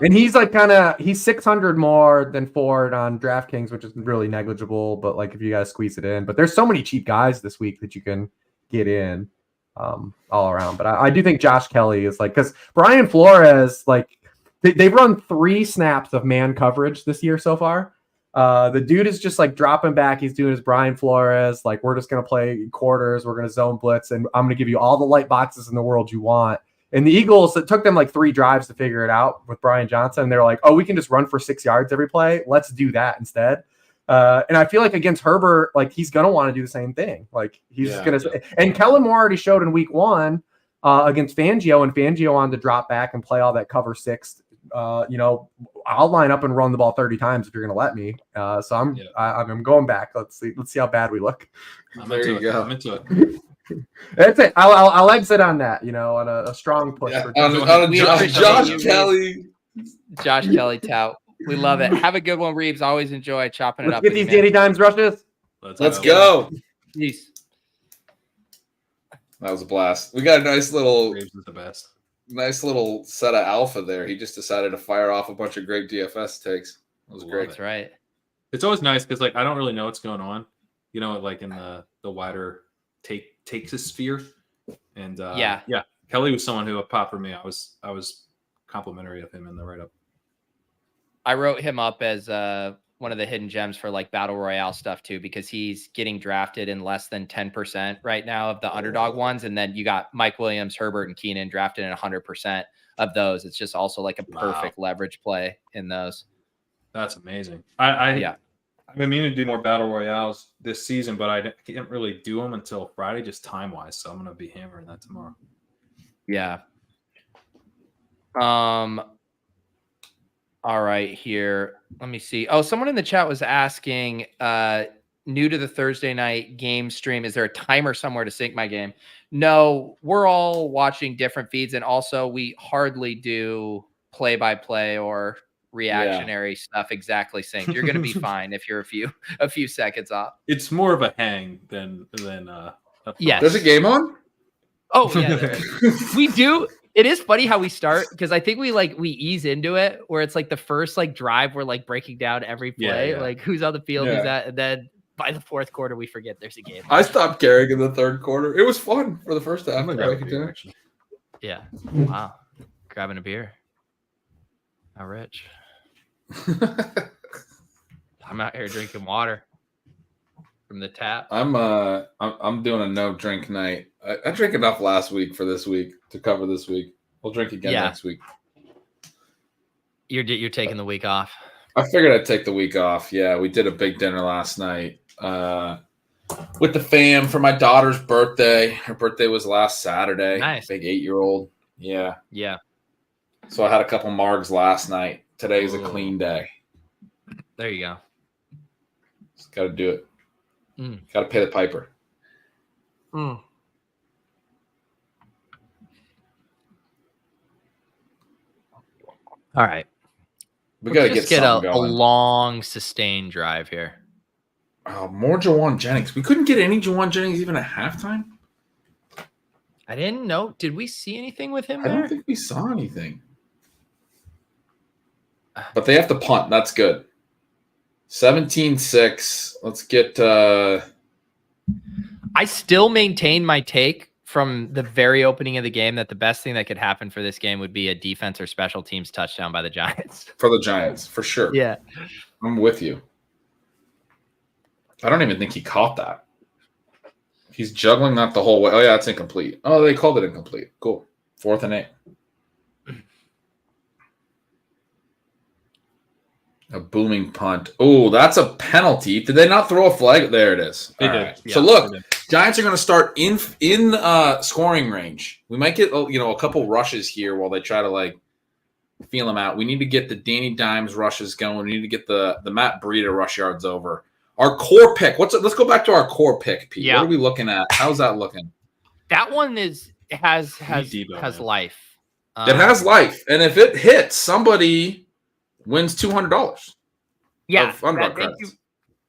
And he's like he's 600 more than Ford on DraftKings, which is really negligible. But like if you guys squeeze it in, but there's so many cheap guys this week that you can get in all around. But I do think Josh Kelly is like, because Brian Flores, like they've run 3 snaps of man coverage this year so far. The dude is just like dropping back. He's doing his Brian Flores. Like, we're just going to play quarters. We're going to zone blitz. And I'm going to give you all the light boxes in the world you want. And the Eagles, it took them like 3 drives to figure it out with Brian Johnson. They're like, oh, we can just run for 6 yards every play. Let's do that instead. And I feel like against Herbert, like he's going to want to do the same thing. Like he's going to – and Kellen Moore already showed in week 1 against Fangio, and Fangio wanted to drop back and play all that cover 6. I'll line up and run the ball 30 times if you're going to let me. So I'm going back. Let's see how bad we look. There you go. I'm into it. That's it. I'll exit on that. On a strong push. For Josh Kelly. Josh Kelly tout. We love it. Have a good one, Reebs. Always enjoy chopping it up. Let's get these Danny Dimes rushes. Let's go. Peace. That was a blast. We got a nice little. Reebs is the best. Nice little set of alpha there. He just decided to fire off a bunch of great DFS takes. That was great. That's right. It's always nice because like I don't really know what's going on. Like in the wider takes a sphere. And Kelly was someone who popped for me. I was complimentary of him in the write-up. I wrote him up as one of the hidden gems for like battle royale stuff too, because he's getting drafted in less than 10% right now of the underdog ones. And then you got Mike Williams, Herbert, and Keenan drafted in 100% of those. It's just also like a perfect leverage play in those. That's amazing. I've been meaning to do more battle royales this season, but I can't really do them until Friday, just time-wise. So I'm going to be hammering that tomorrow. Yeah. All right, here. Let me see. Oh, someone in the chat was asking, new to the Thursday night game stream, is there a timer somewhere to sync my game? No, we're all watching different feeds, and also we hardly do play-by-play or reactionary stuff exactly synced. You're going to be fine if you're a few seconds off. It's more of a hang than yes. There's a game on? Oh, yeah. We do. It is funny how we start, because I think we ease into it where it's like the first drive, we're like breaking down every play, like who's on the field, who's that, and then by the 4th quarter we forget there's a game. I stopped caring in the 3rd quarter. It was fun for the first half. Yeah. Wow. Grabbing a beer. How rich. I'm out here drinking water from the tap. I'm doing a no drink night. I drank enough last week for this week to cover this week. We'll drink again next week. You're taking the week off. I figured I'd take the week off. Yeah, we did a big dinner last night with the fam for my daughter's birthday. Her birthday was last Saturday. Nice. Big 8-year-old. Yeah. Yeah. So I had a couple margs last night. Today's a clean day. There you go. Just got to do it. Got to pay the piper. All right. We got to get a going. long, sustained drive here. Oh, more Jawan Jennings. We couldn't get any Jawan Jennings even at halftime? I didn't know. Did we see anything with him I there? don't think we saw anything. But they have to punt. That's good. 17-6. Let's get I still maintain my take from the very opening of the game that the best thing that could happen for this game would be a defense or special teams touchdown by the Giants. For the Giants, for sure. Yeah. I'm with you. I don't even think he caught that. He's juggling that the whole way. Oh, yeah, it's incomplete. Oh, they called it incomplete. Cool. 4th and 8. A booming punt. Oh, that's a penalty. Did they not throw a flag? There it is. They All did. right. Yeah, So look, they did. Giants are going to start in scoring range. We might get a couple rushes here while they try to like feel them out. We need to get the Danny Dimes rushes going. We need to get the Matt Breida rush yards over. Our core pick. Let's go back to our core pick, Pete. Yeah. What are we looking at? How's that looking? That one has Debo, man. life. It has life, and if it hits, somebody wins $200. Yeah. Of Underdog credits.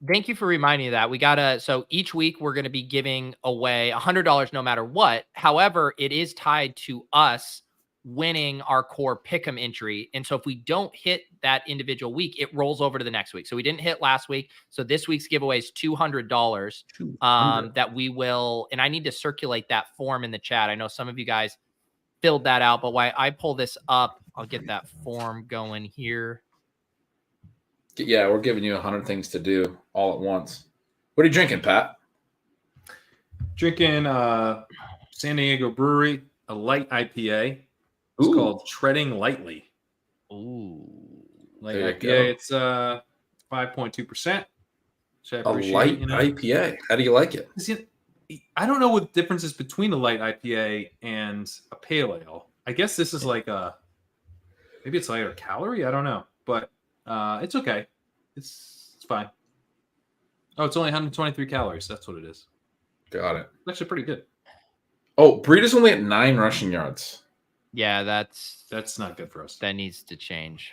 Thank you for reminding me of that. We gotta. So each week we're gonna be giving away $100 no matter what. However, it is tied to us winning our core pick 'em entry. And so if we don't hit that individual week, it rolls over to the next week. So we didn't hit last week. So this week's giveaway is $200 that we will, and I need to circulate that form in the chat. I know some of you guys filled that out, but while I pull this up, I'll get that form going here. Yeah, we're giving you 100 things to do all at once. What are you drinking, Pat? Drinking San Diego Brewery, a light IPA. It's called Treading Lightly. Ooh. Light There you IPA. go. It's 5.2%. A light IPA. How do you like it? See, I don't know what the difference is between a light IPA and a pale ale. I guess this is like maybe it's lighter calorie. I don't know, but it's okay. It's fine. Oh, it's only 123 calories. That's what it is. Got it. It's actually pretty good. Oh, Breida's only at 9 rushing yards. Yeah, that's not good for us. that needs to change.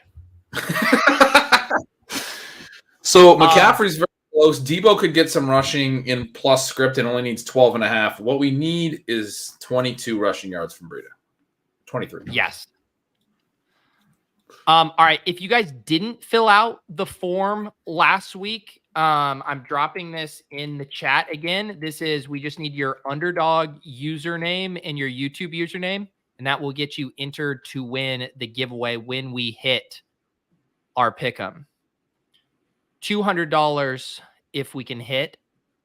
So McCaffrey's very close. Debo could get some rushing in plus script and only needs 12.5. What we need is 22 rushing yards from Breida. 23. Yes. All right. If you guys didn't fill out the form last week, I'm dropping this in the chat again. We just need your Underdog username and your YouTube username, and that will get you entered to win the giveaway when we hit our pick 'em. $200 if we can hit,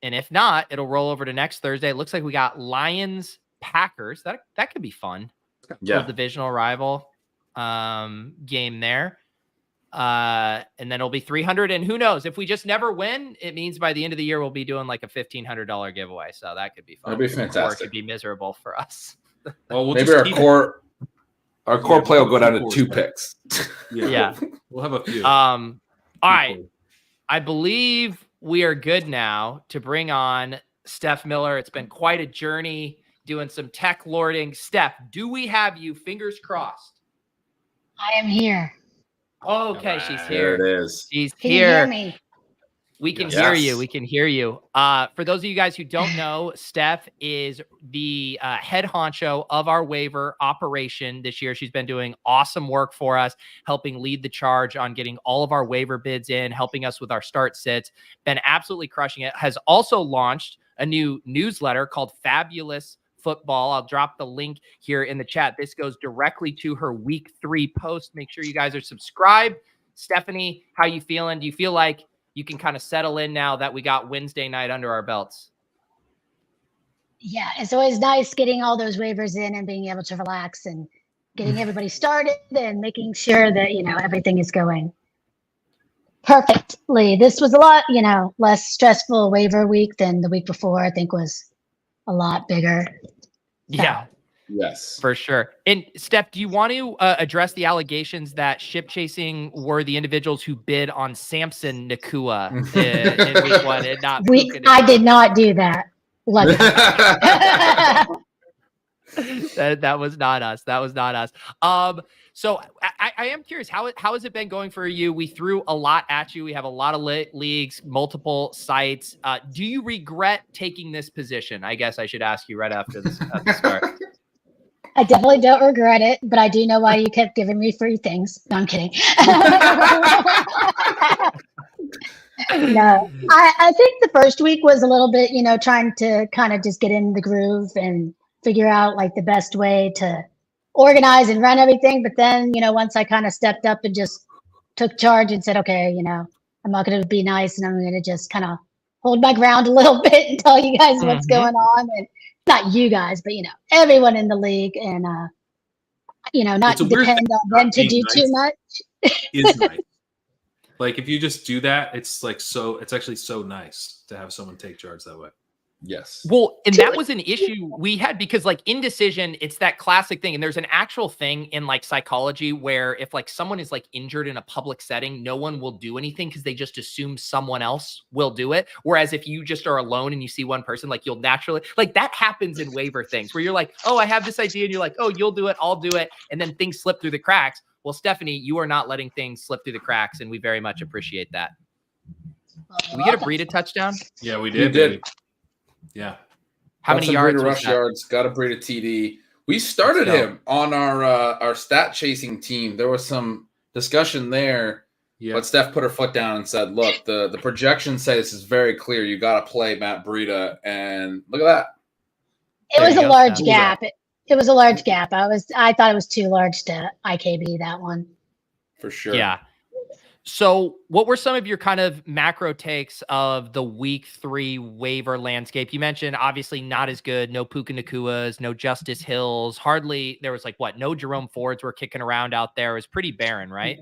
and if not, it'll roll over to next Thursday. It looks like we got Lions Packers. That could be fun. Yeah. Little divisional rival game there. And then it'll be 300. And who knows, if we just never win, it means by the end of the year, we'll be doing like a $1,500 giveaway. So that could be fun. That'd be fantastic. Or it could be miserable for us. Well, we'll maybe just our keep core play will go down to Core 2 stuff. picks. Yeah. We'll have a few. All right. I believe we are good now to bring on Steph Miller. It's been quite a journey doing some tech lording. Steph, do we have you? Fingers crossed. I am here. Okay, she's There here. it is. She's Can here. you hear me? We can Yes. hear you. We can hear you. For those of you guys who don't know, Steph is the head honcho of our waiver operation this year. She's been doing awesome work for us, helping lead the charge on getting all of our waiver bids in, helping us with our start sits. Been absolutely crushing it. Has also launched a new newsletter called Fabulous Football. I'll drop the link here in the chat. This goes directly to her week 3 post. Make sure you guys are subscribed. Stephanie, how you feeling? Do you feel like you can kind of settle in now that we got Wednesday night under our belts? Yeah, it's always nice getting all those waivers in and being able to relax and getting everybody started and making sure that, everything is going perfectly. This was a lot, less stressful waiver week than the week before. I think was a lot bigger. Yeah. Yes. For sure. And Steph, do you want to address the allegations that ship chasing were the individuals who bid on Samson Nakua in week 1 and not? I did not do that. Luckily. That was not us. That was not us. So I am curious, how has it been going for you? We threw a lot at you. We have a lot of leagues, multiple sites. Do you regret taking this position? I guess I should ask you right after this at the start. I definitely don't regret it, but I do know why you kept giving me free things. No, I'm kidding. No, I think the first week was a little bit, trying to kind of just get in the groove and figure out like the best way to organize and run everything. But then, once I kind of stepped up and just took charge and said, okay, I'm not going to be nice and I'm going to just kind of hold my ground a little bit and tell you guys what's going on. And not you guys, but everyone in the league, and not depend on them to do too much. Is nice. Like if you just do that, it's actually so nice to have someone take charge that way. Yes. Well, and that was an issue we had because like indecision, it's that classic thing. And there's an actual thing in like psychology where if like someone is like injured in a public setting, no one will do anything because they just assume someone else will do it. Whereas if you just are alone and you see one person, like you'll naturally, like that happens in waiver things where you're like, oh, I have this idea. And you're like, oh, you'll do it. I'll do it. And then things slip through the cracks. Well, Stephanie, you are not letting things slip through the cracks. And we very much appreciate that. Did we get a Breida touchdown? Yeah, we did. We did. Yeah. How many yards? Rush yards. Got a Breida TD. We started him on our stat chasing team. There was some discussion there, but Steph put her foot down and said, "Look, the projections say this is very clear. You got to play Matt Breida." And look at that. It was a large gap. It was a large gap. I thought it was too large to IKB that one. For sure. Yeah. So what were some of your kind of macro takes of the week 3 waiver landscape? You mentioned obviously not as good. No Puka Nakuas, no Justice Hills. Hardly, there was like no Jerome Fords were kicking around out there. It was pretty barren, right?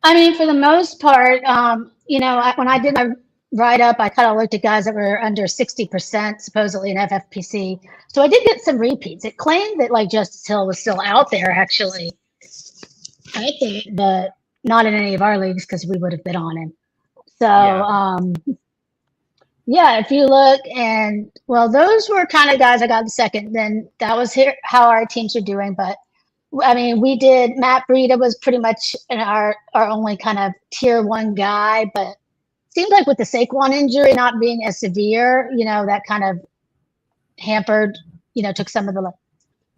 I mean, for the most part, when I did my write-up, I kind of looked at guys that were under 60% supposedly in FFPC. So I did get some repeats. It claimed that like Justice Hill was still out there actually, I think, but not in any of our leagues because we would have bid on him. So, if you look and, well, those were kind of guys I got the second. Then that was how our teams are doing. But, I mean, we did, Matt Breida was pretty much our only kind of tier 1 guy. But it seemed like with the Saquon injury not being as severe, that kind of hampered, took some of the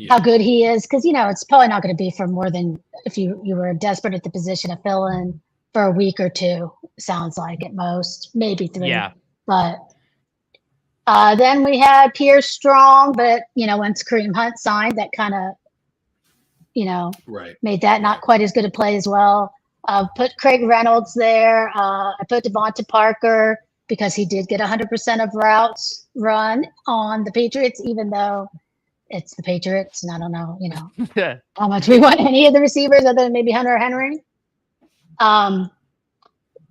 how good he is, because it's probably not going to be for more than if you were desperate at the position of fill in for a week or 2. Sounds like at most, maybe 3. Yeah. But then we had Pierce Strong, but once Kareem Hunt signed, that kind of made that not quite as good a play as well. Put Craig Reynolds there. I put Devonta Parker because he did get 100% of routes run on the Patriots, even though it's the Patriots, and I don't know, how much we want any of the receivers other than maybe Hunter or Henry.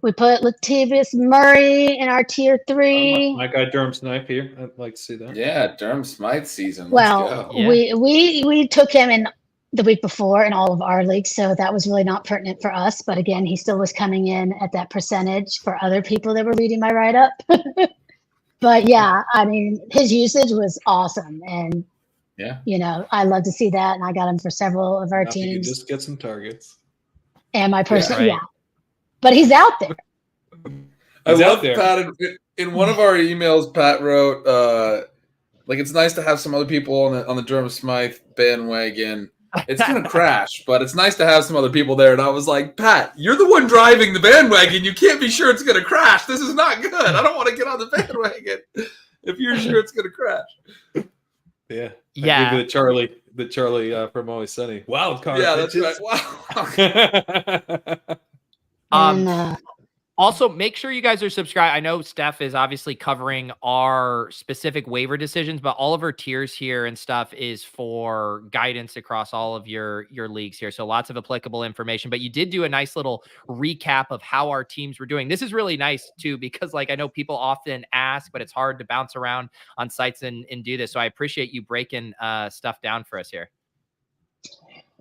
We put Latavius Murray in our tier 3. My guy Durham Snipe here. I'd like to see that. Yeah, Durham Smythe season. Well, we took him in the week before in all of our leagues, so that was really not pertinent for us. But again, he still was coming in at that percentage for other people that were reading my write-up. But yeah, I mean, his usage was awesome, and I love to see that, and I got him for several of our teams. You can just get some targets. And my person, but he's out there. I love Pat. In one of our emails, Pat wrote, it's nice to have some other people on the Durham Smythe bandwagon. It's going to crash, but it's nice to have some other people there. And I was like, Pat, you're the one driving the bandwagon. You can't be sure it's going to crash. This is not good. I don't want to get on the bandwagon if you're sure it's going to crash. Yeah. I give the Charlie from Always Sunny. Wild card. Yeah, that's right. Wow. Also, make sure you guys are subscribed. I know Steph is obviously covering our specific waiver decisions, but all of our tiers here and stuff is for guidance across all of your leagues here. So lots of applicable information, but you did do a nice little recap of how our teams were doing. This is really nice too, because I know people often ask, but it's hard to bounce around on sites and do this. So I appreciate you breaking stuff down for us here.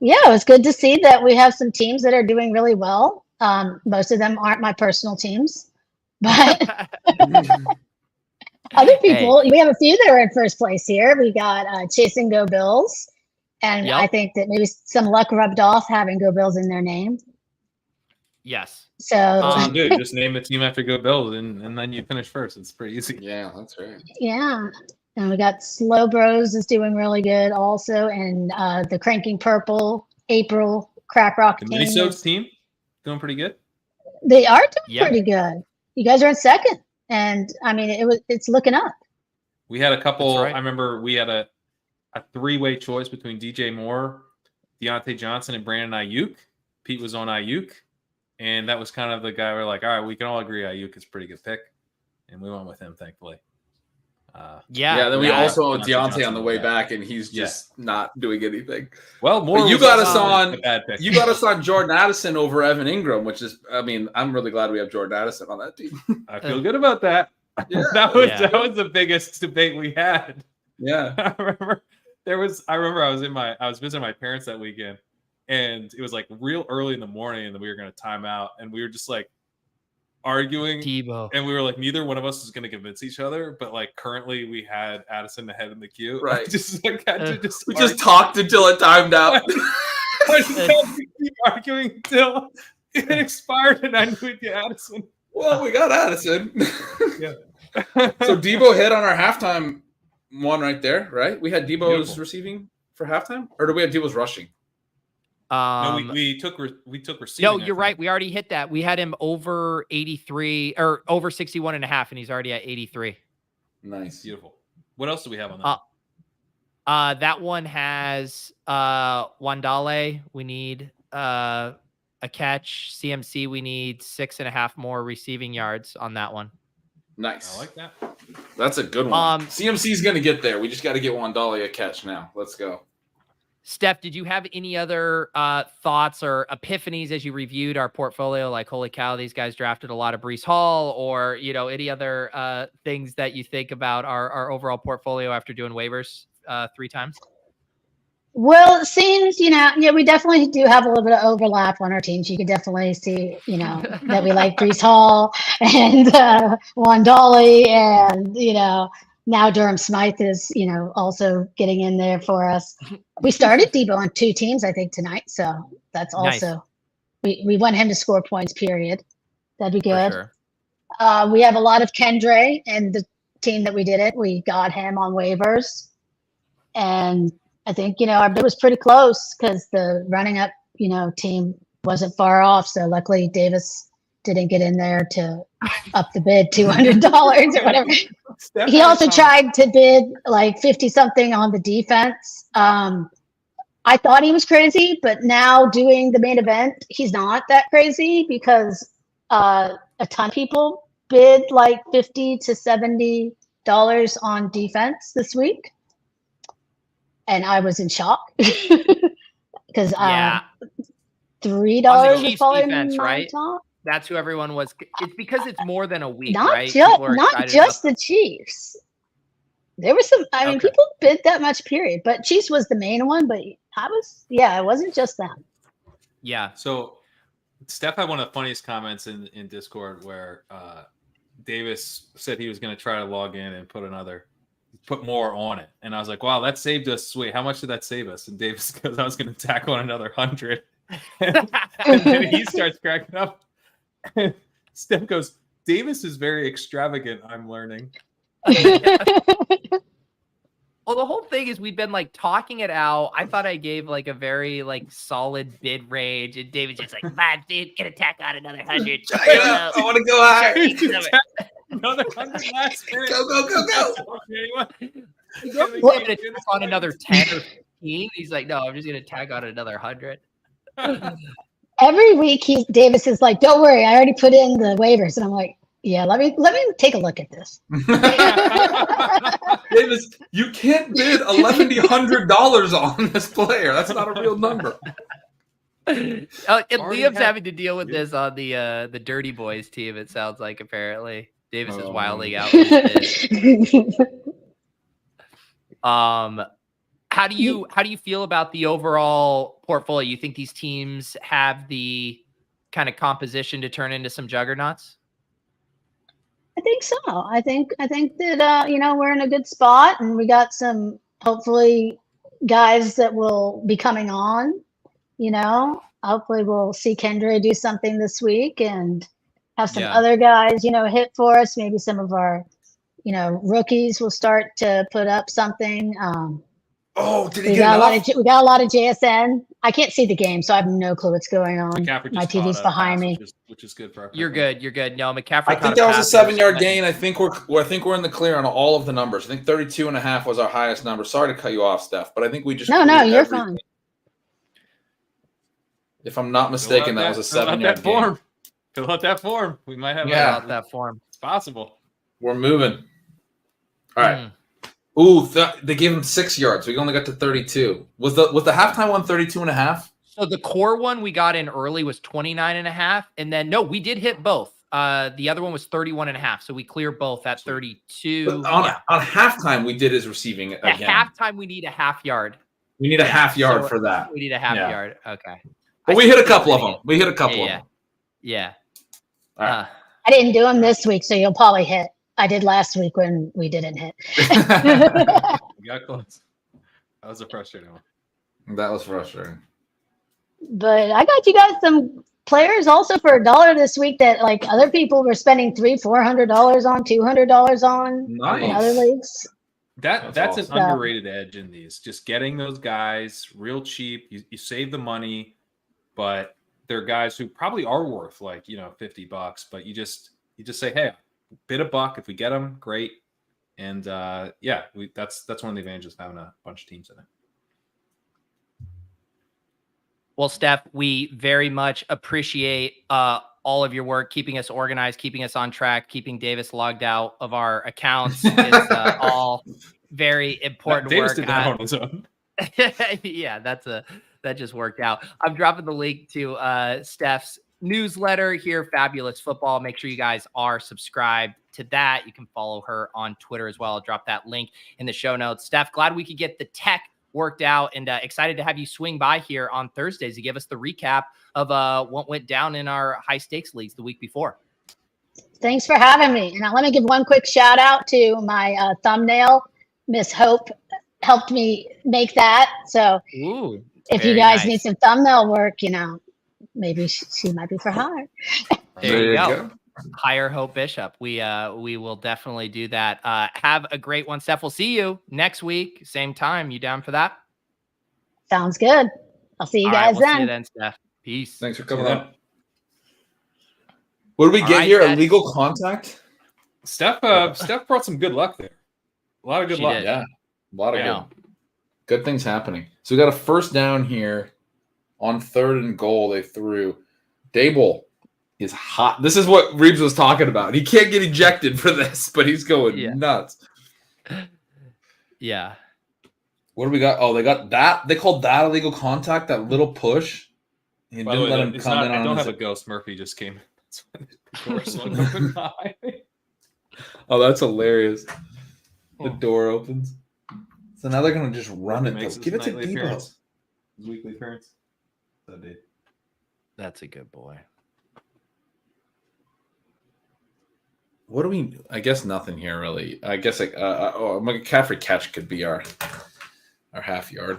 Yeah, it was good to see that we have some teams that are doing really well. Most of them aren't my personal teams, but other people, we have a few that are in first place here. We got Chase and Go Bills. And I think that maybe some luck rubbed off having Go Bills in their name. Yes. So dude, just name a team after Go Bills and then you finish first. It's pretty easy. Yeah, that's right. Yeah. And we got Slow Bros is doing really good also. And the Cranking Purple, April, Crack Rock the Minisodes team doing pretty good. They are doing pretty good. You guys are in second. And I mean, it's looking up. We had a couple, I remember we had a 3-way choice between DJ Moore, Deontay Johnson, and Brandon Ayuk. Pete was on Ayuk. And that was kind of the guy we're like, all right, we can all agree Ayuk is a pretty good pick. And we went with him, thankfully. Yeah. Then we also owe Deontay Johnson on the way back, and he's just not doing anything. Well, more you got us on. You got us on Jordan Addison over Evan Ingram, which is, I mean, I'm really glad we have Jordan Addison on that team. I feel good about that. Yeah. that was the biggest debate we had. Yeah. I remember I was visiting my parents that weekend, and it was like real early in the morning, and we were going to time out, and we were just like arguing, Debo. And we were like, neither one of us was going to convince each other, but like currently we had Addison ahead in the queue. Right. We just talked until it timed out. I just had to keep arguing until it expired, and I knew we'd get Addison. Well, we got Addison. Yeah. So Debo hit on our halftime one right there, right? We had Debo's receiving for halftime, or do we have Debo's rushing? No, we took receiving. No, you're right. We already hit that. We had him over 83 or over 61 and a half, and he's already at 83. Nice. Beautiful. What else do we have on that? That one has Wan'dale. We need a catch. CMC, we need 6.5 more receiving yards on that one. Nice. I like that. That's a good one. CMC's going to get there. We just got to get Wan'dale a catch now. Let's go. Steph, did you have any other thoughts or epiphanies as you reviewed our portfolio? Like, holy cow, these guys drafted a lot of Breece Hall, or, you know, any other things that you think about our overall portfolio after doing waivers 3 times? Well, it seems, you know, yeah, we definitely do have a little bit of overlap on our teams. You could definitely see, you know, that we like Breece Hall and Wan'dale, and, you know, now Durham Smythe is, you know, also getting in there for us. We started Debo on 2 teams, I think, tonight. So that's also, we want him to score points, period. That'd be good. Sure. We have a lot of Kendre, and the team that we did it, we got him on waivers. And I think, you know, our bid was pretty close because the running up, you know, team wasn't far off. So luckily Davis didn't get in there to up the bid $200 or whatever. He also tried to bid like 50 something on the defense. I thought he was crazy, but now doing the main event, he's not that crazy because a ton of people bid like $50 to $70 on defense this week. And I was in shock because $3 is probably defense, my right? top. That's who everyone was. It's because it's more than a week, Not right? just the Chiefs. There was some. I mean, people bid that much, period. But Chiefs was the main one. But it wasn't just them. Yeah. So Steph had one of the funniest comments in Discord where Davis said he was going to try to log in and put more on it, and I was like, "Wow, that saved us." Wait, how much did that save us? And Davis goes, "I was going to tack on another 100." And then he starts cracking up. Steph goes, "Davis is very extravagant, I'm learning." Well, the whole thing is we've been like talking it out. I thought I gave like a very like solid bid range, and David's just like, "Man, dude, gonna tack on another 100. I want to go higher. Another 100 last minute. Go. He's gonna tack on another 10 or 15. He's like, "No, I'm just gonna tack on another 100." Every week, Davis is like, "Don't worry, I already put in the waivers," and I'm like, "Yeah, let me take a look at this." Davis, you can't bid $1,100 on this player. That's not a real number. And Liam's having to deal with this on the Dirty Boys team. It sounds like apparently Davis is wilding out. How do you feel about the overall portfolio? You think these teams have the kind of composition to turn into some juggernauts? I think so. I think that you know, we're in a good spot, and we got some hopefully guys that will be coming on. You know, hopefully we'll see Kendre do something this week, and have some other guys, you know, hit for us. Maybe some of our, you know, rookies will start to put up something. Did he we got a lot of JSN. I can't see the game, so I have no clue what's going on. My TV's behind me, which is good for our You're good. No, McCaffrey. I think that was a 7-yard gain. I think we're in the clear on all of the numbers. I think 32.5 was our highest number. Sorry to cut you off, Steph, but I think we just no, you're fine. If I'm not mistaken, that was a 7-yard gain. Fill out that form. We might have that form. It's possible. We're moving. All right. Ooh, they gave him 6 yards. We only got to 32. Was the halftime one 32.5? So the core one we got in early was 29.5. And then, no, we did hit both. The other one was 31.5. So we cleared both at 32. On halftime, we did his receiving again. At halftime, we need a half yard. We need a half yard for that. We need a half yard. Okay. But we hit a couple of them. We hit a couple of them. Yeah. All right. I didn't do them this week, so you'll probably hit. I did last week when we didn't hit. We got close. That was a frustrating one. That was frustrating. But I got you guys some players also for $1 this week that like other people were spending $300-400 on, $200 on in other leagues. That's awesome. an underrated edge in these. Just getting those guys real cheap. You save the money, but they're guys who probably are worth like, $50, but you just say, hey, bid a buck. If we get them, great. And that's one of the advantages of having a bunch of teams in it. Well, Steph, we very much appreciate all of your work, keeping us organized, keeping us on track, keeping Davis logged out of our accounts. It's all very important Davis work. Did that on his own. Yeah, that just worked out. I'm dropping the link to Steph's newsletter here, Fabulous Football. Make sure you guys are subscribed to that. You can follow her on Twitter as well. I'll drop that link in the show notes. Steph, glad we could get the tech worked out, and excited to have you swing by here on Thursdays to give us the recap of what went down in our high stakes leagues the week before. Thanks for having me. And let me give one quick shout out to my thumbnail. Miss Hope helped me make that. So if you guys need some thumbnail work, maybe she might be for hire. There you go. Hire Hope Bishop. We will definitely do that. Have a great one, Steph. We'll see you next week, same time. You down for that? Sounds good. I'll see you guys then. See you then, Steph. Peace. Thanks for coming on. What did we get here? Illegal contact? Steph brought some good luck there. A lot of good luck. Yeah. A lot of good things happening. So we got a first down here on 3rd and goal. They threw. Dable is hot. This is what Reebs was talking about. He can't get ejected for this, but he's going nuts. Yeah. What do we got? Oh, they got that. They called that illegal contact, that little push. He didn't let him come in on I don't have a ghost. Murphy just came in. Oh, that's hilarious. The door opens. So now they're going to just run it. Give it to Debo. His weekly appearance. That's a good boy. What do we? I guess nothing here really. I guess McCaffrey catch could be our half yard.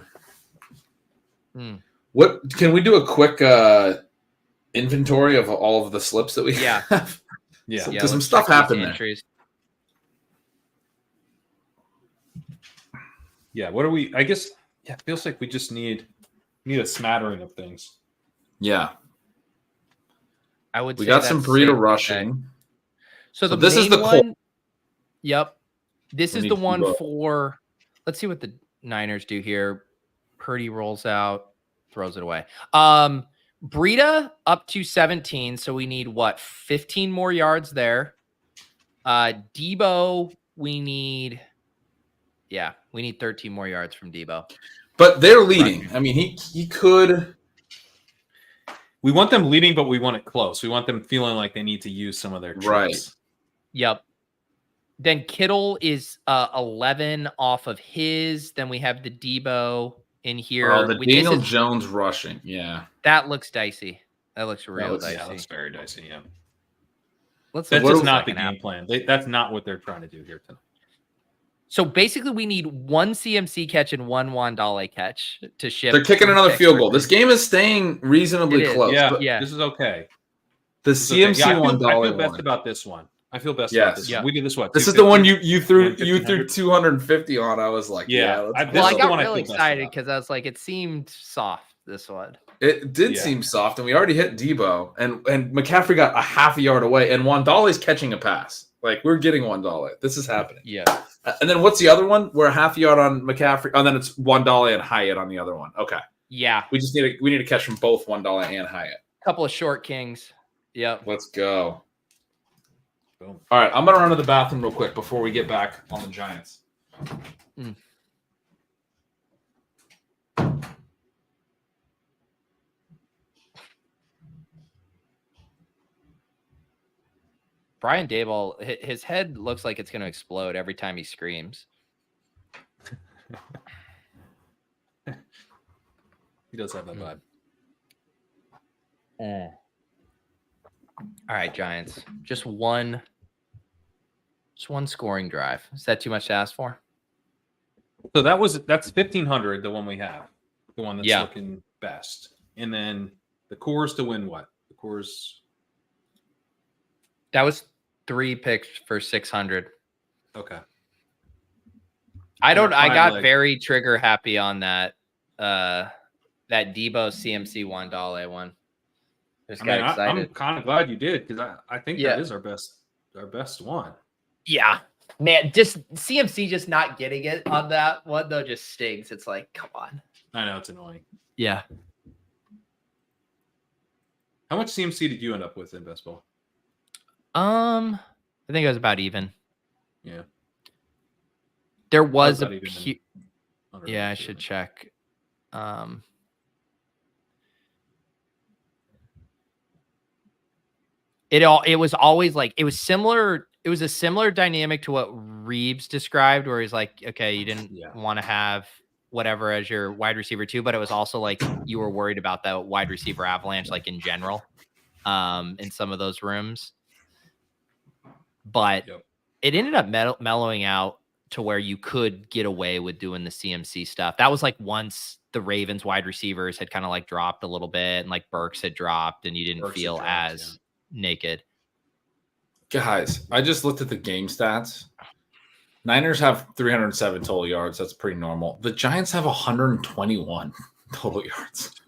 What can we do a quick inventory of all of the slips that we have? Yeah, because some stuff happened there. Yeah, what are we? I guess it feels like we just need a smattering of things. Yeah, I would. We got some burrito rushing. Okay. So this is the one. Yep, this is the one for. Let's see what the Niners do here. Purdy rolls out, throws it away. Breida up to 17, so we need 15 more yards there. Debo, we need 13 more yards from Debo. But they're leading. Right. I mean, he could. We want them leading, but we want it close. We want them feeling like they need to use some of their tricks. Right. Yep. Then Kittle is 11 off of his. Then we have the Debo in here. Oh, the Daniel Jones rushing. Yeah. That looks dicey. That looks real dicey. Yeah, that's very dicey. Yeah. That's just not the game plan. That's not what they're trying to do here tonight. So basically, we need one CMC catch and one Wan'dale catch to ship. They're kicking another field goal. This game is staying reasonably close. Yeah, this is okay. The CMC Wan'dale. I feel best about this one. I feel best about this. We did this one. This is the one you threw 250 on. I was like, I got really excited because I was like, it seemed soft. This one. It did seem soft, and we already hit Debo, and McCaffrey got a half a yard away, and Wan'dale's catching a pass. Like, we're getting Wan'dale. This is happening. Yeah. And then what's the other one? We're a half yard on McCaffrey. Oh, then it's Wan'dale and Hyatt on the other one. Okay. Yeah. We just need to catch from both Wan'dale and Hyatt. Couple of short kings. Yep. Let's go. Boom. All right, I'm gonna run to the bathroom real quick before we get back on the Giants. Brian Daboll, his head looks like it's going to explode every time he screams. He does have that vibe. All right, Giants. Just one scoring drive. Is that too much to ask for? So that's 1,500, the one we have, the one that's Yeah. looking best. And then the cores to win what? The cores. That was 3 picks for 600. Okay. I got like- very trigger happy on that that Debo CMC $1 one. Just got excited. I'm kind of glad you did because I think that is our best one. Yeah. Man, just CMC just not getting it on that one though just stings. It's like, come on. I know it's annoying. Yeah. How much CMC did you end up with in best ball? I think it was about even. Yeah. There was About a even yeah, I should check. It was always like it was similar. It was a similar dynamic to what Reebs described, where he's like, okay, you didn't want to have whatever as your wide receiver too, but it was also like you were worried about the wide receiver avalanche, like in general, in some of those rooms. But it ended up mellowing out to where you could get away with doing the CMC stuff. That was like once the Ravens wide receivers had kind of like dropped a little bit and like Burks had dropped and you didn't feel as naked. Guys, I just looked at the game stats. Niners have 307 total yards. That's pretty normal. The Giants have 121 total yards.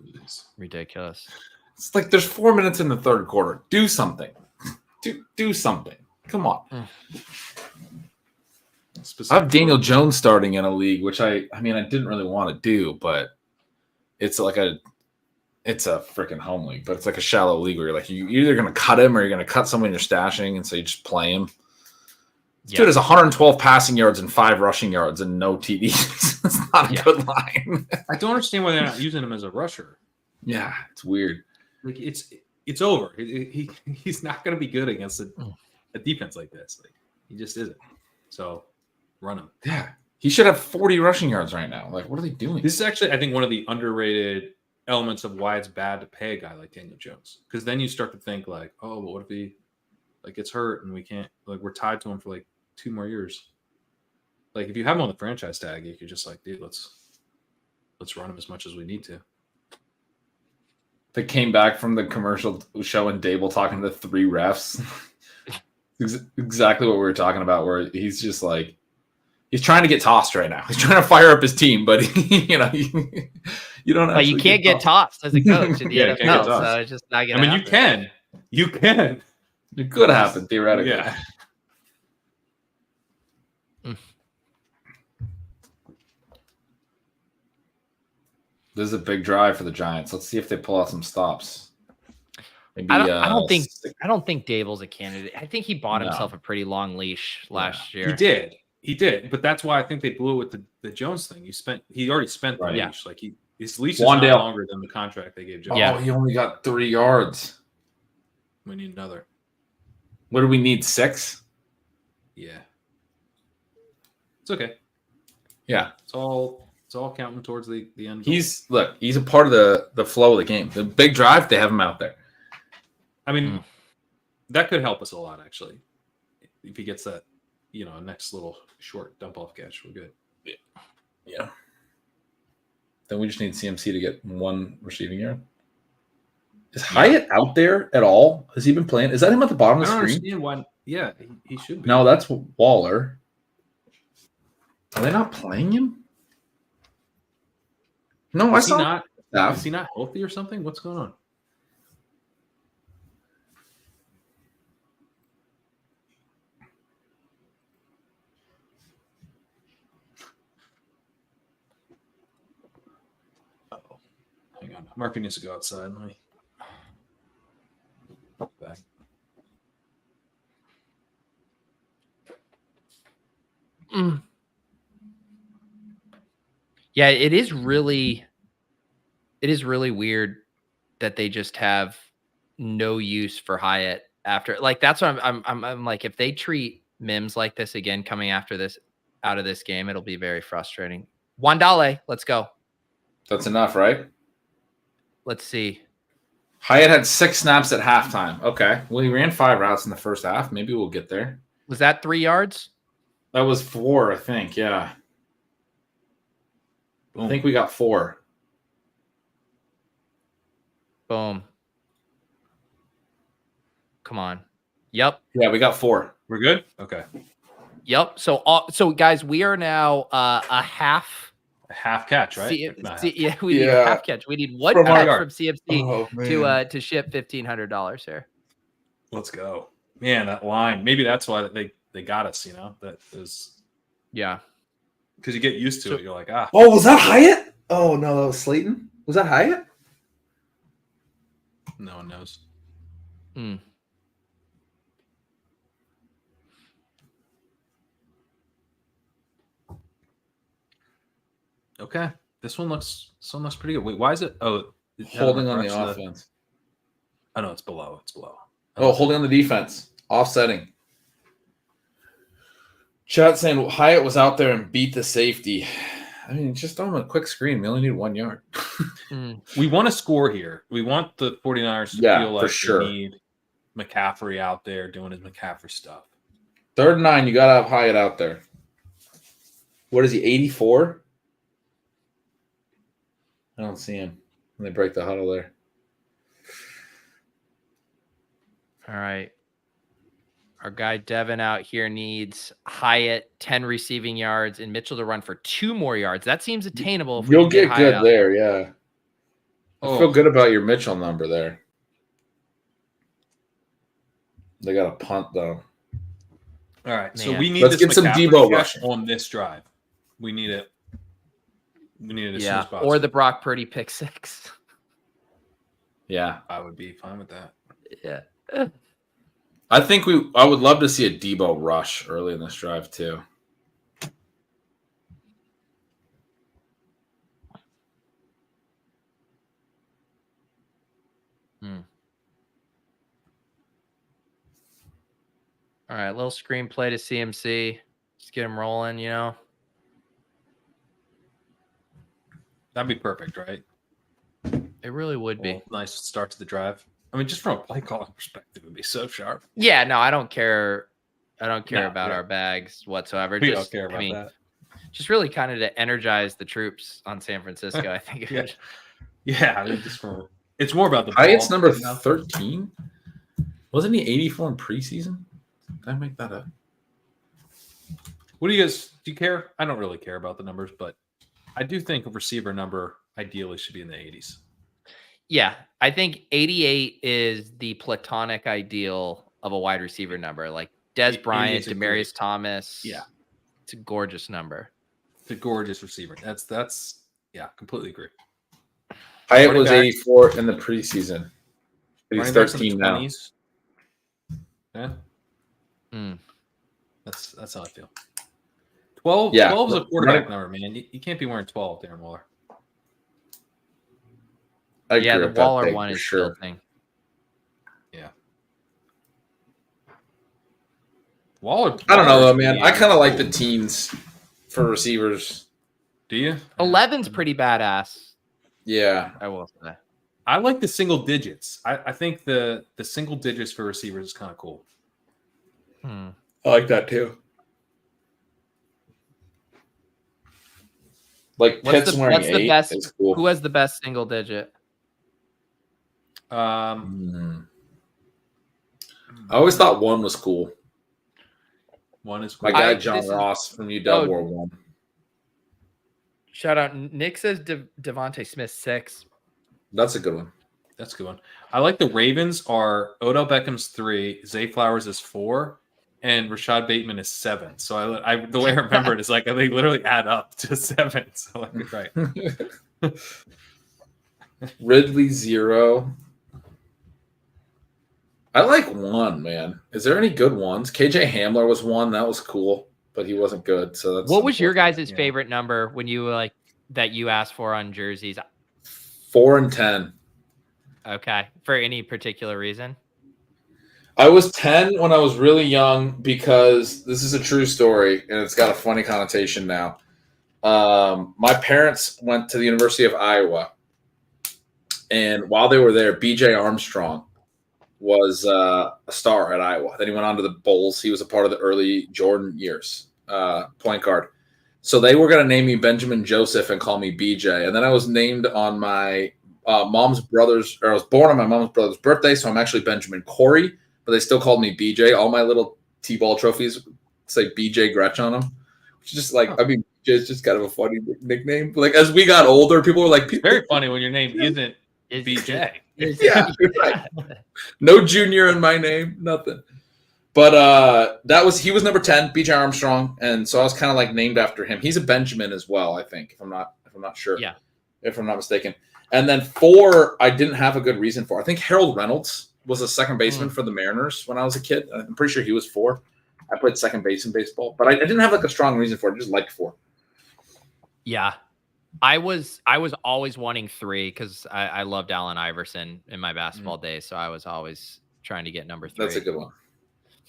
Ridiculous. It's like there's 4 minutes in the third quarter. Do something. Do something. Come on. I have Daniel Jones starting in a league, which I didn't really want to do, but it's a freaking home league, but it's like a shallow league where you're like, you're either going to cut him or you're going to cut someone you're stashing, and so you just play him. This dude has 112 passing yards and 5 rushing yards and no TDs. It's not a good line. I don't understand why they're not using him as a rusher. Yeah, it's weird. Like it's over. He's not going to be good against a defense like this. Like he just isn't. So run him. Yeah, he should have 40 rushing yards right now. Like, what are they doing? This is actually, I think, one of the underrated elements of why it's bad to pay a guy like Daniel Jones, because then you start to think like, oh, but what if he like gets hurt and we can't, like, we're tied to him for like 2 more years. Like if you have him on the franchise tag, you could just like, dude, let's run him as much as we need to. They came back from the commercial showing Dable talking to 3 refs. Exactly what we were talking about, where he's just like, he's trying to get tossed right now. He's trying to fire up his team, but you don't. But you can't get tossed as a coach in the NFL, so it's just not gonna. I mean, happen. you can. It could happen theoretically. Yeah. This is a big drive for the Giants. Let's see if they pull out some stops. Maybe, I don't think Dable's a candidate. I think he bought himself a pretty long leash last year. He did, but that's why I think they blew it with the Jones thing. He already spent the leash. Like his leash is not longer than the contract they gave Jones. Oh, he only got 3 yards. We need another. What do we need? 6? Yeah. It's okay. Yeah. It's all counting towards the end. He's a part of the flow of the game. The big drive, they have him out there. I mean, that could help us a lot, actually. If he gets that, next little short dump off catch, we're good. Yeah. Then we just need CMC to get 1 receiving yard. Is Hyatt out there at all? Has he been playing? Is that him at the bottom of the screen? Understand why. Yeah, he should be. No, that's Waller. Are they not playing him? No, Is he not healthy or something? What's going on? Uh-oh. Hang on. Murphy needs to go outside. Let me back. Yeah, it is really weird that they just have no use for Hyatt after. Like that's what I'm like, if they treat Mims like this again coming after this out of this game, it'll be very frustrating. Wan'dale, let's go. That's enough, right? Let's see. Hyatt had 6 snaps at halftime. Okay. Well, he ran 5 routes in the first half. Maybe we'll get there. Was that 3 yards? That was 4, I think. Yeah. I think we got 4. Boom. Come on. Yep. Yeah, we got 4. We're good? Okay. Yep. So guys, we are now a half catch, right? Yeah, we need a half catch. We need one catch from CMC to ship $1,500 here. Let's go. Man, that line. Maybe that's why they got us, That is because you get used to it. You're like, Oh, was that Hyatt? Oh no, that was Slayton. Was that Hyatt? No one knows. Okay. This one looks pretty good. Wait, why is it? Oh, holding on the offense. Oh no, it's below. It's below. Oh, holding on the defense. Offsetting. Chat saying Hyatt was out there and beat the safety. I mean, just on a quick screen. We only need 1 yard. We want to score here. We want the 49ers to feel like they need McCaffrey out there doing his McCaffrey stuff. 3rd and 9, you got to have Hyatt out there. What is he, 84? I don't see him. They break the huddle there. All right. Our guy Devin out here needs Hyatt 10 receiving yards and Mitchell to run for 2 more yards. That seems attainable. If You'll get good there, yeah. I feel good about your Mitchell number there. They got a punt though. All right, so we need. Let's get some Debo rushing on this drive. We need it. We need it as soon as possible. Or the Brock Purdy pick 6. Yeah, I would be fine with that. Yeah. I would love to see a Debo rush early in this drive too. All right, little screenplay to CMC. Just get him rolling, That'd be perfect, right? It really would be. Nice start to the drive. I mean, just from a play calling perspective, it'd be so sharp. Yeah, no, I don't care. I don't care about our bags whatsoever. We don't care about that. Just really kind of to energize the troops on San Francisco, I think. I mean, it's more about the ball. Hyatt's number 13. Wasn't he 84 in preseason? Did I make that up? What do you care? I don't really care about the numbers, but I do think a receiver number ideally should be in the 80s. Yeah, I think 88 is the platonic ideal of a wide receiver number. Like Des Bryant, Demaryius Thomas. Yeah. It's a gorgeous number. It's a gorgeous receiver. That's completely agree. Hyatt was 84 in the preseason. He's 13 now. 20s. Yeah. That's how I feel. 12 is a quarterback number, man. You can't be wearing 12, Darren Waller. I agree the with that Waller one is sure. thing. Yeah. Waller. I don't know though, man. I kind of like the teens for receivers. Do you? 11's pretty badass. Yeah, I will say. I like the single digits. I think the single digits for receivers is kind of cool. I like that too. Like Pitt's wearing 8 the best? is cool. Who has the best single digit? I always thought 1 was cool. 1 is cool. My guy John Ross from UW wore 1. Shout out. Nick says Devontae Smith 6. That's a good one. That's a good one. I like the Ravens are Odell Beckham's 3, Zay Flowers is 4, and Rashad Bateman is 7. So the way I remember it is like they literally add up to 7. So like it's right. Ridley 0. I like 1, man. Is there any good ones? KJ Hamler was 1. That was cool. but he wasn't good. So that's what was your guys' favorite number when you were like that you asked for on jerseys? 4 and 10. Okay, for any particular reason? I was 10 when I was really young because this is a true story and it's got a funny connotation now. My parents went to the University of Iowa, and while they were there, B.J. Armstrong was a star at Iowa. Then he went on to the Bulls. He was a part of the early Jordan years, point guard. So they were going to name me Benjamin Joseph and call me BJ. And then I was named on my mom's brother's, or I was born on my mom's brother's birthday, so I'm actually Benjamin Corey, but they still called me BJ. All my little T-ball trophies say BJ Gretsch on them, which is just like, I mean, it's just kind of a funny nickname. Like as we got older, people were like, very funny when your name isn't BJ. Yeah, right. No junior in my name, nothing. But he was number 10, B.J. Armstrong, and so I was kind of like named after him. He's a Benjamin as well, I think, if I'm not sure. Yeah. If I'm not mistaken. And then 4, I didn't have a good reason for. I think Harold Reynolds was a second baseman for the Mariners when I was a kid. I'm pretty sure he was 4. I played second base in baseball, but I didn't have like a strong reason for it. I just liked 4. Yeah. I was always wanting 3 because I loved Allen Iverson in my basketball days, so I was always trying to get number 3. That's a good one.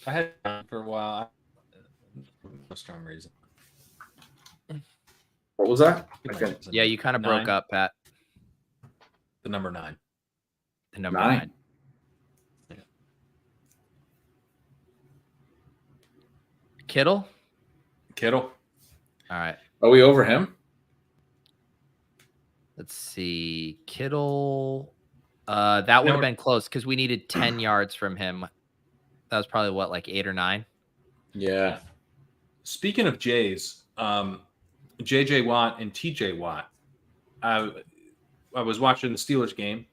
I had it for a while. No strong reason. What was that? Yeah, you kind of broke up, Pat. The number 9. The number 9. Yeah. Kittle? All right. Are we over him? Let's see. Kittle. That would have been close because we needed 10 yards from him. That was probably what, like 8 or 9? Yeah. Speaking of Jays, JJ Watt and TJ Watt. I was watching the Steelers game,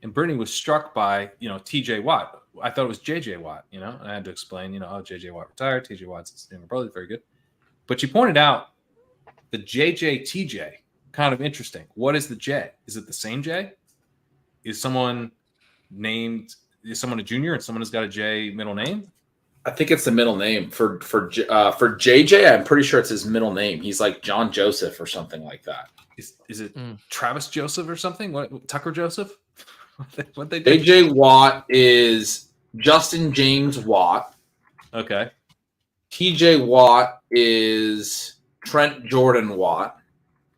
and Brittany was struck by, TJ Watt. I thought it was JJ Watt, and I had to explain, JJ Watt retired, TJ Watt's younger brother, very good. But she pointed out the JJ TJ, kind of interesting. What is the J? Is it the same J? Is someone a junior and someone has got a J middle name? I think it's the middle name for JJ. I'm pretty sure it's his middle name. He's like John Joseph or something like that. Is it Travis Joseph or something? What, Tucker Joseph? What they do? JJ Watt is Justin James Watt. Okay. TJ Watt is Trent Jordan Watt.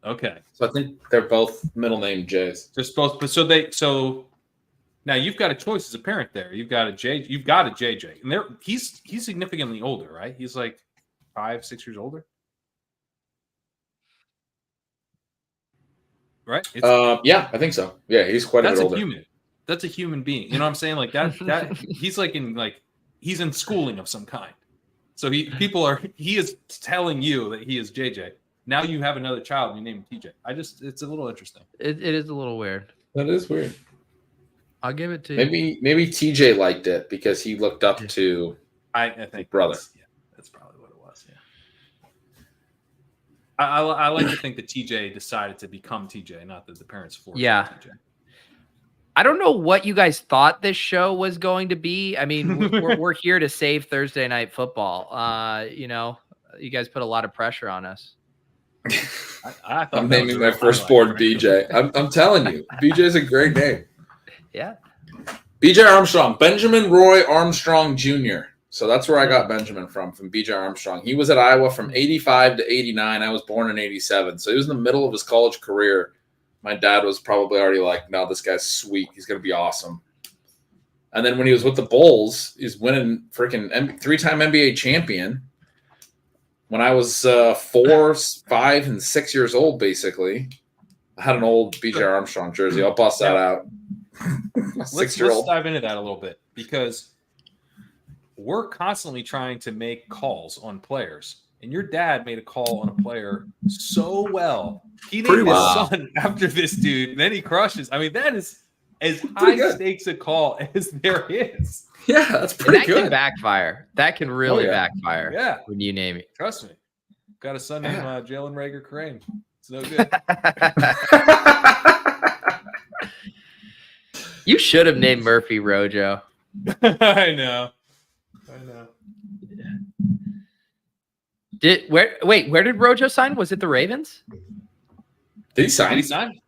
Okay. So I think they're both middle name J's. They're supposed, but so now you've got a choice as a parent there. You've got a JJ, and he's significantly older, right? He's like 5-6 years older, right? Yeah, I think so. Yeah, he's quite a bit older. Human. That's a human being. You know what I'm saying? Like that he's he's in schooling of some kind. So he is telling you that he is JJ. Now you have another child and you name him TJ. It's a little interesting. It is a little weird. That is weird. I'll give it to you. Maybe TJ liked it because he looked up to I think his brother. That's probably what it was. Yeah. I like to think that TJ decided to become TJ, not that the parents forced TJ. I don't know what you guys thought this show was going to be. I mean, we're here to save Thursday Night Football. You guys put a lot of pressure on us. I'm naming my firstborn BJ. I'm telling you, BJ is a great name. Yeah. BJ Armstrong, Benjamin Roy Armstrong Jr. So that's where I got Benjamin from BJ Armstrong. He was at Iowa from 85 to 89. I was born in 87. So he was in the middle of his college career. My dad was probably already like, no, this guy's sweet. He's going to be awesome. And then when he was with the Bulls, he's winning freaking 3-time NBA champion. When I was 4, 5, and 6 years old, basically, I had an old BJ Armstrong jersey. I'll bust that out. Let's dive into that a little bit because we're constantly trying to make calls on players. And your dad made a call on a player so well. He named his son after this dude. And then he crushes. I mean, that is as high stakes a call as there is. Yeah, that's pretty good. That can backfire. That can really backfire. Yeah. When you name it. Trust me. Got a son named Jalen Rager Crane. It's no good. You should have named Murphy Rojo. I know. Where did Rojo sign? Was it the Ravens? Did he sign?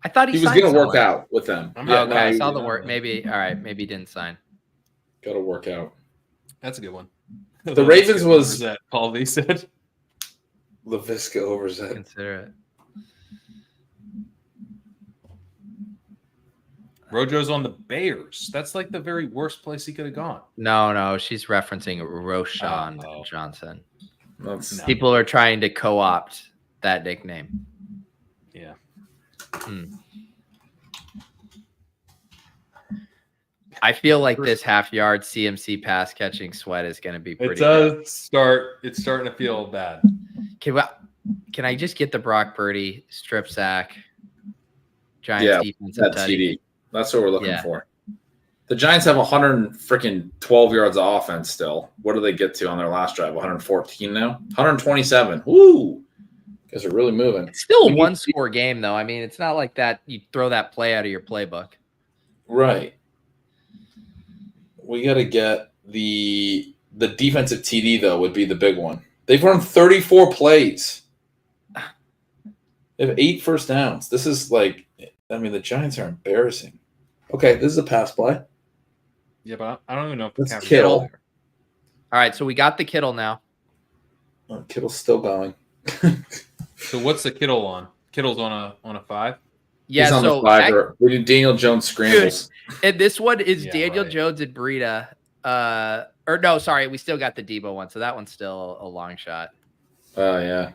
I thought he was going to work out with them. Okay, I saw the work. Maybe maybe he didn't sign. Got to work out. That's a good one. The Ravens was that Paul V said. LaVisca over Zed. Consider it. Rojo's on the Bears. That's like the very worst place he could have gone. No, she's referencing Roshan Johnson. People are trying to co-opt that nickname. Yeah. I feel like this half-yard CMC pass catching sweat is going to be pretty. It does start. It's starting to feel bad. Can I just get the Brock Purdy strip sack? Giants defense. That TD. That's what we're looking for. The Giants have 112 yards of offense still. What do they get to on their last drive? 114 now? 127. Woo! Guys are really moving. It's still a one-score game, though. I mean, it's not like that. You throw that play out of your playbook. Right. We got to get the defensive TD, though, would be the big one. They've run 34 plays. They have 8 first downs. This is like, I mean, the Giants are embarrassing. Okay, this is a pass play. Yeah, but I don't even know if it's Kittle. All right, so we got the Kittle now. Oh, Kittle's still going. So what's the Kittle on? Kittle's on a 5? Yeah, he's on the 5. We do Daniel Jones scrambles. Dude, and this one is Daniel Jones and Breida. Or no, sorry, we still got the Debo one, so that one's still a long shot. Oh, yeah.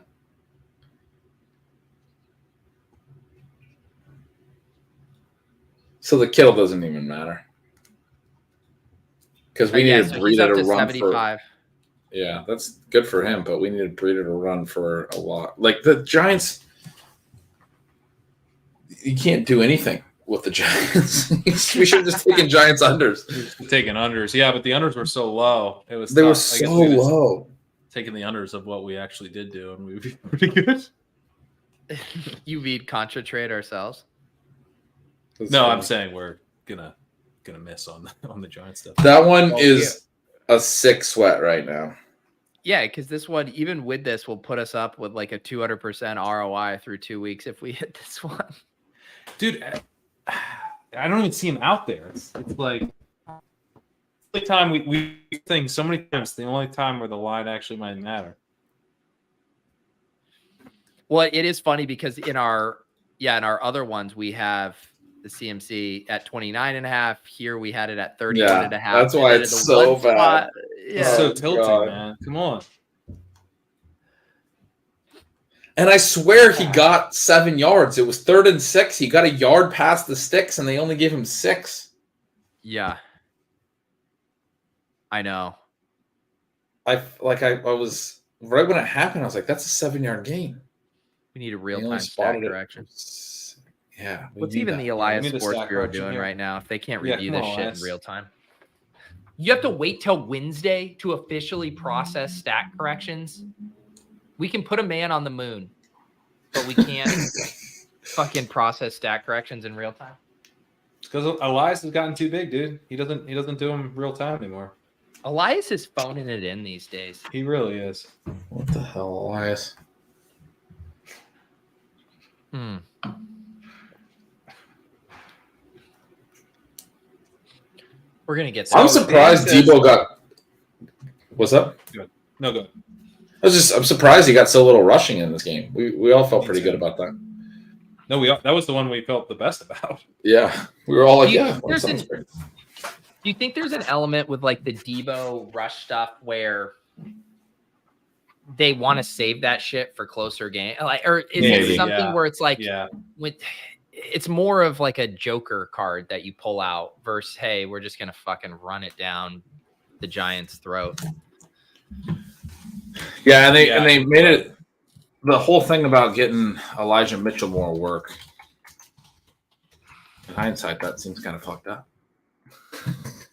So the Kittle doesn't even matter. Because we needed Breida to run 75. Yeah, that's good for him, but we needed Breida to run for a lot. Like the Giants, you can't do anything with the Giants. We should have just taken Giants unders. Taking unders, yeah, but the unders were so low. It was they were so low. Taking the unders of what we actually did do, and we'd be pretty good. You mean contra trade ourselves? No, I'm saying we're gonna miss on the Giants stuff. That one is a sick sweat right now. Yeah, because this one, even with this, will put us up with like a 200% ROI through 2 weeks if we hit this one. Dude, I don't even see him out there. It's like the time we think so many times. The only time where the line actually might matter. Well, it is funny because in our other ones we have the CMC at 29.5. Here we had it at 31.5. That's why it's so bad. It's so tilting, man. Come on. And I swear he got 7 yards. It was 3rd and 6. He got a yard past the sticks, and they only gave him 6. Yeah. I know. I was right when it happened. I was like, "That's a 7-yard gain." We need a real-time stat correction. Yeah. What's even the Elias Sports Bureau doing right now if they can't review this shit in real time? You have to wait till Wednesday to officially process stat corrections. We can put a man on the moon, but we can't fucking process stat corrections in real time. It's because Elias has gotten too big, dude. He doesn't do them real time anymore. Elias is phoning it in these days. He really is. What the hell, Elias? We're gonna get. I'm surprised Debo got. What's up? Good. No, good. I'm surprised he got so little rushing in this game. We all felt pretty good about that. No, that was the one we felt the best about. Yeah, we were all like, "Yeah." Do you think there's an element with like the Debo rush stuff where they want to save that shit for closer game, or is it something where it's like, it's more of like a Joker card that you pull out versus, hey, we're just gonna fucking run it down the Giants' throat. Yeah, and they made it the whole thing about getting Elijah Mitchell more work. In hindsight, that seems kind of fucked up.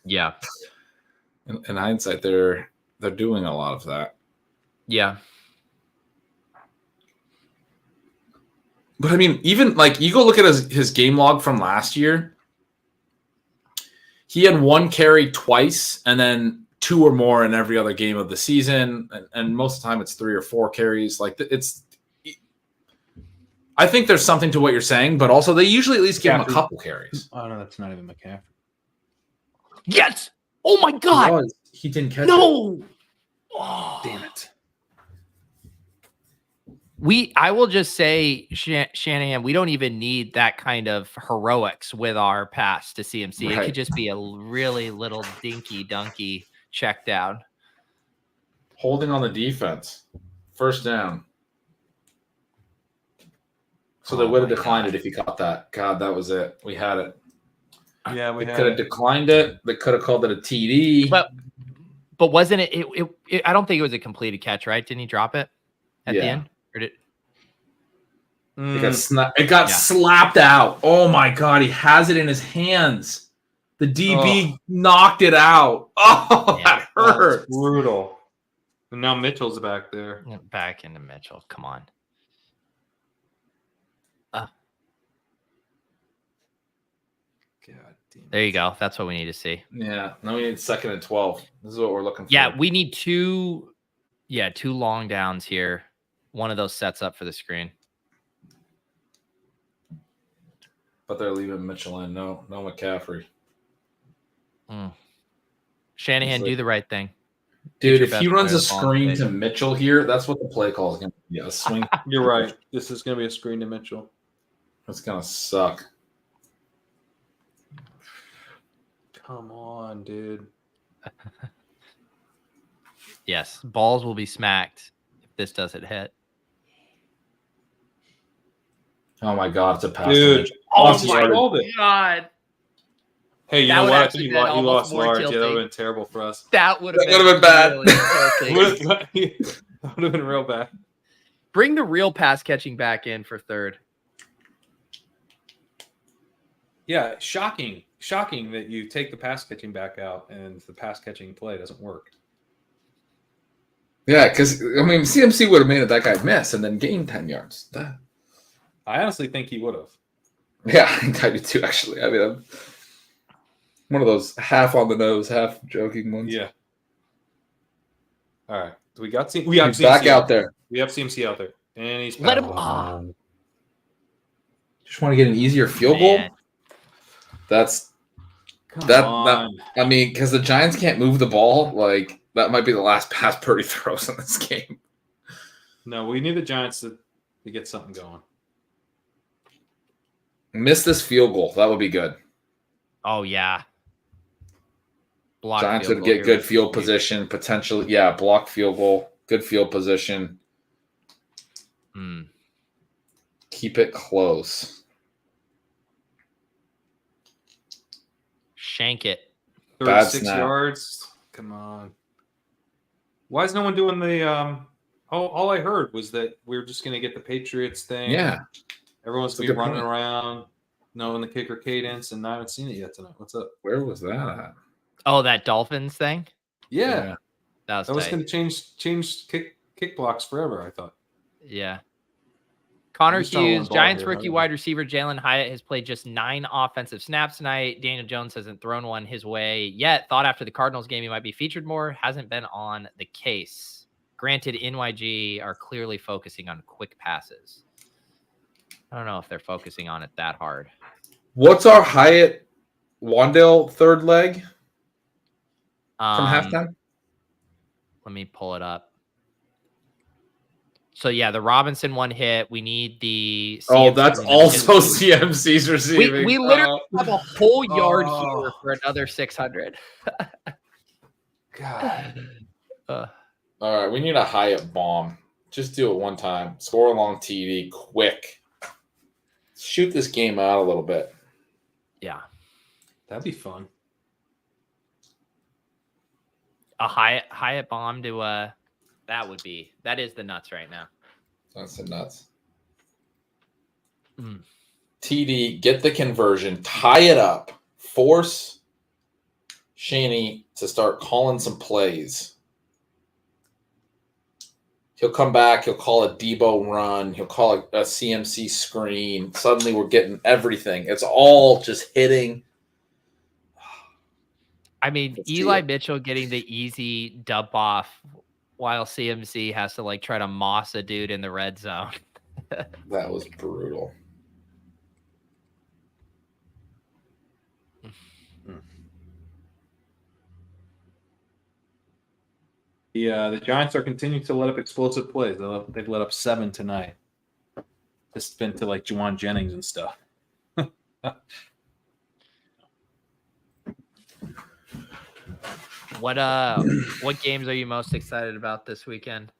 Yeah. In hindsight, they're doing a lot of that. Yeah. But I mean, even like you go look at his game log from last year. He had 1 carry twice and then 2 or more in every other game of the season, and most of the time it's 3 or 4 carries. Like I think there's something to what you're saying, but also they usually at least give him a couple carries. Oh no, that's not even McCaffrey. Yes. Oh my God. He didn't catch it. No. Oh. Damn it. I will just say, Shanahan, we don't even need that kind of heroics with our pass to CMC. Right. It could just be a really little dinky dunky check down. Holding on the defense. First down. So they would have declined it if he caught that. God, that was it. We had it. Yeah, we could have declined it. They could have called it a TD. But wasn't it, I don't think it was a completed catch, right? Didn't he drop it at the end? Or did it got slapped out. Oh my God, he has it in his hands. The DB knocked it out. Oh, that hurt. Brutal. And now Mitchell's back there. Back into Mitchell. Come on. God damn. There you go. That's what we need to see. Yeah. Now we need 2nd and 12. This is what we're looking for. Yeah, we need 2 long downs here. One of those sets up for the screen. But they're leaving Mitchell in. No McCaffrey. Shanahan, do the right thing. Dude, if he runs a screen to Mitchell here, that's what the play call is going to be. A swing. You're right. This is going to be a screen to Mitchell. That's going to suck. Come on, dude. Yes, balls will be smacked if this doesn't hit. Oh my God, it's a pass. Dude. Oh my God. Hey, you know what? I think you lost large. Yeah, that would have been terrible for us. That would have been bad. Really that would have been real bad. Bring the real pass catching back in for 3rd. Yeah, shocking that you take the pass catching back out and the pass catching play doesn't work. Yeah, because CMC would have made it that guy miss and then gained 10 yards. I honestly think he would have. Yeah, I do too. Actually, I'm one of those half on the nose, half joking ones. Yeah. All right, we got CMC back out there. We have CMC out there, and he's let him. Just want to get an easier field goal. That's that. I mean, because the Giants can't move the ball. Like that might be the last pass Purdy throws in this game. No, we need the Giants to get something going. Miss this field goal. That would be good. Oh yeah. Block Giants would get good field position, potentially. Yeah, block field goal, good field position. Keep it close. Shank it. 36 yards. Come on. Why is no one doing the all I heard was that we were just going to get the Patriots thing. Yeah. Everyone's going to be running around, knowing the kicker cadence, and I haven't seen it yet tonight. What's up? Where was that at? Oh, that Dolphins thing? Yeah. That was going to change kick blocks forever, I thought. Yeah. Connor Hughes, Giants rookie wide receiver Jalen Hyatt has played just 9 offensive snaps tonight. Daniel Jones hasn't thrown one his way yet. Thought after the Cardinals game he might be featured more. Hasn't been on the case. Granted, NYG are clearly focusing on quick passes. I don't know if they're focusing on it that hard. What's our Hyatt Wan'dale third leg from halftime? Let me pull it up. So, yeah, the Robinson one hit. We need the CMC. Oh, that's also CMC's receiving. We literally have a whole yard here for another 600. God. All right, we need a Hyatt bomb. Just do it one time. Score a long TD, quick. Shoot this game out a little bit. Yeah. That'd be fun. A Hyatt bomb to that is the nuts right now. That's the nuts. TD, get the conversion, tie it up, force Shaney to start calling some plays. He'll come back, he'll call a Debo run, he'll call a CMC screen. Suddenly we're getting everything. It's all just hitting. I mean, Eli Mitchell getting the easy dump off while CMC has to like try to moss a dude in the red zone. That was brutal. The Giants are continuing to let up explosive plays. They've let up 7 tonight. It's been to like Juwan Jennings and stuff. What games are you most excited about this weekend?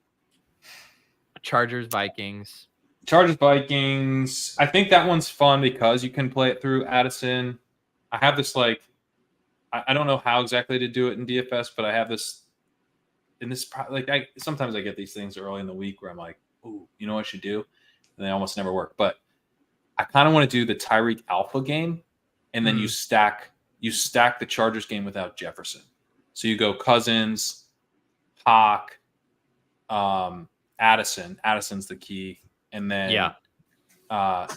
Chargers, Vikings. Chargers, Vikings. I think that one's fun because you can play it through Addison. I have this like, I don't know how exactly to do it in DFS, but I have this. And this like sometimes I get these things early in the week where I'm like, oh, you know what I should do, and they almost never work. But I kind of want to do the Tyreek Alpha game, and then you stack the Chargers game without Jefferson. So you go Cousins, Hawk, Addison. Addison's the key, and then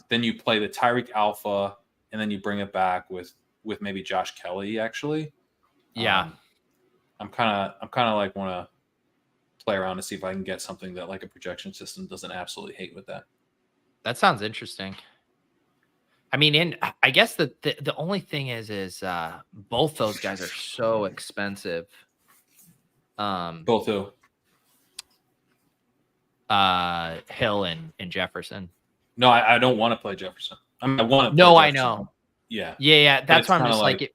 then you play the Tyreek Alpha, and then you bring it back with maybe Josh Kelly. Actually, I'm kind of like want to play around to see if I can get something that like a projection system doesn't absolutely hate with that. That sounds interesting. I mean, I guess the only thing is both those guys are so expensive. Both who? Hill and Jefferson. No, I don't want to play Jefferson. I mean, I want to. No, I know. Yeah. That's why I'm just like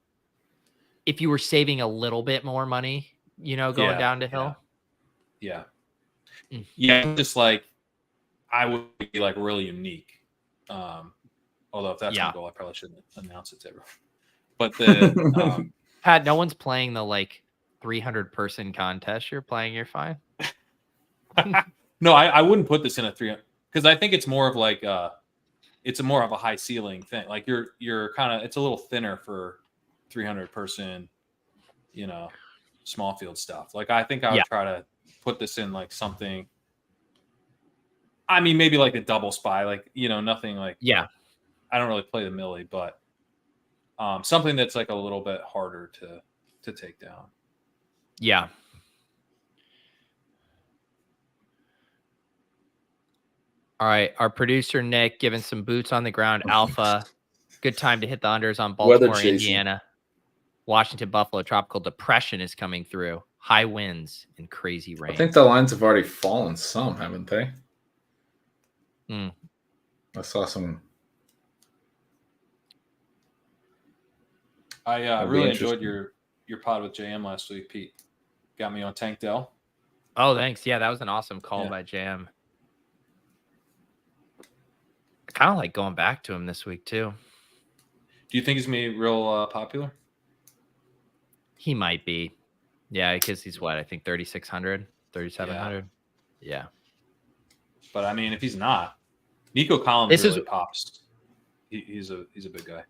if you were saving a little bit more money, going down to Hill. Yeah. Just like I would be like really unique. Although if that's my goal, I probably shouldn't announce it to everyone. But the Pat, no one's playing the like 300 person contest you're playing. You're fine. No, I wouldn't put this in a 300 because I think it's more of like it's more of a high ceiling thing. Like you're kind of it's a little thinner for 300 person, small field stuff. Like I think I would try to put this in like something. I mean, maybe like a double spy, like nothing like I don't really play the Millie, but something that's like a little bit harder to take down. Yeah. All right, our producer Nick giving some boots on the ground alpha. Good time to hit the unders on Baltimore, Indiana. Washington, Buffalo, tropical depression is coming through. High winds and crazy rain. I think the lines have already fallen some, haven't they? I saw some. I really enjoyed your pod with JM last week, Pete. Got me on Tank Dell. Oh, thanks. Yeah, that was an awesome call by JM. I kind of like going back to him this week, too. Do you think he's going to be real popular? He might be. Yeah, because he's what? I think 3,600, 3,700. Yeah. But, I mean, if he's not, Nico Collins really pops. He's a big guy.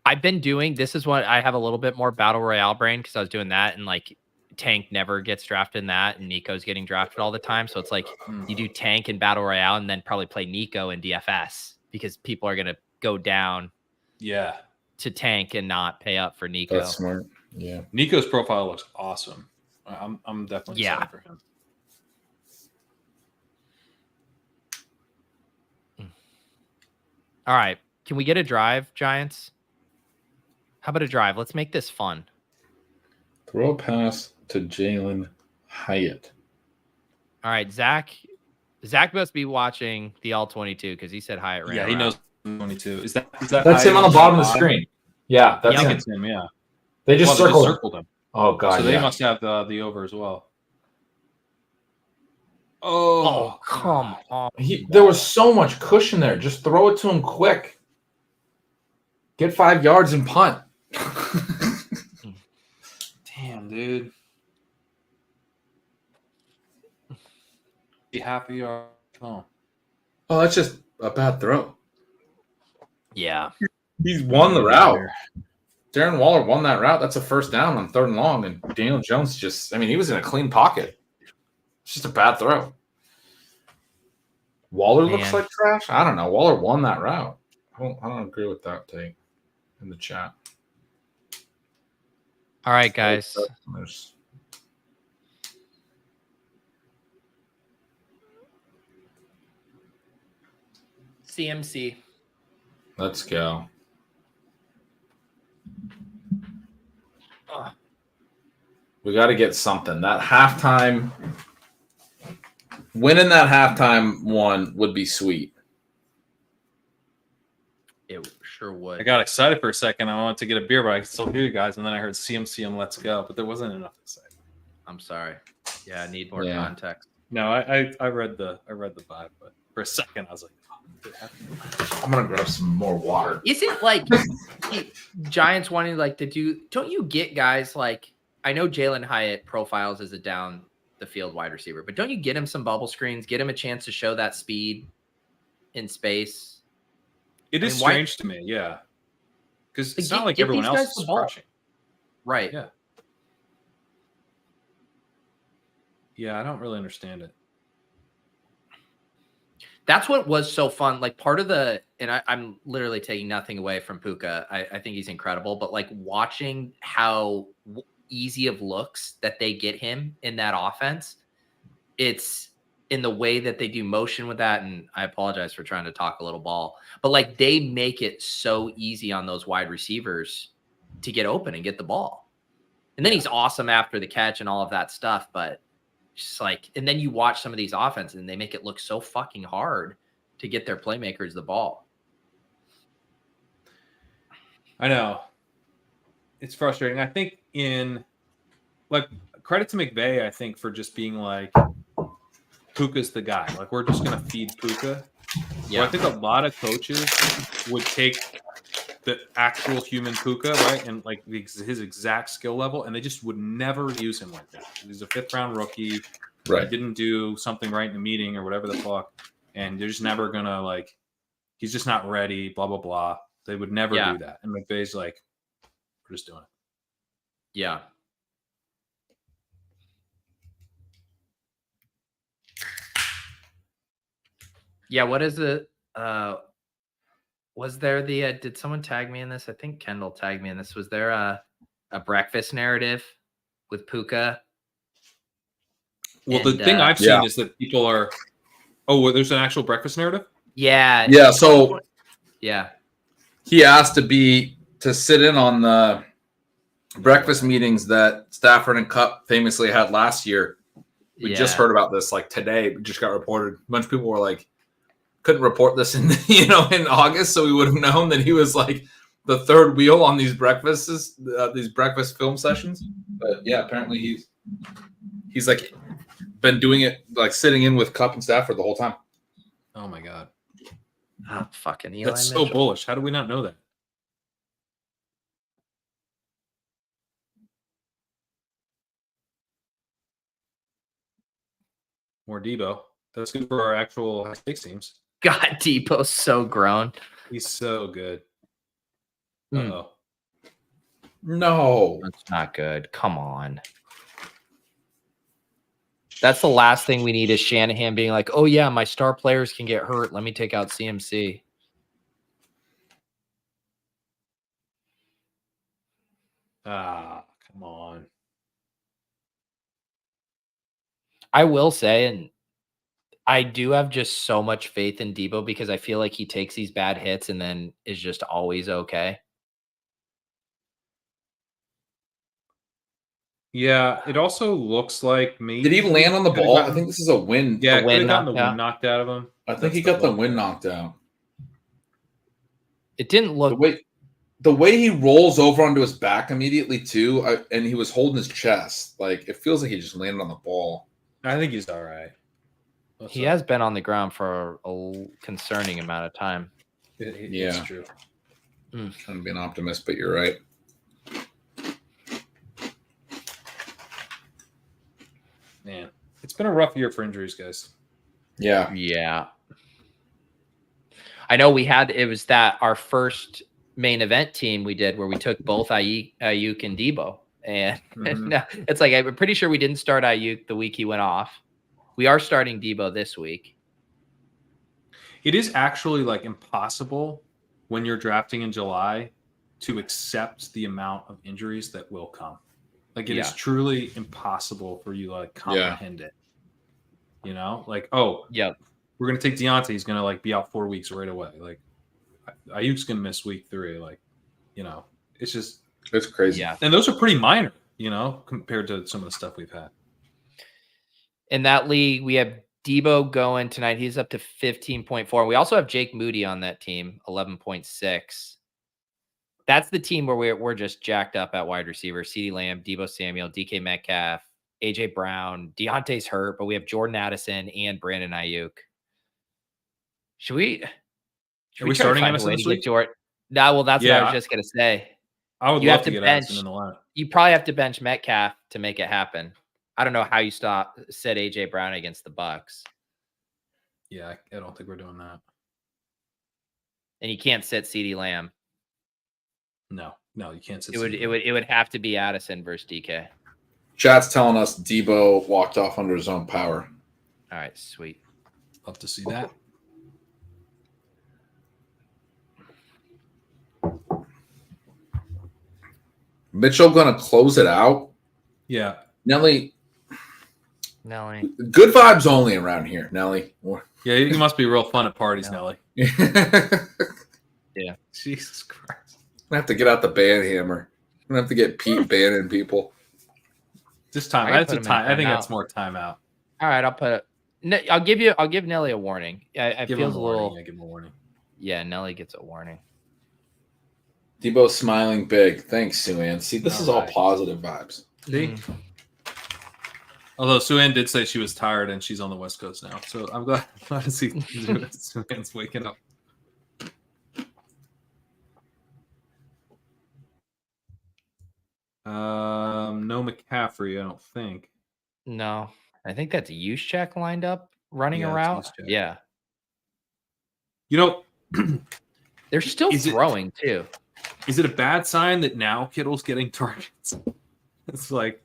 I've been doing, this is what I have a little bit more Battle Royale brain because I was doing that and like Tank never gets drafted in that and Nico's getting drafted all the time. So it's like you do Tank and Battle Royale and then probably play Nico in DFS because people are going to go down to Tank and not pay up for Nico. That's smart. Yeah. Nico's profile looks awesome. I'm definitely excited for him. All right. Can we get a drive, Giants? How about a drive? Let's make this fun. Throw a pass to Jalen Hyatt. All right, Zach must be watching the All-22 because he said Hyatt ran around. He knows 22. Is that That's him on the bottom of the screen. Yeah, that's him. It's him. Yeah. They just circled him. Oh god. So they must have the over as well. Oh, come on. There was so much cushion there. Just throw it to him quick. Get 5 yards and punt. Damn, dude. Be happy or oh, that's just a bad throw. Yeah. He's won the route. Darren Waller won that route. That's a first down on 3rd and long. And Daniel Jones he was in a clean pocket. It's just a bad throw. Waller looks like trash. I don't know. Waller won that route. I don't agree with that take in the chat. All right, guys. CMC. Let's go. We got to get something. That halftime, winning that halftime one would be sweet. It sure would. I got excited for a second. I wanted to get a beer, but I could still hear you guys. And then I heard CMC and Let's Go, but there wasn't enough to say. I'm sorry. Yeah, I need more context. No, I read the vibe, but for a second I was like, I'm gonna grab some more water. Is it like Giants wanting like to do? Don't you get guys like? I know Jalen Hyatt profiles as a down the field wide receiver, but don't you get him some bubble screens? Get him a chance to show that speed in space. It is strange to me, yeah, because it's not like everyone else is rushing, right? Yeah, yeah. I don't really understand it. That's what was so fun. Like part of the, and I'm literally taking nothing away from Puka. I think he's incredible, but like watching how easy of looks that they get him in that offense, it's in the way that they do motion with that. And I apologize for trying to talk a little ball, but like they make it so easy on those wide receivers to get open and get the ball. And then he's awesome after the catch and all of that stuff. But just like, and then you watch some of these offenses and they make it look so fucking hard to get their playmakers the ball. I know. It's frustrating. I think credit to McVay, I think, for just being like, Puka's the guy. Like, we're just going to feed Puka. Yeah. Well, I think a lot of coaches would take the actual human Puka, right, and like his exact skill level, and they just would never use him like that. He's a 5th-round rookie. Right. He didn't do something right in the meeting or whatever the fuck, and they're just never going to, like, he's just not ready, blah, blah, blah. They would never do that. And McVay's like, we're just doing it. Yeah. Yeah, what is it? Was there the did someone tag me in this? I think Kendall tagged me in this. Was there a breakfast narrative with Puka? Well, the thing I've seen is that people are there's an actual breakfast narrative? Yeah. Yeah, so yeah. He asked to sit in on the breakfast meetings that Stafford and Cup famously had last year. We just heard about this like today. It just got reported. A bunch of people were like, couldn't report this in in August, so we would have known that he was like the third wheel on these breakfast film sessions. But yeah, apparently he's like been doing it, like sitting in with Cup and Stafford the whole time. Oh my god, fucking Eli that's Mitchell. So bullish. How do we not know that? More Debo. That's good for our actual high stakes teams. God, Debo's so grown. He's so good. Uh-oh. No. That's not good. Come on. That's the last thing we need is Shanahan being like, oh, yeah, my star players can get hurt. Let me take out CMC. Come on. I will say, and I do have just so much faith in Debo because I feel like he takes these bad hits and then is just always okay. Yeah, it also looks like maybe. Did he land on the ball? I think this is a wind. Yeah, could have gotten the wind knocked out of him. I think he got the wind knocked out. It didn't look the way he rolls over onto his back immediately too, and he was holding his chest. Like it feels like he just landed on the ball. I think he's all right. He has been on the ground for a concerning amount of time. It's true. Trying to be an optimist, but you're right. Man, it's been a rough year for injuries, guys. Yeah. Yeah. I know it was our first main event team we did where we took both Ayuk and Debo. And it's like, I'm pretty sure we didn't start Ayuk the week he went off. We are starting Debo this week. It is actually like impossible when you're drafting in July to accept the amount of injuries that will come. Like, it is truly impossible for you to, like, comprehend it. You know? Like, oh, we're going to take Deontay. He's going to, like, be out 4 weeks right away. Like, Ayuk's going to miss week 3. Like, you know, it's just... It's crazy. Yeah. And those are pretty minor, you know, compared to some of the stuff we've had. In that league, we have Debo going tonight. He's up to 15.4. We also have Jake Moody on that team, 11.6. That's the team where we're just jacked up at wide receiver. CeeDee Lamb, Debo Samuel, DK Metcalf, AJ Brown, Deontay's hurt, but we have Jordan Addison and Brandon Ayuk. Should we starting Addison this week? No, well, that's what I was just going to say. I would love to get Addison in the lineup. You probably have to bench Metcalf to make it happen. I don't know how you set AJ Brown against the Bucks. Yeah, I don't think we're doing that. And you can't sit CeeDee Lamb. No, you can't sit. It would have to be Addison versus DK. Chat's telling us Debo walked off under his own power. All right, sweet. Love to see that. Mitchell gonna close it out. Yeah. Nelly. Good vibes only around here, Nelly. Yeah, you must be real fun at parties, Nelly. Yeah. Jesus Christ. I have to get out the band hammer. I'm gonna have to get Pete banning people. This time. That's a time. I think that's more timeout. All right, I'll give Nelly a warning. I feels a little. I give him a warning. Yeah, Nelly gets a warning. Debo's smiling big. Thanks, Sue-Ann. See, this is all positive vibes. Although Sue-Ann did say she was tired and she's on the West Coast now. So I'm glad to see Sue-Ann's waking up. No McCaffrey, I don't think. No, I think that's Juszczyk lined up running around. Yeah. You know, they're still throwing too. Is it a bad sign that now Kittle's getting targets? It's like,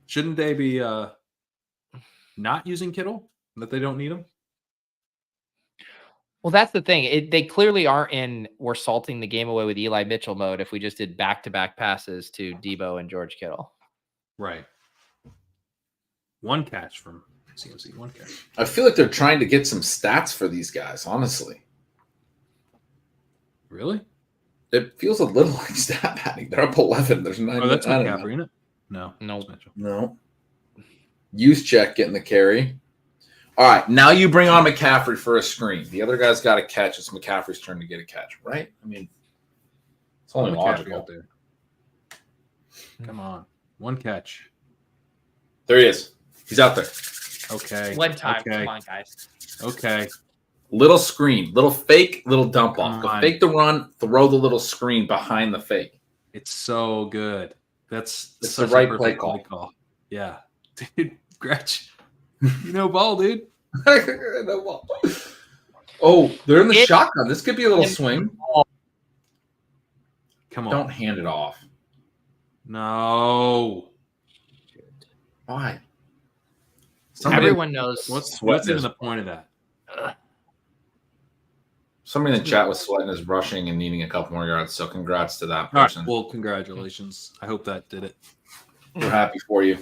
shouldn't they be not using Kittle? That they don't need him? Well, that's the thing. They clearly aren't in we're salting the game away with Eli Mitchell mode if we just did back-to-back passes to Debo and George Kittle. Right. One catch from CMC. One catch. I feel like they're trying to get some stats for these guys, honestly. Really? It feels a little like stat padding. They're up 11. There's 9. Oh, that's McCaffrey, isn't it? No. Juszczyk getting the carry. All right, now you bring on McCaffrey for a screen. The other guy's got a catch. It's McCaffrey's turn to get a catch, right? I mean, it's only logical. Out there. Come on. One catch. There he is. He's out there. Okay. One time. Okay. Come on, guys. Okay. Little screen. Little fake, little dump off. Go fake the run, throw the little screen behind the fake. It's so good. It's the right play call. Yeah. Dude, Gretch. You know ball, dude. No ball. Oh, they're in the shotgun. This could be a little swing. Come on. Don't hand it off. No. Why? Everyone knows. What's even the point of that? Somebody in the chat was sweating is rushing and needing a couple more yards. So congrats to that person. All right. Well, congratulations. I hope that did it. We're happy for you.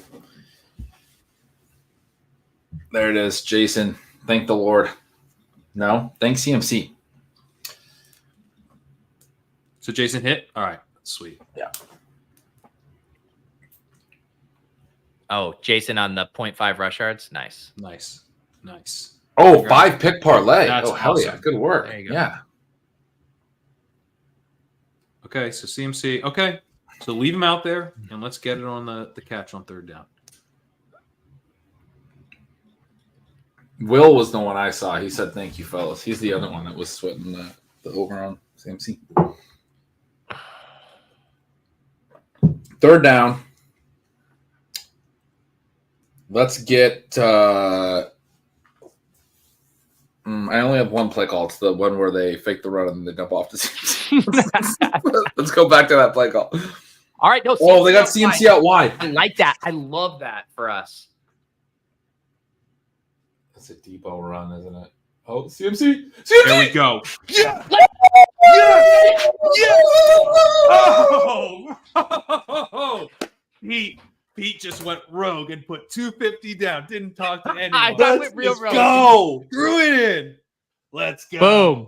There it is, Jason. Thank the Lord. No, thank CMC. So Jason hit? All right. Sweet. Yeah. Oh, Jason on the 0.5 rush yards? Nice. Oh, 5 pick parlay. That's hell awesome. yeah. Good work. There you go. Yeah. Okay, so CMC. Okay. So leave him out there and let's get it on the catch on third down. Will was the one I saw. He said, thank you, fellas. He's the other one that was sweating the over on CMC. Third down. Let's get I only have one play call. It's the one where they fake the run and then they dump off to CMC. Let's go back to that play call. All right. No. Oh, they got CMC out wide. I like that. I love that for us. It's a Debo run, isn't it? Oh, CMC. There we go. Yeah. Oh. Pete just went rogue and put 250 down. Didn't talk to anyone. I went real rogue. Go. Screw it in. Let's go. Boom.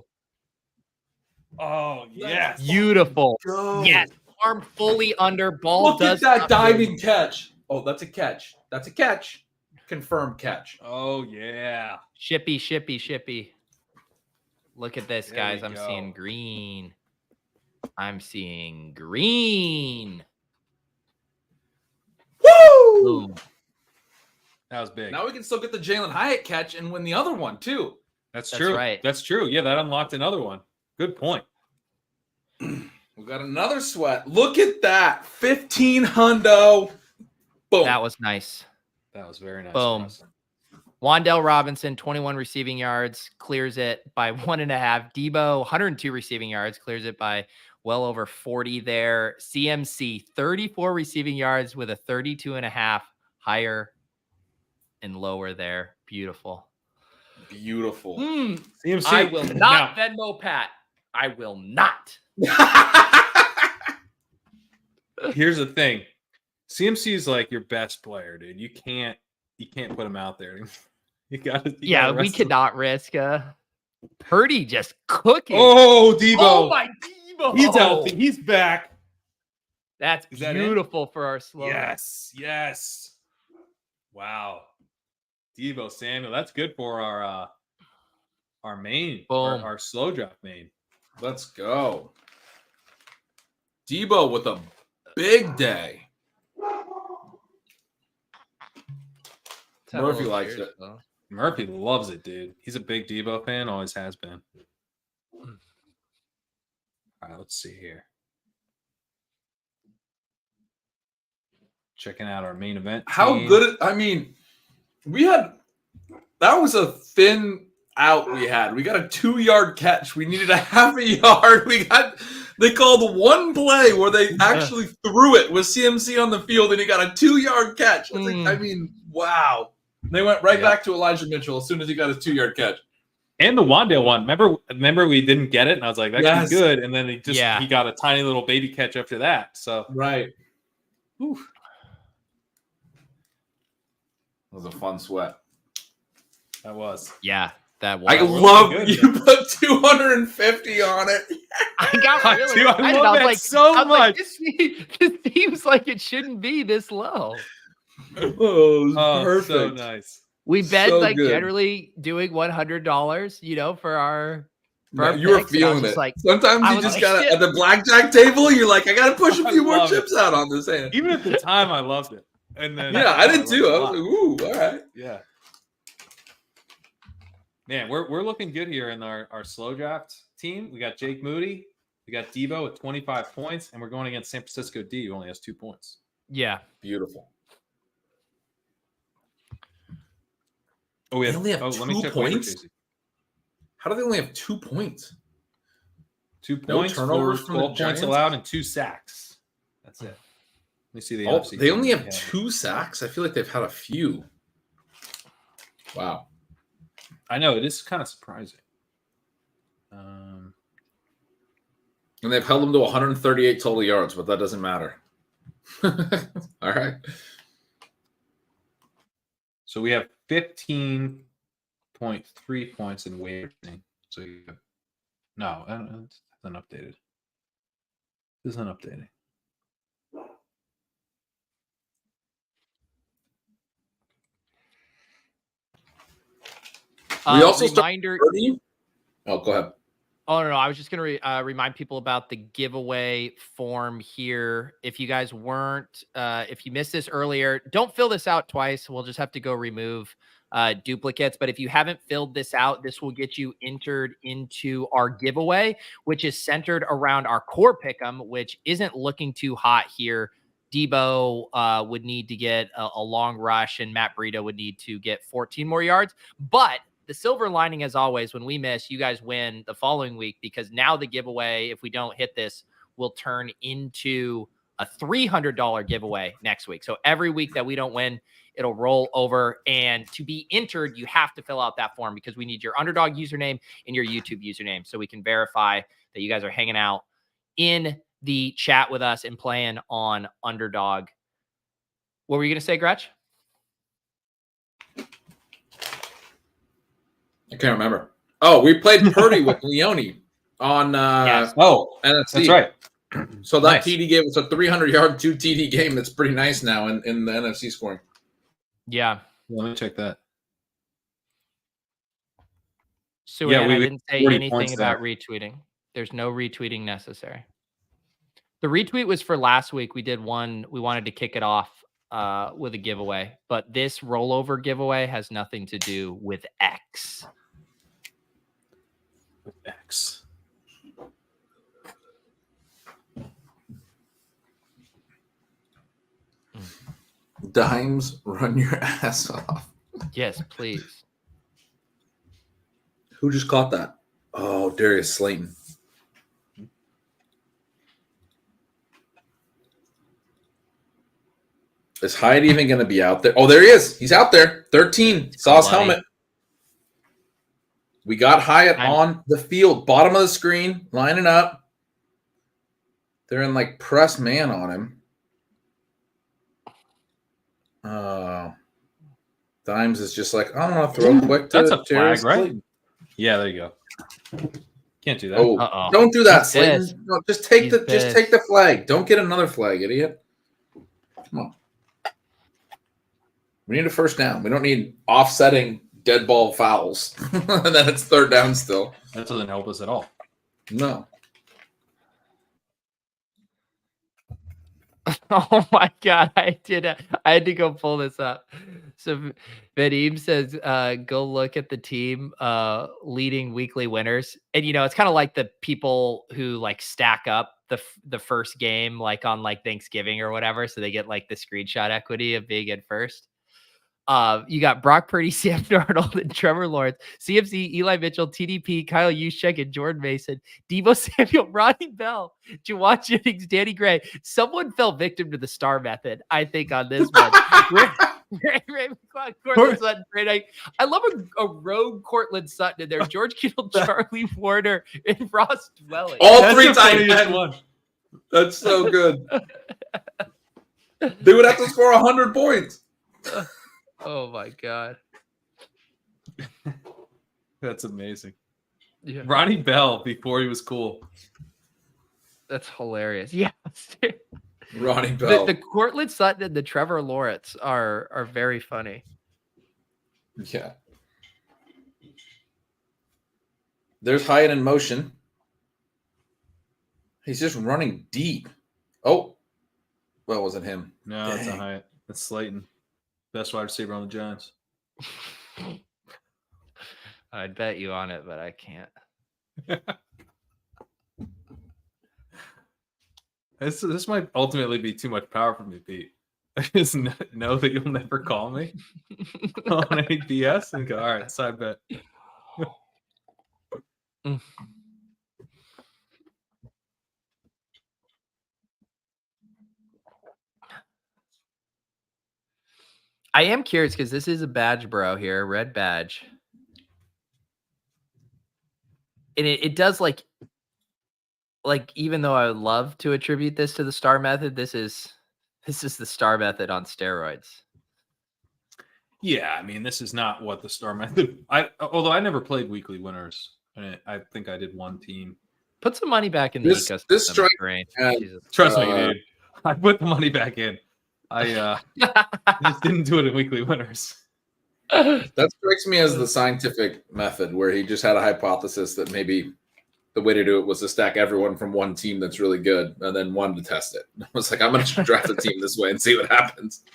Oh, yes. Beautiful. Go. Yes. Arm fully under. Ball Look does at that nothing. diving catch. Oh, that's a catch. That's a catch. Confirmed catch. Oh, yeah. Shippy. Look at this, There guys. we I'm go. seeing green. I'm seeing green. Woo! Boom. That was big. Now we can still get the Jalen Hyatt catch and win the other one, too. That's That's true. right. That's true. Yeah, that unlocked another one. Good point. We got another sweat. Look at that. 15 hundo. Boom. That was nice. That was very nice. Boom. for us. Wan'dale Robinson, 21 receiving yards, clears it by 1.5. Debo, 102 receiving yards, clears it by well over 40 there. CMC, 34 receiving yards with a 32.5 higher and lower there. Beautiful. Beautiful. CMC. I will not Venmo Pat. I will not. Here's the thing. CMC is like your best player, dude. You can't put him out there. You gotta Yeah, we rest could him. not risk Purdy just cooking. Oh, Debo. Oh, my Debo. He's healthy. He's back. That's Is that in? beautiful for our slow. Yes. Wow. Debo Samuel. That's good for our main. Boom. Our slow drop main. Let's go. Debo with a big day. Murphy likes it. Murphy loves it, dude. He's a big Debo fan, always has been. All right, let's see here. Checking out our main event. How team. good I mean, that was a thin out we had. We got a 2-yard catch. We needed a half a yard. They called one play where they actually threw it with CMC on the field and he got a 2-yard catch. I mean, wow. They went right back to Elijah Mitchell as soon as he got his 2-yard catch. And the Wan'dale one. Remember we didn't get it, and I was like, that's good. And then he got a tiny little baby catch after that. So right. Whew. That was a fun sweat. That was. Yeah, that was. I love you put 250 on it. I got really Dude, I excited. love I was that like, so much. This seems like it shouldn't be this low. Oh, perfect. So nice. We've been So like good. generally doing $100, for our. You were picks, and I was feeling just it. like, Sometimes I you was just like, got shit. at the blackjack table. You're like, I got to push a few more love chips out on this hand. Even at the time, I loved it. And then Yeah, I did loved too. it a I was lot. like, ooh, all right. Yeah. Man, we're looking good here in our slow draft team. We got Jake Moody. We got Debo with 25 points, and we're going against San Francisco D, who only has 2 points. Yeah. Beautiful. Oh, we have, They only have let me 2 check waiver, points? Casey. How do they only have 2 points? 2 No points, turnovers for from the 12 points Giants? allowed, and 2 sacks. That's it. Let me see the Oh, NFC they team only that have we 2 sacks? I feel like they've had a few. Wow. I know, it is kind of surprising. And they've held them to 138 total yards, but that doesn't matter. All right. So we have 15.3 points in waiver. So you have, no, I don't know. It's unupdated. This isn't updating. We also reminder. Oh, go ahead. Oh, no. I was just going to remind people about the giveaway form here. If you guys weren't, if you missed this earlier, don't fill this out twice. We'll just have to go remove duplicates. But if you haven't filled this out, this will get you entered into our giveaway, which is centered around our core pick 'em, which isn't looking too hot here. Debo would need to get a long rush, and Matt Breida would need to get 14 more yards. But the silver lining, as always, when we miss, you guys win the following week, because now the giveaway, if we don't hit this, will turn into a $300 giveaway next week. So every week that we don't win, it'll roll over. And to be entered, you have to fill out that form, because we need your Underdog username and your YouTube username so we can verify that you guys are hanging out in the chat with us and playing on Underdog What were you going to say, Gretch? I can't remember. Oh, we played Purdy with Leone on Yes. Oh, NFC. that's right. So that Nice. TD game was a 300-yard 2 TD game. That's pretty nice now in the NFC scoring. Yeah. Let me check that. So Yeah, I we didn't say 40 anything points about there. retweeting. There's no retweeting necessary. The retweet was for last week. We did one. We wanted to kick it off with a giveaway, but this rollover giveaway has nothing to do with X. With X. Dimes, run your ass off. Yes, please. Who just caught that? Oh, Darius Slayton. Is Hyatt even going to be out there? Oh, there he is. He's out there. 13. Saw his helmet. We got Hyatt on the field, bottom of the screen, lining up. They're in like press man on him. Dimes is just like, I don't want to throw quick. That's a Darius flag, right? Slayton. Yeah, there you go. Can't do that. Oh, don't do that, He's Slayton. pissed. No, just take He's just pissed. take the flag. Don't get another flag, idiot. Come on. We need a first down. We don't need offsetting dead ball fouls. And then it's third down still. That doesn't help us at all. No. Oh my God. I had to go pull this up. So Vadim says, go look at the team leading weekly winners. And, it's kind of like the people who like stack up the first game, like on like Thanksgiving or whatever. So they get like the screenshot equity of being in first. You got Brock Purdy, Sam Darnold, and Trevor Lawrence, CMC, Eli Mitchell, TDP, Kyle Juszczyk, and Jordan Mason, Deebo Samuel, Ronnie Bell, Jawad Jennings, Danny Gray. Someone fell victim to the star method, I think, on this one. Cortland Sutton, I love a rogue Cortland Sutton in there. George Kittle, Charlie Warner, and Ross Dwelling. All three tight one. That's so good. They would have to score 100 points. Oh my God. That's amazing. Yeah. Ronnie Bell before he was cool. That's hilarious. Yeah. Ronnie Bell. The Cortland Sutton and the Trevor Lawrence are very funny. Yeah. There's Hyatt in motion. He's just running deep. Oh. Well, was it him? No, it's not Hyatt. It's Slayton. Best wide receiver on the Giants. I'd bet you on it, but I can't. This might ultimately be too much power for me, Pete. I just know that you'll never call me on any BS and go, all right, side bet. I am curious because this is a badge bro here, red badge. And it does like even though I would love to attribute this to the star method, this is the star method on steroids. Yeah, I mean, this is not what the star method. Although I never played weekly winners. I think I did one team. Put some money back in the ecosystem. This strike, trust me, dude. I put the money back in. I just didn't do it in weekly winners. That strikes me as the scientific method where he just had a hypothesis that maybe the way to do it was to stack everyone from one team that's really good and then wanted to test it. I was like, I'm going to draft a team this way and see what happens.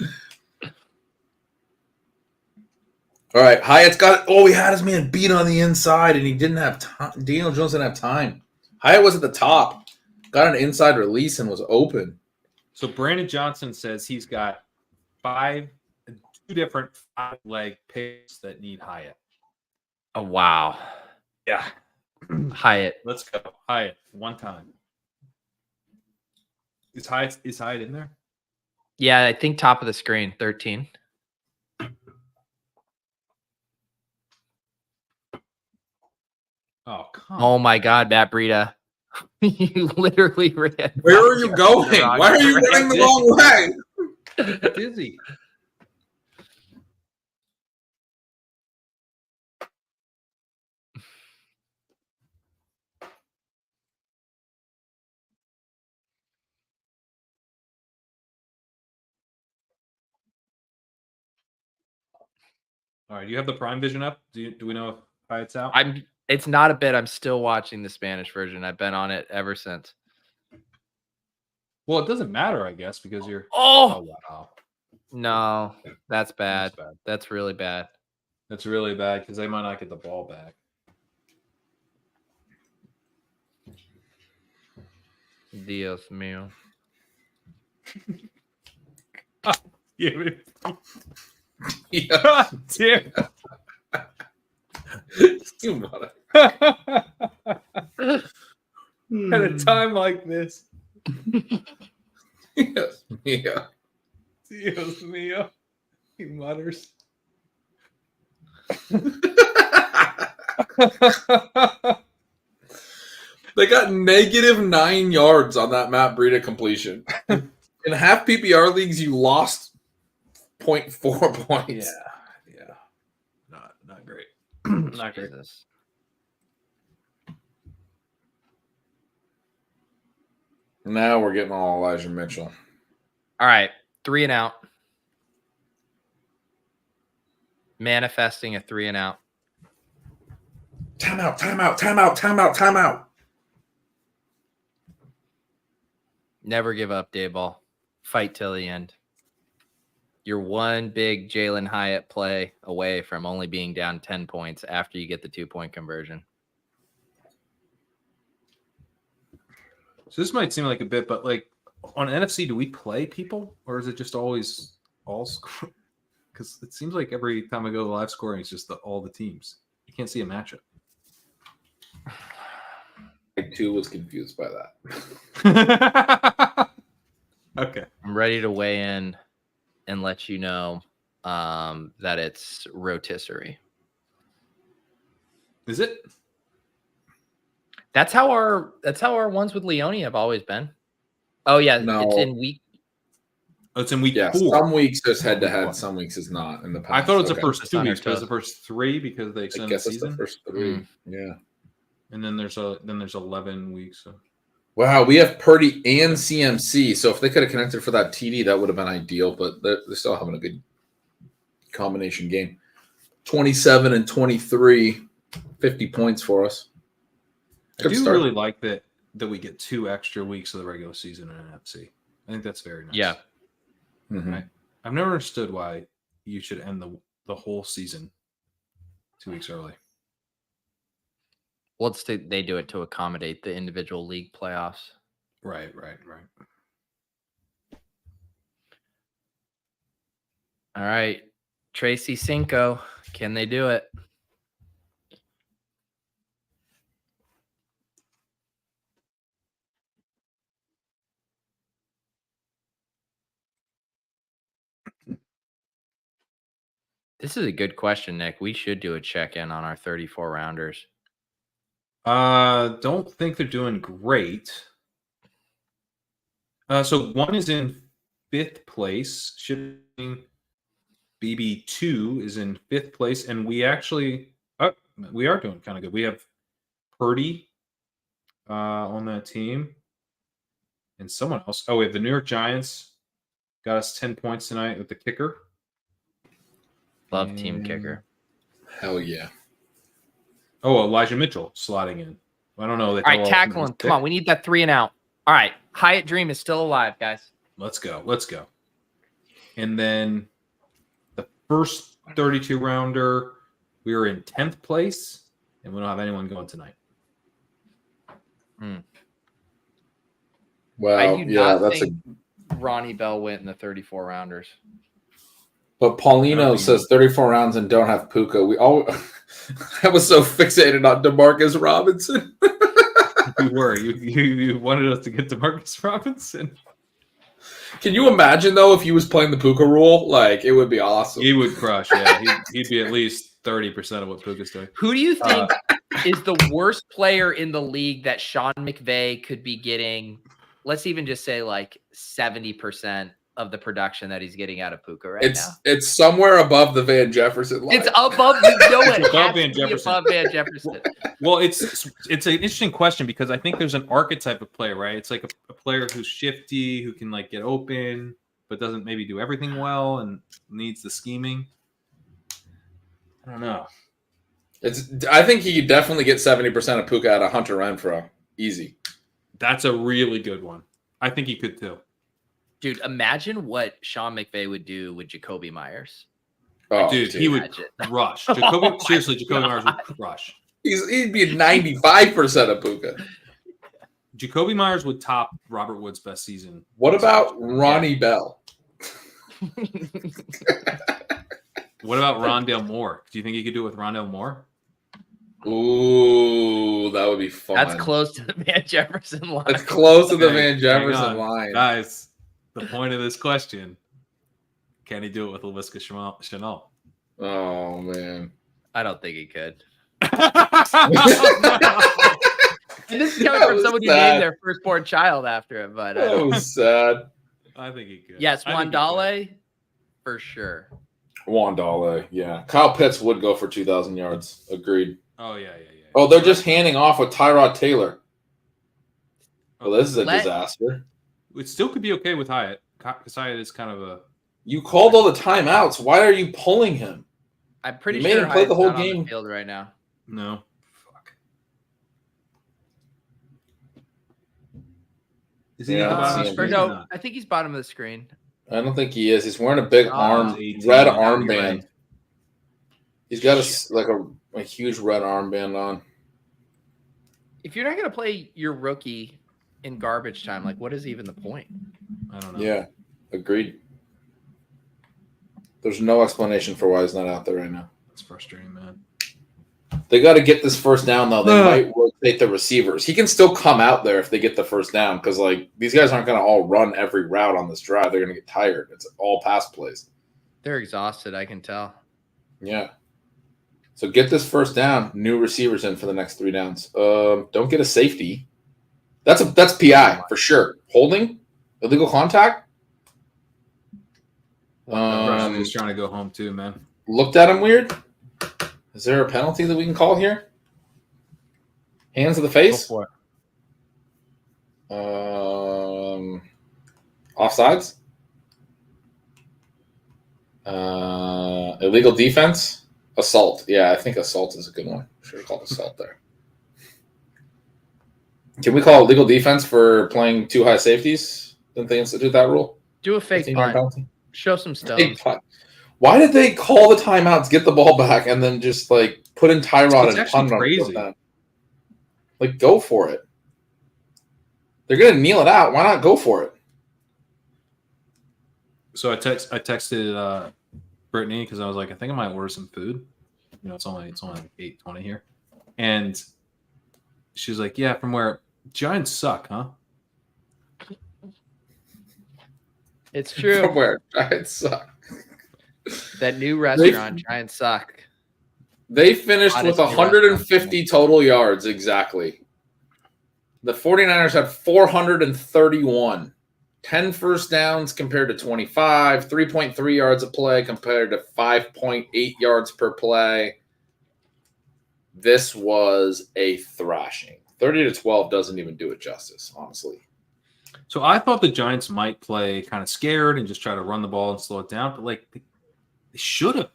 All right, Hyatt's got. Oh, he had his man beat on the inside, and he didn't have time. Daniel Jones didn't have time. Hyatt was at the top, got an inside release, and was open. So Brandon Johnson says he's got two different 5-leg picks that need Hyatt. Oh wow. Yeah. Hyatt. Let's go. Hyatt, one time. Is Hyatt in there? Yeah, I think top of the screen, 13. Oh, come on. Oh my God, Matt Breida. You literally ran. Where are you going? Why are you running the wrong way? Dizzy. All right, you have the Prime Vision up? Do we know if it's out? It's not a bit. I'm still watching the Spanish version. I've been on it ever since. Well, it doesn't matter, I guess, because you're. Oh wow. No, that's bad. That's really bad. That's really bad because they might not get the ball back. Dios mío. Yeah. Yeah. Damn. You mother. At a time like this. Yes. Yeah. Dios mío. He mutters. They got -9 yards on that Matt Breida completion. In half PPR leagues, you lost 0.4 points. Yeah. Not great. Not great. Jesus. Now we're getting all Elijah Mitchell. All right, 3 and out. Manifesting a 3 and out. Timeout. Never give up, Dayball. Fight till the end. You're one big Jalen Hyatt play away from only being down 10 points after you get the 2-point conversion. So this might seem like a bit, but like on NFC, do we play people or is it just always all score? Because it seems like every time I go to live scoring, it's just all the teams. You can't see a matchup. I too was confused by that. Okay. I'm ready to weigh in and let you know that it's rotisserie. Is it? That's how our ones with Leone have always been. Oh yeah, No. it's in week. Oh, it's in week 4. Some weeks there's head to head, some weeks is not. In the past, I thought it was the Okay. first It's 2 on weeks, our but it's the toe. first 3 because they I extended the guess it's the season. first 3. Yeah. And then there's 11 weeks. So. Wow, we have Purdy and CMC. So if they could have connected for that TD, that would have been ideal. But they're still having a good combination game. 27 and 23, 50 points for us. I do really like that we get 2 extra weeks of the regular season in NFC. I think that's very nice. Yeah. Mm-hmm. I've never understood why you should end the whole season 2 weeks early. Well, they do it to accommodate the individual league playoffs. Right. All right, Tracy Cinco, can they do it? This is a good question, Nick. We should do a check-in on our 34 rounders. Don't think they're doing great. So one is in 5th place. Shipping BB2 is in 5th place, and we actually we are doing kind of good. We have Purdy on that team, and someone else. Oh, we have the New York Giants. Got us 10 points tonight with the kicker. Love team kicker. Hell yeah. Oh, Elijah Mitchell slotting in. I don't know. All right, tackle him. Come on, we need that 3 and out. All right, Hyatt Dream is still alive, guys. Let's go. And then the first 32 rounder, we were in 10th place, and we don't have anyone going tonight. Well, I do yeah, not that's think Ronnie Bell went in the 34 rounders. But Paulino says 34 rounds and don't have Puka. I was so fixated on DeMarcus Robinson. You were. You wanted us to get DeMarcus Robinson. Can you imagine, though, if he was playing the Puka rule? Like, it would be awesome. He would crush, yeah. He'd be at least 30% of what Puka's doing. Who do you think is the worst player in the league that Sean McVay could be getting? Let's even just say like 70% of the production that he's getting out of Puka right now. It's somewhere above the Van Jefferson line. It's above the above Van Jefferson. Above Van Jefferson. Well, it's an interesting question because I think there's an archetype of player, right? It's like a player who's shifty, who can like get open, but doesn't maybe do everything well and needs the scheming. I don't know. I think he could definitely get 70% of Puka out of Hunter Renfrow. Easy. That's a really good one. I think he could too. Dude, imagine what Sean McVay would do with Jacoby Myers. Oh, dude, he would crush. Jacoby Myers would crush. He'd be 95% of Puka. Jacoby Myers would top Robert Woods' best season. What about Ronnie Bell? What about Rondale Moore? Do you think he could do it with Rondale Moore? Ooh, that would be fun. That's close to the Van Jefferson line. That's close to the Van Jefferson line. Guys, the point of this question, can he do it with Laviska Shenault? Oh, man. I don't think he could. And this is coming from someone who named their firstborn child after him. But that was sad. I think he could. Yes, Wan'dale, for sure. Wan'dale, yeah. Kyle Pitts would go for 2,000 yards. Agreed. Oh, yeah. Oh, they're just handing off with Tyrod Taylor. Well, this is a disaster. It still could be okay with Hyatt. Because Hyatt is kind of a... You called all the timeouts. Why are you pulling him? I'm pretty sure he made him play the whole not game on the field right now. No. Fuck. Is he no, I think he's bottom of the screen. I don't think he is. He's wearing a big red armband. He's got a huge red armband on. If you're not going to play your rookie in garbage time, like what is even the point? I don't know. Yeah, agreed. There's no explanation for why he's not out there right now. It's frustrating, man. They got to get this first down, though. They might rotate the receivers. He can still come out there if they get the first down because, like, these guys aren't going to all run every route on this drive. They're going to get tired. It's all pass plays. They're exhausted, I can tell. Yeah. So get this first down. New receivers in for the next 3 downs. Don't get a safety. That's PI for sure. Holding, illegal contact. He's trying to go home too, man. Looked at him weird. Is there a penalty that we can call here? Hands to the face. Go for it. Offsides. Illegal defense. Assault. Yeah, I think assault is a good one. Should have called assault there. Can we call illegal defense for playing 2 high safeties? Didn't they institute that rule? Do a fake punt. Show some stuff. Why did they call the timeouts, get the ball back, and then just like put in Tyrod and punt crazy? Like, go for it. They're gonna kneel it out. Why not go for it? So I texted Brittany because I was like, I think I might order some food. You know, it's only like 8:20 here, and she was like, "Yeah, from where Giants suck, huh?" It's true. From where Giants suck. That new restaurant, Giants suck. They finished with 150 total yards exactly. The 49ers had 431. 10 first downs compared to 25. 3.3 yards a play compared to 5.8 yards per play. This was a thrashing. 30-12 doesn't even do it justice, honestly. So I thought the Giants might play kind of scared and just try to run the ball and slow it down, but like they should have,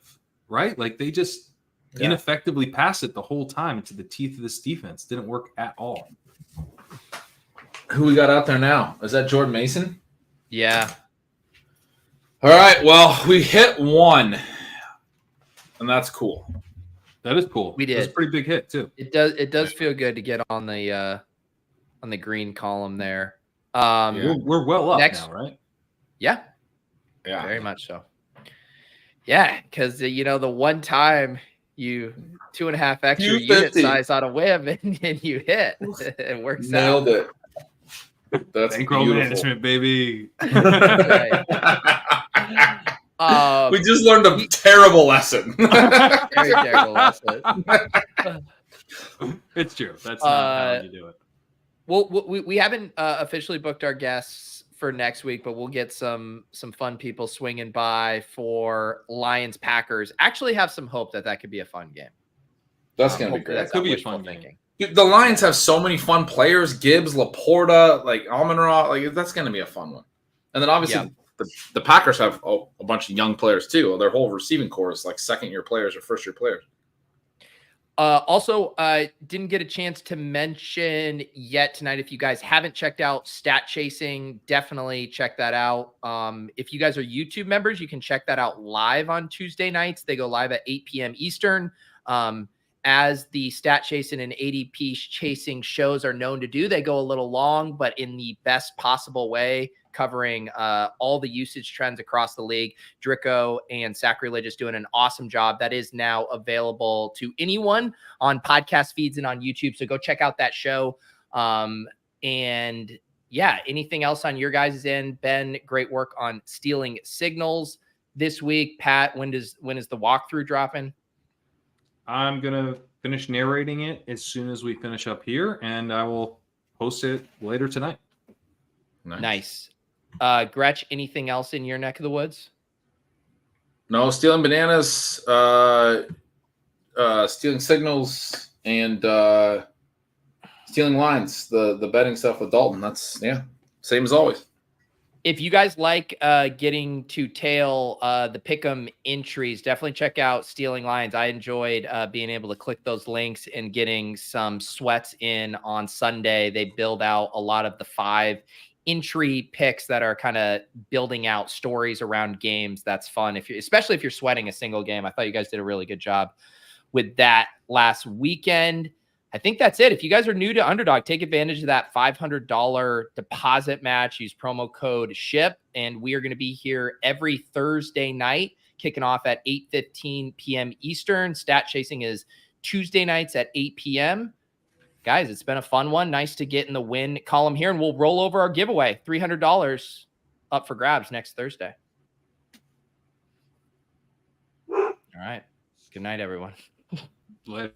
right? Like they just ineffectively pass it the whole time into the teeth of this defense. Didn't work at all. Who we got out there now? Is that Jordan Mason? Yeah. All right. Well, we hit 1, and that's cool. That is cool. We did. That's a pretty big hit too. It does feel good to get on the green column there. We're well up now, right? Yeah. Very much so. Yeah, because the one time you 2.5 extra unit size on a whim and you hit, it works out. Nailed it. That's bankroll management, baby. We just learned a terrible lesson. Very terrible lesson. It's true. That's not how you do it. Well, we haven't officially booked our guests for next week, but we'll get some fun people swinging by for Lions Packers. Actually have some hope that could be a fun game. That's going to be great. That could be a fun game. Dude, the Lions have so many fun players. Gibbs, Laporta, like Amon-Ra. Like, that's going to be a fun one. And then obviously the Packers have a bunch of young players too. Their whole receiving core is like second-year players or first-year players. Also, didn't get a chance to mention yet tonight. If you guys haven't checked out Stat Chasing, definitely check that out. If you guys are YouTube members, you can check that out live on Tuesday nights. They go live at 8 p.m. Eastern. As the Stat Chasing and ADP Chasing shows are known to do, they go a little long, but in the best possible way, covering all the usage trends across the league. Drico and Sacrilegious doing an awesome job. That is now available to anyone on podcast feeds and on YouTube. So go check out that show. And yeah, anything else on your guys' end? Ben, great work on stealing signals this week. Pat, when is the walkthrough dropping? I'm going to finish narrating it as soon as we finish up here, and I will post it later tonight. Nice. Gretch, anything else in your neck of the woods? No, stealing bananas, stealing signals, and stealing lines. The betting stuff with Dalton. That's same as always. If you guys like getting to tail the Pick Em entries, definitely check out Stealing Lines. I enjoyed being able to click those links and getting some sweats in on Sunday. They build out a lot of the 5 entry picks that are kind of building out stories around games. That's fun, especially if you're sweating a single game. I thought you guys did a really good job with that last weekend. I think that's it. If you guys are new to Underdog, take advantage of that $500 deposit match. Use promo code SHIP, and we are going to be here every Thursday night, kicking off at 8:15 p.m. Eastern. Stat Chasing is Tuesday nights at 8 p.m. Guys, it's been a fun one. Nice to get in the win column here, and we'll roll over our giveaway. $300 up for grabs next Thursday. All right. Good night, everyone. Later.